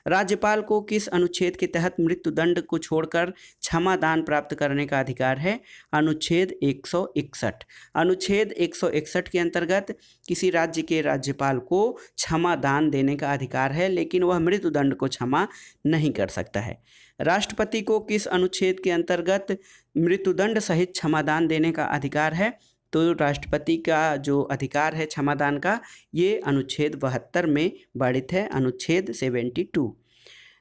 राज्यपाल को किस अनुच्छेद के तहत मृत्युदंड को छोड़कर क्षमा दान प्राप्त करने का अधिकार है? अनुच्छेद 161। अनुच्छेद 161 के अंतर्गत किसी राज्य के राज्यपाल को क्षमा दान देने का अधिकार है, लेकिन वह मृत्युदंड को क्षमा नहीं कर सकता है। राष्ट्रपति को किस अनुच्छेद के अंतर्गत मृत्युदंड सहित क्षमादान देने का अधिकार है? तो राष्ट्रपति का जो अधिकार है क्षमादान का, ये अनुच्छेद 72 में वर्णित है, अनुच्छेद 72।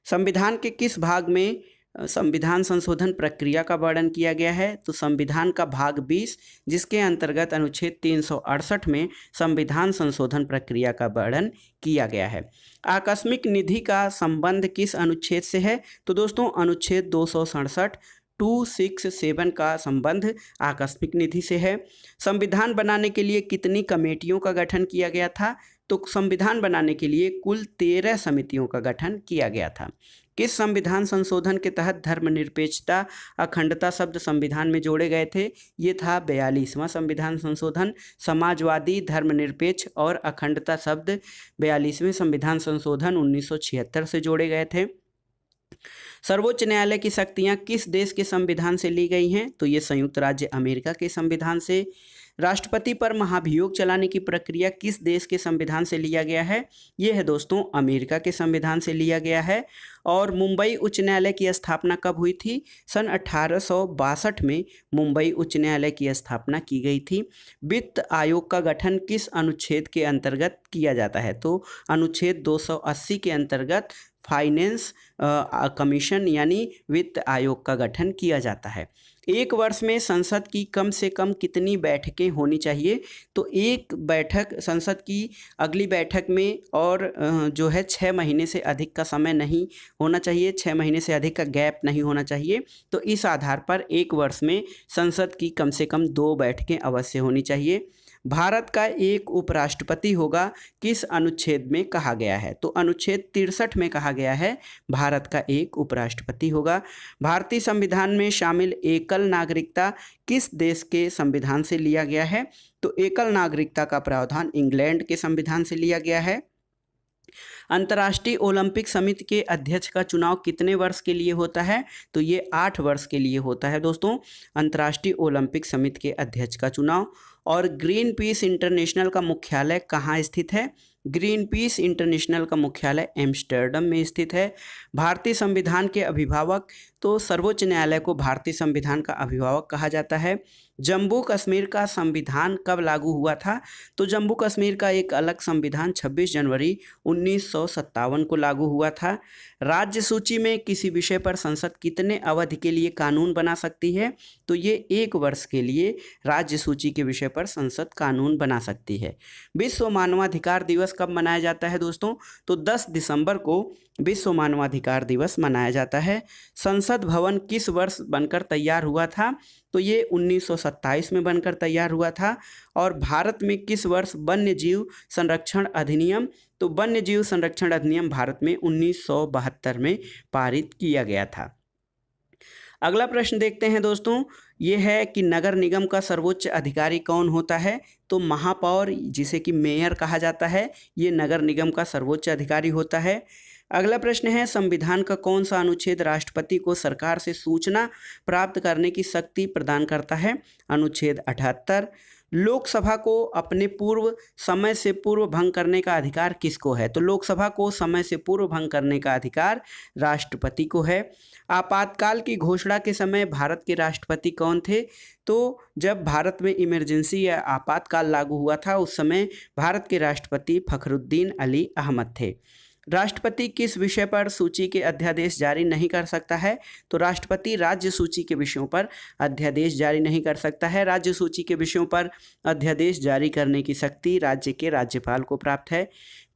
संविधान के किस भाग में संविधान संशोधन प्रक्रिया का वर्णन किया गया है? तो संविधान का भाग 20, जिसके अंतर्गत अनुच्छेद 368 में संविधान संशोधन प्रक्रिया का वर्णन किया गया है। आकस्मिक निधि का संबंध किस अनुच्छेद से है? तो दोस्तों अनुच्छेद 267 267 का संबंध आकस्मिक निधि से है। संविधान बनाने के लिए कितनी कमेटियों का गठन किया गया था? तो संविधान बनाने के लिए कुल 13 समितियों का गठन किया गया था। किस संविधान संशोधन के तहत धर्मनिरपेक्षता अखंडता शब्द संविधान में जोड़े गए थे? ये था 42वां संविधान संशोधन। समाजवादी, धर्मनिरपेक्ष और अखंडता शब्द 42वें संविधान संशोधन 1976 से जोड़े गए थे। सर्वोच्च न्यायालय की शक्तियां किस देश के संविधान से ली गई हैं? तो ये संयुक्त राज्य अमेरिका के संविधान से। राष्ट्रपति पर महाभियोग चलाने की प्रक्रिया किस देश के संविधान से लिया गया है? ये है दोस्तों अमेरिका के संविधान से लिया गया है। और मुंबई उच्च न्यायालय की स्थापना कब हुई थी? सन 1862 में मुंबई उच्च न्यायालय की स्थापना की गई थी। वित्त आयोग का गठन किस अनुच्छेद के अंतर्गत किया जाता है? तो अनुच्छेद 280 के अंतर्गत फाइनेंस कमीशन यानी वित्त आयोग का गठन किया जाता है। एक वर्ष में संसद की कम से कम कितनी बैठकें होनी चाहिए? तो एक बैठक संसद की अगली बैठक में और जो है 6 महीने से अधिक का समय नहीं होना चाहिए, 6 महीने से अधिक का गैप नहीं होना चाहिए। तो इस आधार पर एक वर्ष में संसद की कम से कम 2 बैठकें अवश्य होनी चाहिए। भारत का एक उपराष्ट्रपति होगा किस अनुच्छेद में कहा गया है? तो अनुच्छेद 63 में कहा गया है भारत का एक उपराष्ट्रपति होगा। भारतीय संविधान में शामिल एकल नागरिकता किस देश के संविधान से लिया गया है? तो एकल नागरिकता का प्रावधान इंग्लैंड के संविधान से लिया गया है। अंतर्राष्ट्रीय ओलंपिक समिति के अध्यक्ष का चुनाव कितने वर्ष के लिए होता है? तो ये 8 वर्ष के लिए होता है दोस्तों, अंतर्राष्ट्रीय ओलंपिक समिति के अध्यक्ष का चुनाव। और ग्रीन पीस इंटरनेशनल का मुख्यालय कहाँ स्थित है? ग्रीन पीस इंटरनेशनल का मुख्यालय एम्स्टर्डम में स्थित है। भारतीय संविधान के अभिभावक, तो सर्वोच्च न्यायालय को भारतीय संविधान का अभिभावक कहा जाता है। जम्मू कश्मीर का संविधान कब लागू हुआ था? तो जम्मू कश्मीर का एक अलग संविधान 26 जनवरी 1957 को लागू हुआ था। राज्य सूची में किसी विषय पर संसद कितने अवधि के लिए कानून बना सकती है? तो ये 1 वर्ष के लिए राज्य सूची के विषय पर संसद कानून बना सकती है। विश्व मानवाधिकार दिवस कब मनाया जाता है दोस्तों? तो 10 दिसंबर को विश्व मानवाधिकार दिवस मनाया जाता है। संसद भवन किस वर्ष बनकर तैयार हुआ था? तो ये 1927 में बनकर तैयार हुआ था। और भारत में किस वर्ष वन्य जीव संरक्षण अधिनियम? तो वन्य जीव संरक्षण अधिनियम भारत में 1972 में पारित किया गया था। अगला प्रश्न देखते हैं दोस्तों, ये है कि नगर निगम का सर्वोच्च अधिकारी कौन होता है? तो महापौर, जिसे कि मेयर कहा जाता है, ये नगर निगम का सर्वोच्च अधिकारी होता है। अगला प्रश्न है, संविधान का कौन सा अनुच्छेद राष्ट्रपति को सरकार से सूचना प्राप्त करने की शक्ति प्रदान करता है? अनुच्छेद 78। लोकसभा को अपने समय से पूर्व भंग करने का अधिकार किसको है? तो लोकसभा को समय से पूर्व भंग करने का अधिकार राष्ट्रपति को है। आपातकाल की घोषणा के समय भारत के राष्ट्रपति कौन थे? तो जब भारत में इमरजेंसी या आपातकाल लागू हुआ था उस समय भारत के राष्ट्रपति फखरुद्दीन अली अहमद थे। राष्ट्रपति किस विषय पर सूची के अध्यादेश जारी नहीं कर सकता है? तो राष्ट्रपति राज्य सूची के विषयों पर अध्यादेश जारी नहीं कर सकता है। राज्य सूची के विषयों पर अध्यादेश जारी करने की शक्ति राज्य के राज्यपाल को प्राप्त है।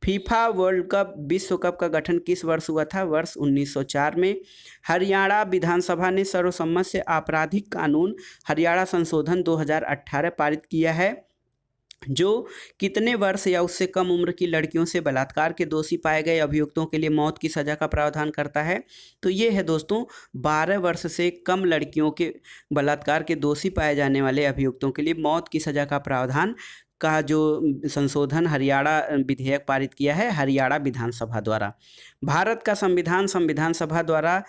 फीफा वर्ल्ड कप विश्व कप का गठन किस वर्ष हुआ था? वर्ष 1904 में। हरियाणा विधानसभा ने सर्वसम्मत से आपराधिक कानून हरियाणा संशोधन 2018 पारित किया है, जो कितने वर्ष या उससे कम उम्र की लड़कियों से बलात्कार के दोषी पाए गए अभियुक्तों के लिए मौत की सज़ा का प्रावधान करता है? तो ये है दोस्तों 12 वर्ष से कम लड़कियों के बलात्कार के दोषी पाए जाने वाले अभियुक्तों के लिए मौत की सज़ा का प्रावधान का जो संशोधन हरियाणा विधेयक पारित किया है हरियाणा विधानसभा द्वारा। भारत का संविधान सभा द्वारा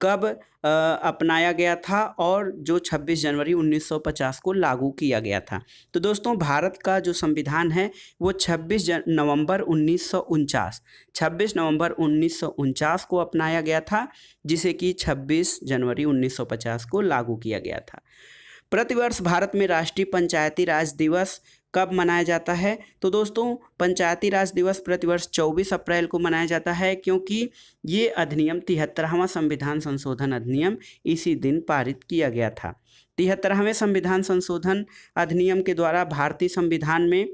कब अपनाया गया था और जो 26 जनवरी 1950 को लागू किया गया था? तो दोस्तों भारत का जो संविधान है वो 26 नवंबर 1949 को अपनाया गया था, जिसे कि 26 जनवरी 1950 को लागू किया गया था। प्रतिवर्ष भारत में राष्ट्रीय पंचायती राज दिवस कब मनाया जाता है? तो दोस्तों पंचायती राज दिवस प्रतिवर्ष 24 अप्रैल को मनाया जाता है, क्योंकि ये अधिनियम 73वां संविधान संशोधन अधिनियम इसी दिन पारित किया गया था। 73वें संविधान संशोधन अधिनियम के द्वारा भारतीय संविधान में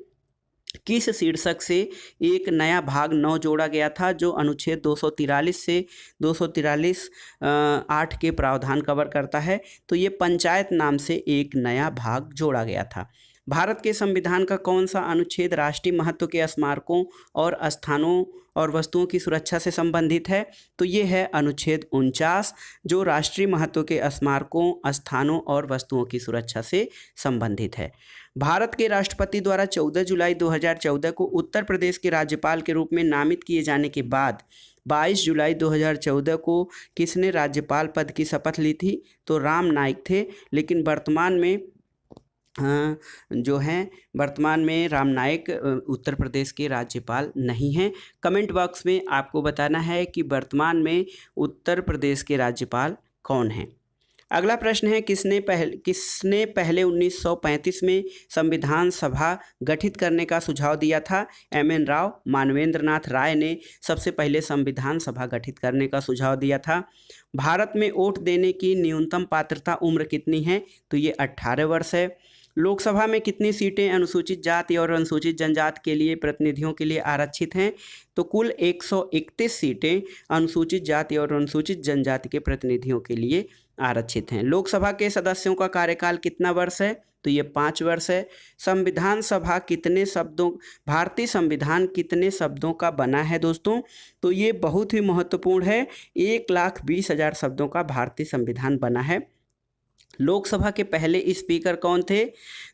किस शीर्षक से एक नया भाग 9 जोड़ा गया था, जो अनुच्छेद 243 से 243(8) के प्रावधान कवर करता है? तो ये पंचायत नाम से एक नया भाग जोड़ा गया था। भारत के संविधान का कौन सा अनुच्छेद राष्ट्रीय महत्व के स्मारकों और स्थानों और वस्तुओं की सुरक्षा से संबंधित है? तो ये है अनुच्छेद 49, जो राष्ट्रीय महत्व के स्मारकों, स्थानों और वस्तुओं की सुरक्षा से संबंधित है। भारत के राष्ट्रपति द्वारा 14 जुलाई 2014 को उत्तर प्रदेश के राज्यपाल के रूप में नामित किए जाने के बाद 22 जुलाई 2014 को किसने राज्यपाल पद की शपथ ली थी? तो राम नाईक थे। लेकिन वर्तमान में राम नाईक उत्तर प्रदेश के राज्यपाल नहीं हैं। कमेंट बॉक्स में आपको बताना है कि वर्तमान में उत्तर प्रदेश के राज्यपाल कौन हैं। अगला प्रश्न है, किसने पहले 1935 में संविधान सभा गठित करने का सुझाव दिया था? एम.एन. राव, मानवेंद्र नाथ राय ने सबसे पहले संविधान सभा गठित करने का सुझाव दिया था। भारत में वोट देने की न्यूनतम पात्रता उम्र कितनी है? तो ये 18 वर्ष है। लोकसभा में कितनी सीटें अनुसूचित जाति और अनुसूचित जनजाति के लिए प्रतिनिधियों के लिए आरक्षित हैं? तो कुल 131 सीटें अनुसूचित जाति और अनुसूचित जनजाति के प्रतिनिधियों के लिए आरक्षित हैं। लोकसभा के सदस्यों का कार्यकाल कितना वर्ष है? तो ये 5 वर्ष है। संविधान सभा कितने शब्दों भारतीय संविधान कितने शब्दों का बना है दोस्तों? तो ये बहुत ही महत्वपूर्ण है। 1,20,000 शब्दों का भारतीय संविधान बना है। लोकसभा के पहले स्पीकर कौन थे?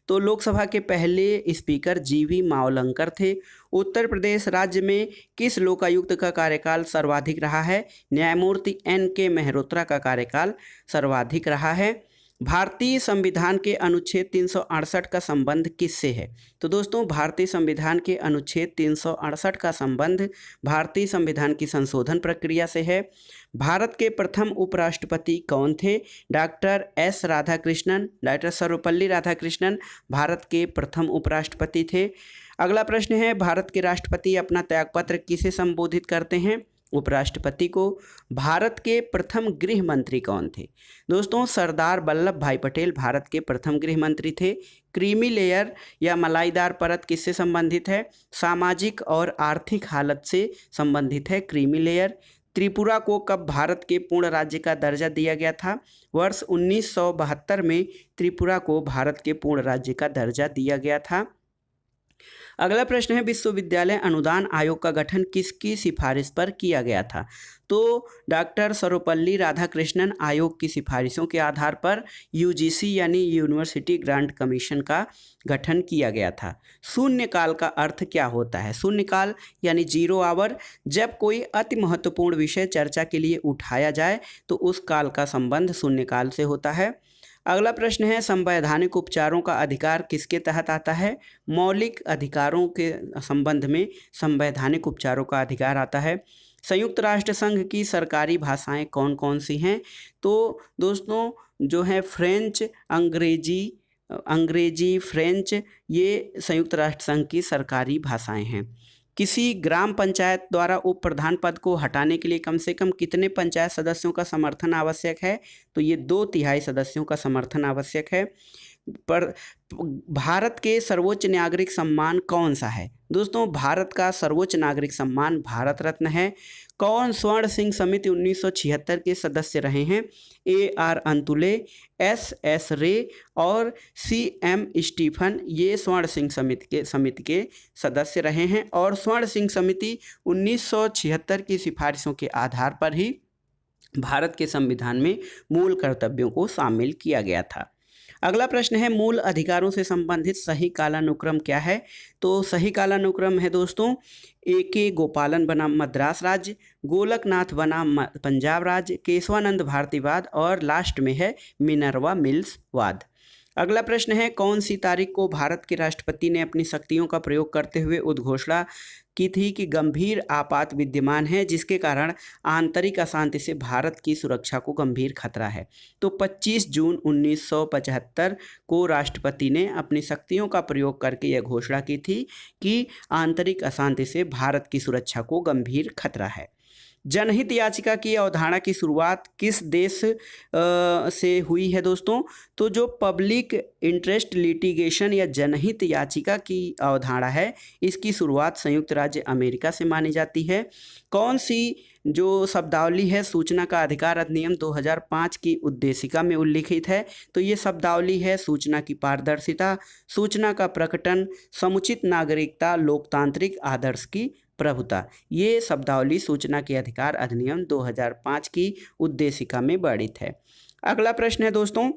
तो लोकसभा के पहले स्पीकर जीवी मावलंकर थे। उत्तर प्रदेश राज्य में किस लोकायुक्त का कार्यकाल सर्वाधिक रहा है? न्यायमूर्ति NK मेहरोत्रा का कार्यकाल सर्वाधिक रहा है। भारतीय संविधान के अनुच्छेद 368 का संबंध किससे है? तो दोस्तों भारतीय संविधान के अनुच्छेद 368 का संबंध भारतीय संविधान की संशोधन प्रक्रिया से है। भारत के प्रथम उपराष्ट्रपति कौन थे? Doctor S Radhakrishnan, doctor Sarvepalli Radhakrishnan Bharat के प्रथम उपराष्ट्रपति थे। अगला प्रश्न है, भारत के राष्ट्रपति अपना त्यागपत्र किसे संबोधित करते हैं? उपराष्ट्रपति को। भारत के प्रथम गृह मंत्री कौन थे? दोस्तों सरदार वल्लभ भाई पटेल भारत के प्रथम गृह मंत्री थे। क्रीमी लेयर या मलाईदार परत किससे संबंधित है? सामाजिक और आर्थिक हालत से संबंधित है क्रीमी लेयर। त्रिपुरा को कब भारत के पूर्ण राज्य का दर्जा दिया गया था? वर्ष 1972 में त्रिपुरा को भारत के पूर्ण राज्य का दर्जा दिया गया था। अगला प्रश्न है, विश्वविद्यालय अनुदान आयोग का गठन किसकी सिफारिश पर किया गया था? तो डॉक्टर सर्वपल्ली राधाकृष्णन आयोग की सिफारिशों के आधार पर UGC यानी यूनिवर्सिटी ग्रांट कमीशन का गठन किया गया था। शून्यकाल का अर्थ क्या होता है? शून्यकाल यानी 0 आवर, जब कोई अति महत्वपूर्ण विषय चर्चा के लिए उठाया जाए तो उस काल का संबंध शून्यकाल से होता है। अगला प्रश्न है, संवैधानिक उपचारों का अधिकार किसके तहत आता है? मौलिक अधिकारों के संबंध में संवैधानिक उपचारों का अधिकार आता है। संयुक्त राष्ट्र संघ की सरकारी भाषाएं कौन कौन सी हैं? तो दोस्तों जो है फ्रेंच, अंग्रेजी, फ्रेंच, ये संयुक्त राष्ट्र संघ की सरकारी भाषाएं हैं। किसी ग्राम पंचायत द्वारा उप प्रधान पद को हटाने के लिए कम से कम कितने पंचायत सदस्यों का समर्थन आवश्यक है? तो ये 2/3 सदस्यों का समर्थन आवश्यक है। पर भारत के सर्वोच्च नागरिक सम्मान कौन सा है? दोस्तों भारत का सर्वोच्च नागरिक सम्मान भारत रत्न है। कौन स्वर्ण सिंह समिति 1976 के सदस्य रहे हैं? AR अंतुले, SS रे और CM स्टीफन, ये स्वर्ण सिंह समिति के सदस्य रहे हैं। और स्वर्ण सिंह समिति 1976 की सिफारिशों के आधार पर ही भारत के संविधान में मूल कर्तव्यों को शामिल किया गया था। अगला प्रश्न है, मूल अधिकारों से संबंधित सही कालानुक्रम क्या है? तो सही कालानुक्रम है दोस्तों, AK गोपालन बनाम मद्रास राज्य, गोलकनाथ बनाम पंजाब राज्य, केशवानंद भारतीवाद और लास्ट में है मिनर्वा मिल्स वाद। अगला प्रश्न है, कौन सी तारीख को भारत के राष्ट्रपति ने अपनी शक्तियों का प्रयोग करते हुए उद्घोषणा की थी कि गंभीर आपात विद्यमान है जिसके कारण आंतरिक अशांति से भारत की सुरक्षा को गंभीर खतरा है? तो 25 जून 1975 को राष्ट्रपति ने अपनी शक्तियों का प्रयोग करके यह घोषणा की थी कि आंतरिक अशांति से भारत की सुरक्षा को गंभीर खतरा है। जनहित याचिका की अवधारणा की शुरुआत किस देश से हुई है दोस्तों? तो जो पब्लिक इंटरेस्ट लिटिगेशन या जनहित याचिका की अवधारणा है, इसकी शुरुआत संयुक्त राज्य अमेरिका से मानी जाती है। कौन सी जो शब्दावली है सूचना का अधिकार अधिनियम 2005 की उद्देशिका में उल्लिखित है? तो ये शब्दावली है सूचना की पारदर्शिता, सूचना का प्रकटन, समुचित नागरिकता, लोकतांत्रिक आदर्श की प्रभुता। ये शब्दावली सूचना के अधिकार अधिनियम 2005 की उद्देशिका में वर्णित है। अगला प्रश्न है दोस्तों,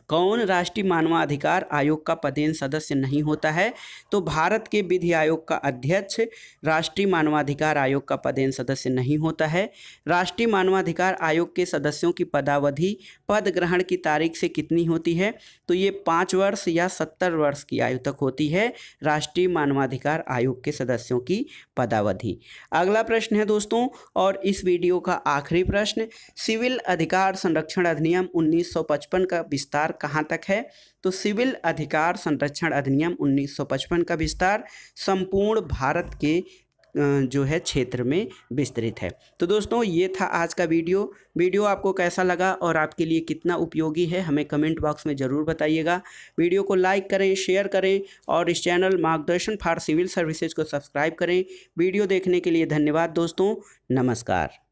कौन राष्ट्रीय मानवाधिकार आयोग का पदेन सदस्य नहीं होता है? तो भारत के विधि आयोग का अध्यक्ष राष्ट्रीय मानवाधिकार आयोग का पदेन सदस्य नहीं होता है। राष्ट्रीय मानवाधिकार आयोग के सदस्यों की पदावधि पद ग्रहण की तारीख से कितनी होती है? तो ये 5 वर्ष या 70 वर्ष की आयु तक होती है राष्ट्रीय मानवाधिकार आयोग के सदस्यों की पदावधि। अगला प्रश्न है दोस्तों, और इस वीडियो का आखिरी प्रश्न, सिविल अधिकार संरक्षण अधिनियम 1955 का विस्तार कहाँ तक है? तो सिविल अधिकार संरक्षण अधिनियम 1955 का विस्तार संपूर्ण भारत के जो है क्षेत्र में विस्तृत है। तो दोस्तों ये था आज का वीडियो आपको कैसा लगा और आपके लिए कितना उपयोगी है हमें कमेंट बॉक्स में ज़रूर बताइएगा। वीडियो को लाइक करें, शेयर करें और इस चैनल मार्गदर्शन फॉर सिविल सर्विसेज को सब्सक्राइब करें। वीडियो देखने के लिए धन्यवाद दोस्तों, नमस्कार।